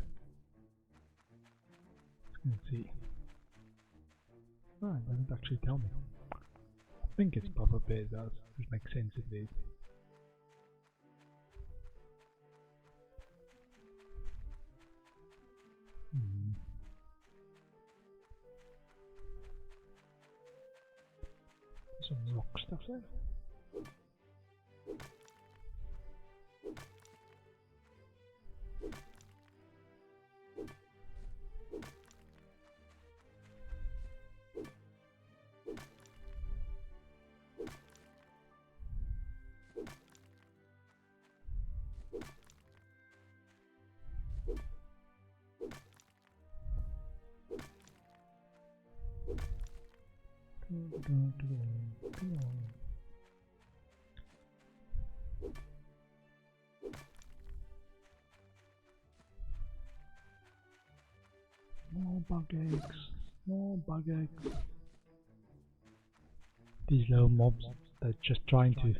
Let's see. Ah, it doesn't actually tell me. I think it's Papa Bear's house, which makes sense if it is. Some rock stuff there. More bug eggs, more bug eggs. These little mobs, they're just trying to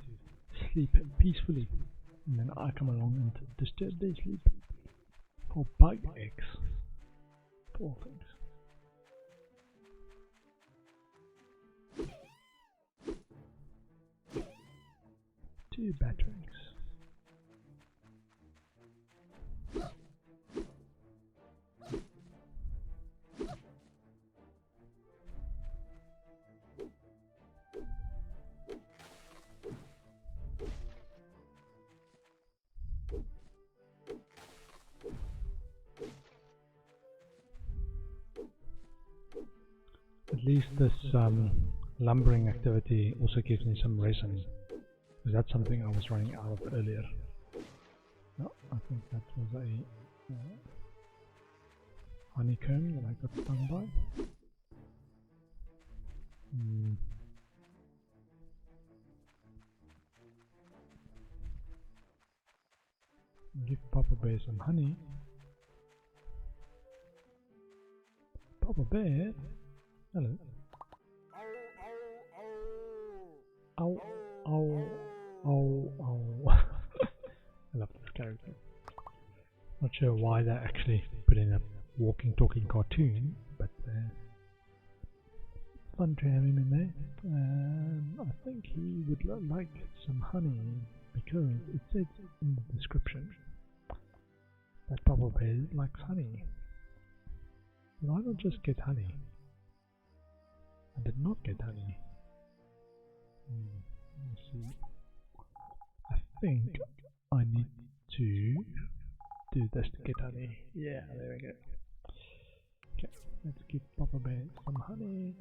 sleep peacefully, and then I come along and disturb their sleep for bug eggs. Poor things. Two batteries. At least this lumbering activity also gives me some resin, because that's something I was running out of earlier. No, I think that was a honeycomb that I got stung by. Give Papa Bear some honey. Papa Bear? Hello. Ow, ow, ow, ow. I love this character. Not sure why they actually put in a walking, talking cartoon, but fun to have him in there. I think he would like some honey, because it says in the description that Papa Bear likes honey. Why not just get honey? I did not get honey. Let me see. I think I need to do this to get honey. Yeah, there we go. Okay, let's give Papa Bear some honey.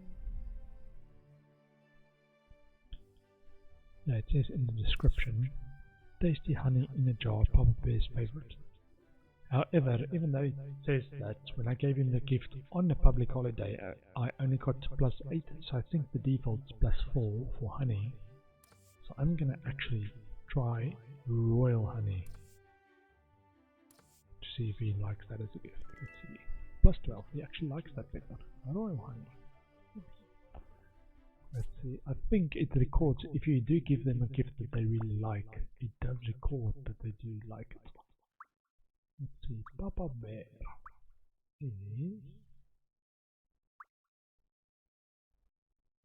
Yeah, it says in the description, tasty honey in a jar, Papa Bear's favorite. However, even though it says that, when I gave him the gift on a public holiday, I only got +8, so I think the default's +4 for honey. So I'm gonna actually try royal honey to see if he likes that as a gift. Let's see. plus 12. He actually likes that better. Royal honey. Let's see. I think it records if you do give them a gift that they really like. It does record that they do like it. Let's see. Papa Bear is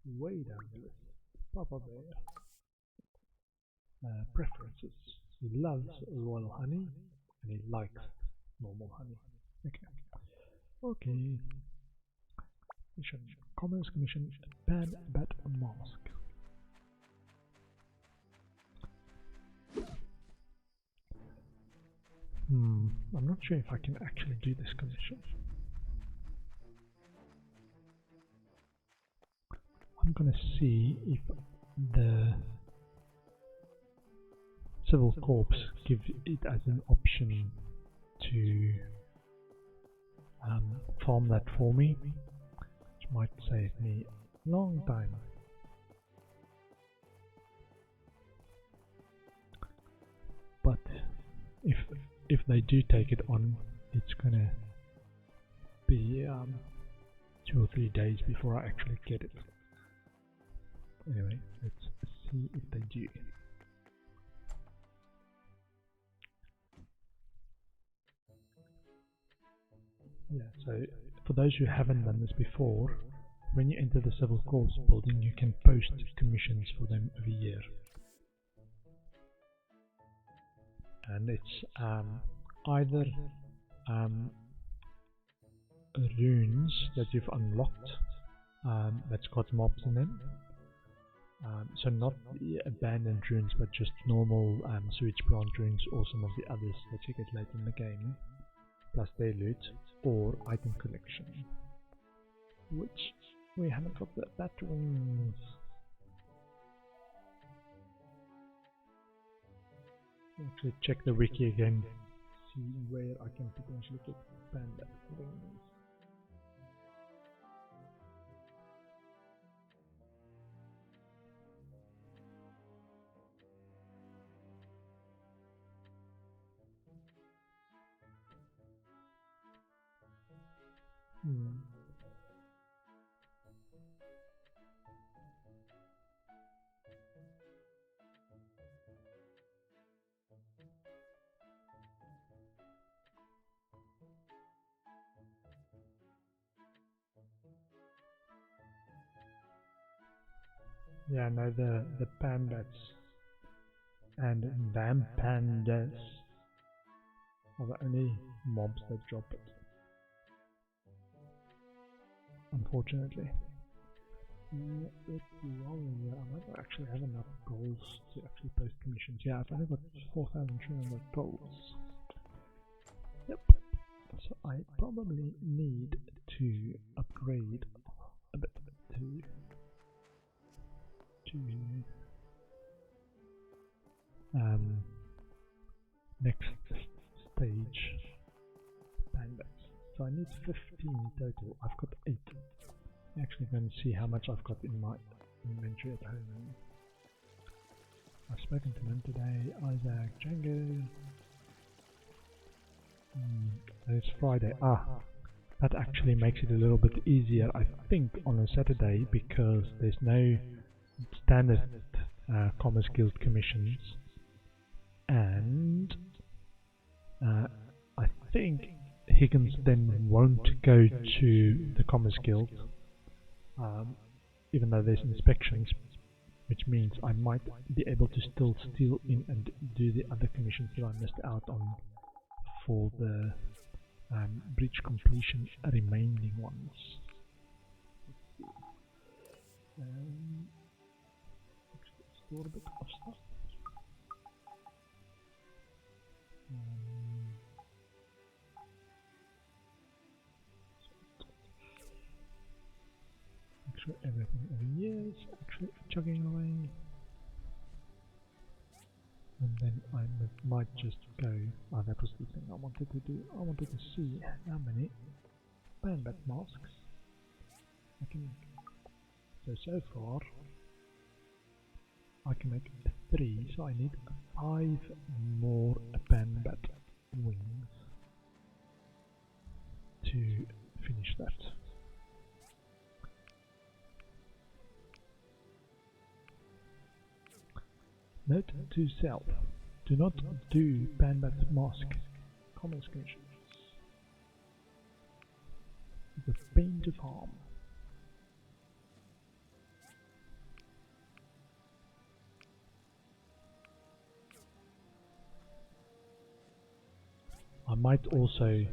way down the list. Papa Bear. Preferences. He loves royal honey and he likes normal honey. Okay. Okay. Mission. Commerce Commission. Bad Bat Mask. I'm not sure if I can actually do this commission. I'm gonna see if the Civil Corps give it as an option to farm that for me, which might save me a long time. But if they do take it on, it's gonna be 2 or 3 days before I actually get it. Anyway, let's see if they do. Yeah, so for those who haven't done this before, when you enter the Civil Corps building, you can post commissions for them every year. And it's either runes that you've unlocked that's got mobs in them. So not the abandoned runes, but just normal sewage plant runes or some of the others that you get later in the game, plus their loot, or item collection, which we haven't got the bat wings. Actually check the wiki again, see where I can potentially get panda wings. Yeah, no, the pandas and vampandas are the only mobs that drop it, unfortunately. Let's see, while we're here, I might actually have enough goals to actually post commissions. Yeah, I've only got 4,300 goals. Yep. So I probably need to upgrade a bit to next stage pandas. So I need 15 total. I've got 8. I'm actually going to see how much I've got in my inventory at home. I've spoken to them today. Isaac, Django. It's Friday. That actually makes it a little bit easier, I think, on a Saturday, because there's no standard Commerce Guild commissions, and I think Higgins then won't go to the Commerce Guild, even though there's inspections, which means I might be able to still steal in and do the other commissions that I missed out on for the breach completion remaining ones. Store a bit of stuff. Make sure everything over here is actually chugging away. And then I might just go. That was the thing I wanted to do. I wanted to see how many bandbat masks I can make. So far I can make 3, so I need 5 more bandbat wings to that. Note to self. Do not do Pan-At Mask. Commerce conditions. The pain to farm. I might also,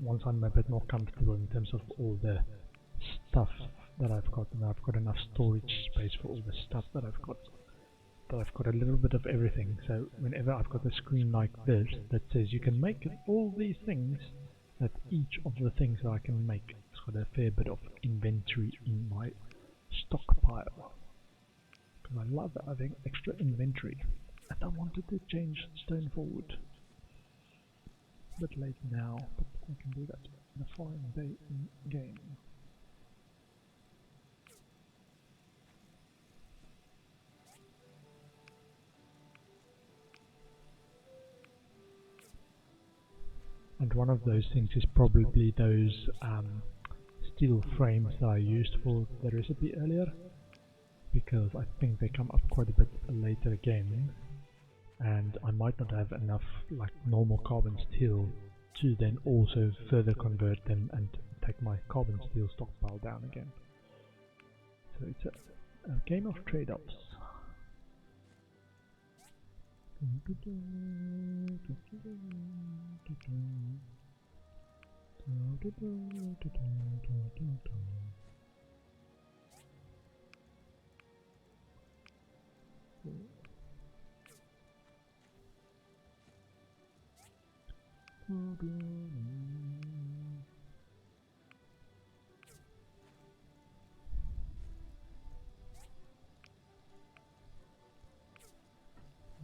once I'm a bit more comfortable in terms of all the stuff that I've got, and I've got enough storage space for all the stuff that I've got, that I've got a little bit of everything. So whenever I've got a screen like this that says you can make all these things, that each of the things that I can make has got a fair bit of inventory in my stockpile. Because I love having extra inventory. And I wanted to change stone for wood. A bit late now, but I can do that the following day in game. And one of those things is probably those steel frames that I used for the recipe earlier, because I think they come up quite a bit later again, and I might not have enough like normal carbon steel to then also further convert them and take my carbon steel stockpile down again. So it's a game of trade-offs.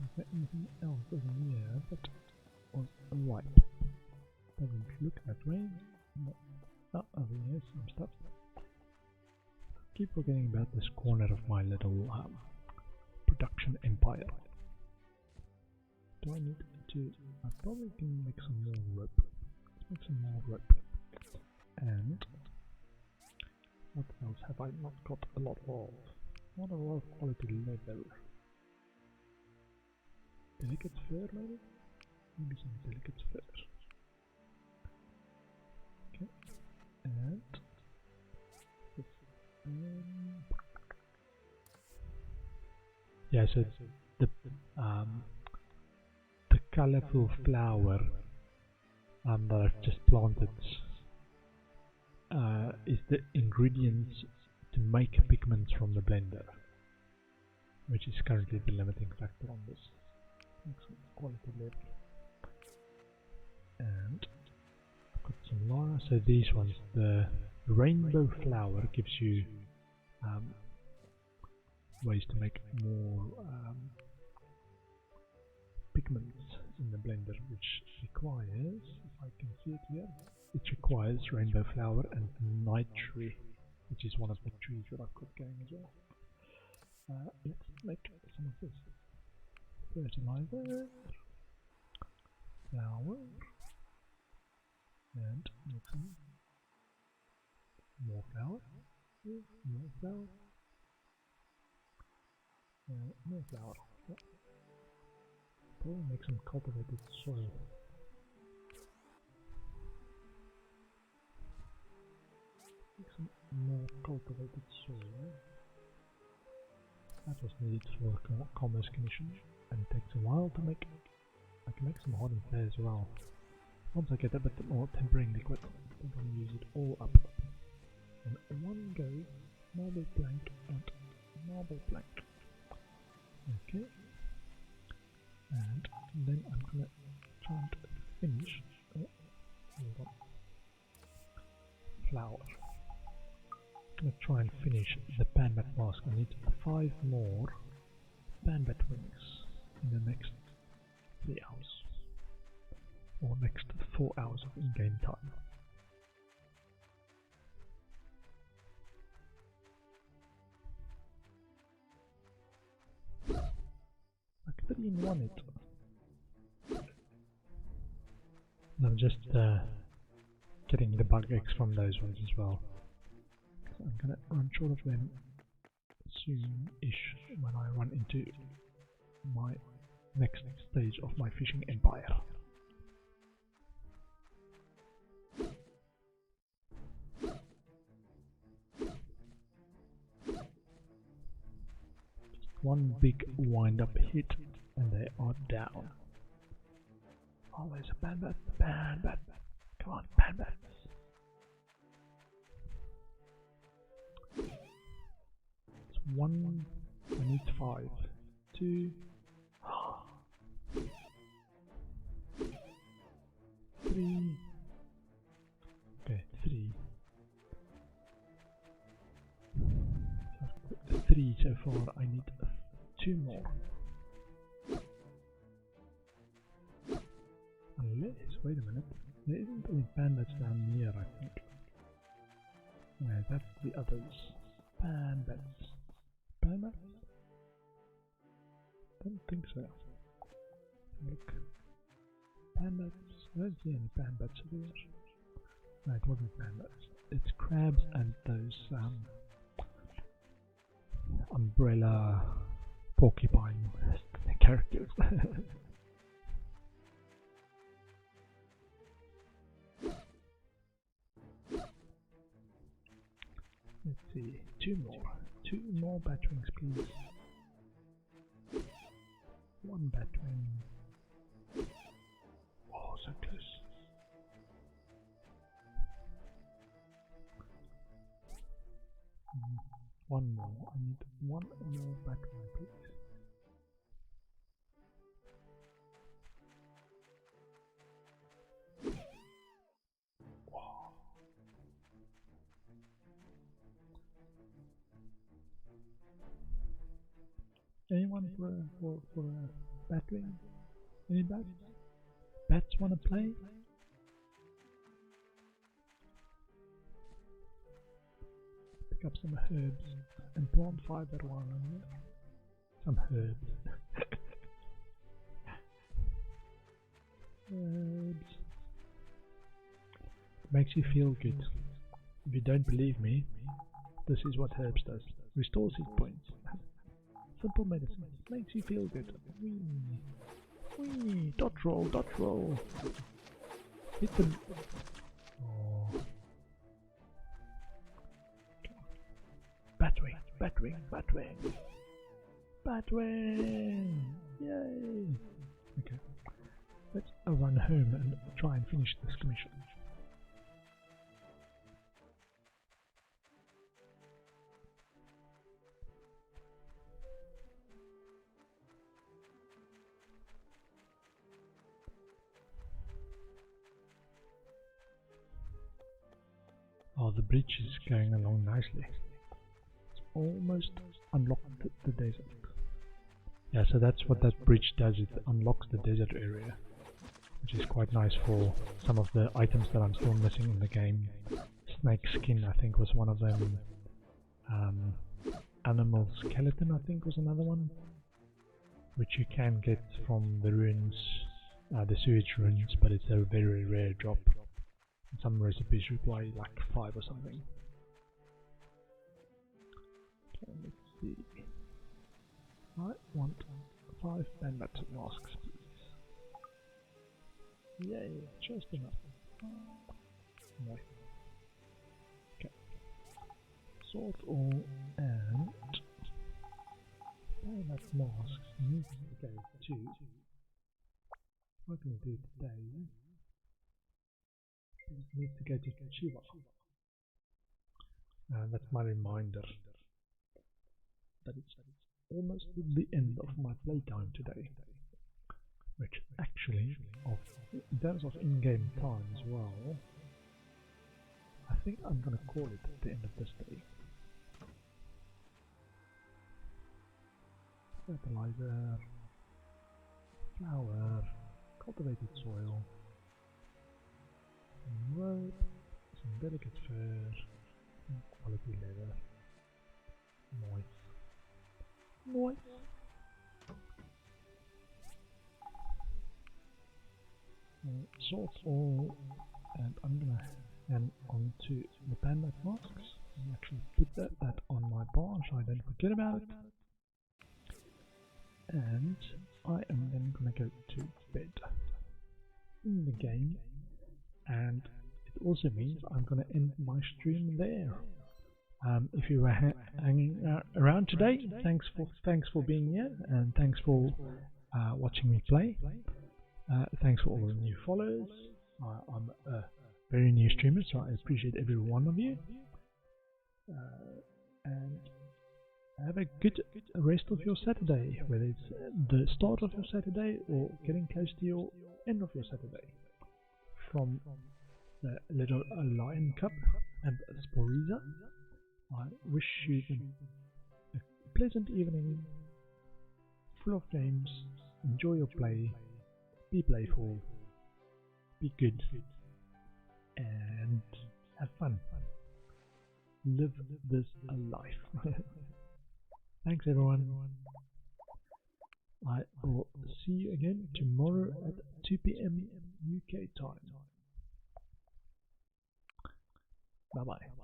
Is there anything else in here that was right? Doesn't look that way. No. Oh, over here some stuff. Keep forgetting about this corner of my little production empire. Do I need to... I probably can make some more rope. Let's make some more rope. And... what else have I not got a lot of? Not a lot of quality leather. Delicate fur maybe? Maybe some delicate fur. Okay. And... yeah, so the colourful flower that I've just planted is the ingredients to make pigments from the blender, which is currently the limiting factor on this. Excellent quality leather. And I've got some Lara, so these ones, the rainbow flower gives you ways to make more pigments in the blender, which requires, if I can see it here, it requires rainbow flower and nitri, which is one of the trees that I've got going as well. Let's make some of this. Fertilizer, flour, and make some more flour, more flour, more flour. Yep. Probably make some cultivated soil. Make some more cultivated soil. That was needed for commerce conditions, and it takes a while to make. I can make some hardened clay as well. Once I get a bit more tempering liquid, I think I'll use it all up. And one go, marble plank and marble plank. Okay. And then I'm gonna try and finish. Oh, hold on. Flower. I'm gonna try and finish the Pan-At mask. I need 5 more Pan-At wings in the next 3 hours. Or next 4 hours of in-game time. Like 3 in 1 it. I'm just getting the bug eggs from those ones as well. I'm gonna run short of them soon-ish when I run into my next stage of my fishing empire. Just one big wind-up hit and they are down. Oh, there's a bandbat, bandbat. Come on, bandbats. It's one. I need 5. 2. 3. Okay, 3. 3 so far. I need 2 more. Unless, wait a minute, there isn't any bandits down here, I think. No, that's the others. Bandits. Bandits? Don't think so. Look. Bandits. I don't see any bandits over there. No, it wasn't bandits. It's crabs and those umbrella porcupine characters. Let's see, 2 more. 2 more batwings, please. 1 batwing. Oh, so close. One more. I need 1 more batwing, please. Anyone for a batwing? Any bats? Bats wanna play? Pick up some herbs and plant fiber while I'm there. Some herbs. Herbs. It makes you feel good. If you don't believe me, this is what herbs does. Restores hit points. Simple medicine. Makes you feel good. Whee! Whee! Dot roll, dot roll. Hit them. Oh. Batwing, batwing, batwing. Batwing! Yay! Okay. Let's run home and try and finish this commission. Oh, the bridge is going along nicely. It's almost unlocked the desert. Yeah, so that's what that bridge does, it unlocks the desert area, which is quite nice for some of the items that I'm still missing in the game. Snake skin, I think, was one of them. Animal skeleton, I think, was another one, which you can get from the ruins, the sewage ruins, but it's a very rare drop. Some recipes require like 5 or something. Okay, let's see. I want 5 bandbat masks, please. Yay, just enough. No. Okay. Sort all and bandbat masks need to go to. What can we do today? Need to go to Shiva. That's my reminder that it's almost the end of my playtime today, which actually, in terms of in-game time as well, I think I'm gonna call it at the end of this day. Fertilizer, flour, cultivated soil, rope, some delicate fur, some quality leather, moist. Sort all, and I'm gonna and onto the panda masks. And actually put that on my bar so I don't forget about it. And I am then gonna go to bed in the game, and it also means I'm gonna end my stream there. If you were hanging around today, thanks for being here, and thanks for watching me play. Thanks for all the new followers. I'm a very new streamer, so I appreciate every one of you. And have a good rest of your Saturday, whether it's the start of your Saturday or getting close to your end of your Saturday. From the little Lion Cup and Sporiza, I wish you a pleasant evening, full of games. Enjoy your play, be playful, be good, and have fun. Live this life. Thanks everyone. I will see you again tomorrow at 2 PM UK time. Bye bye.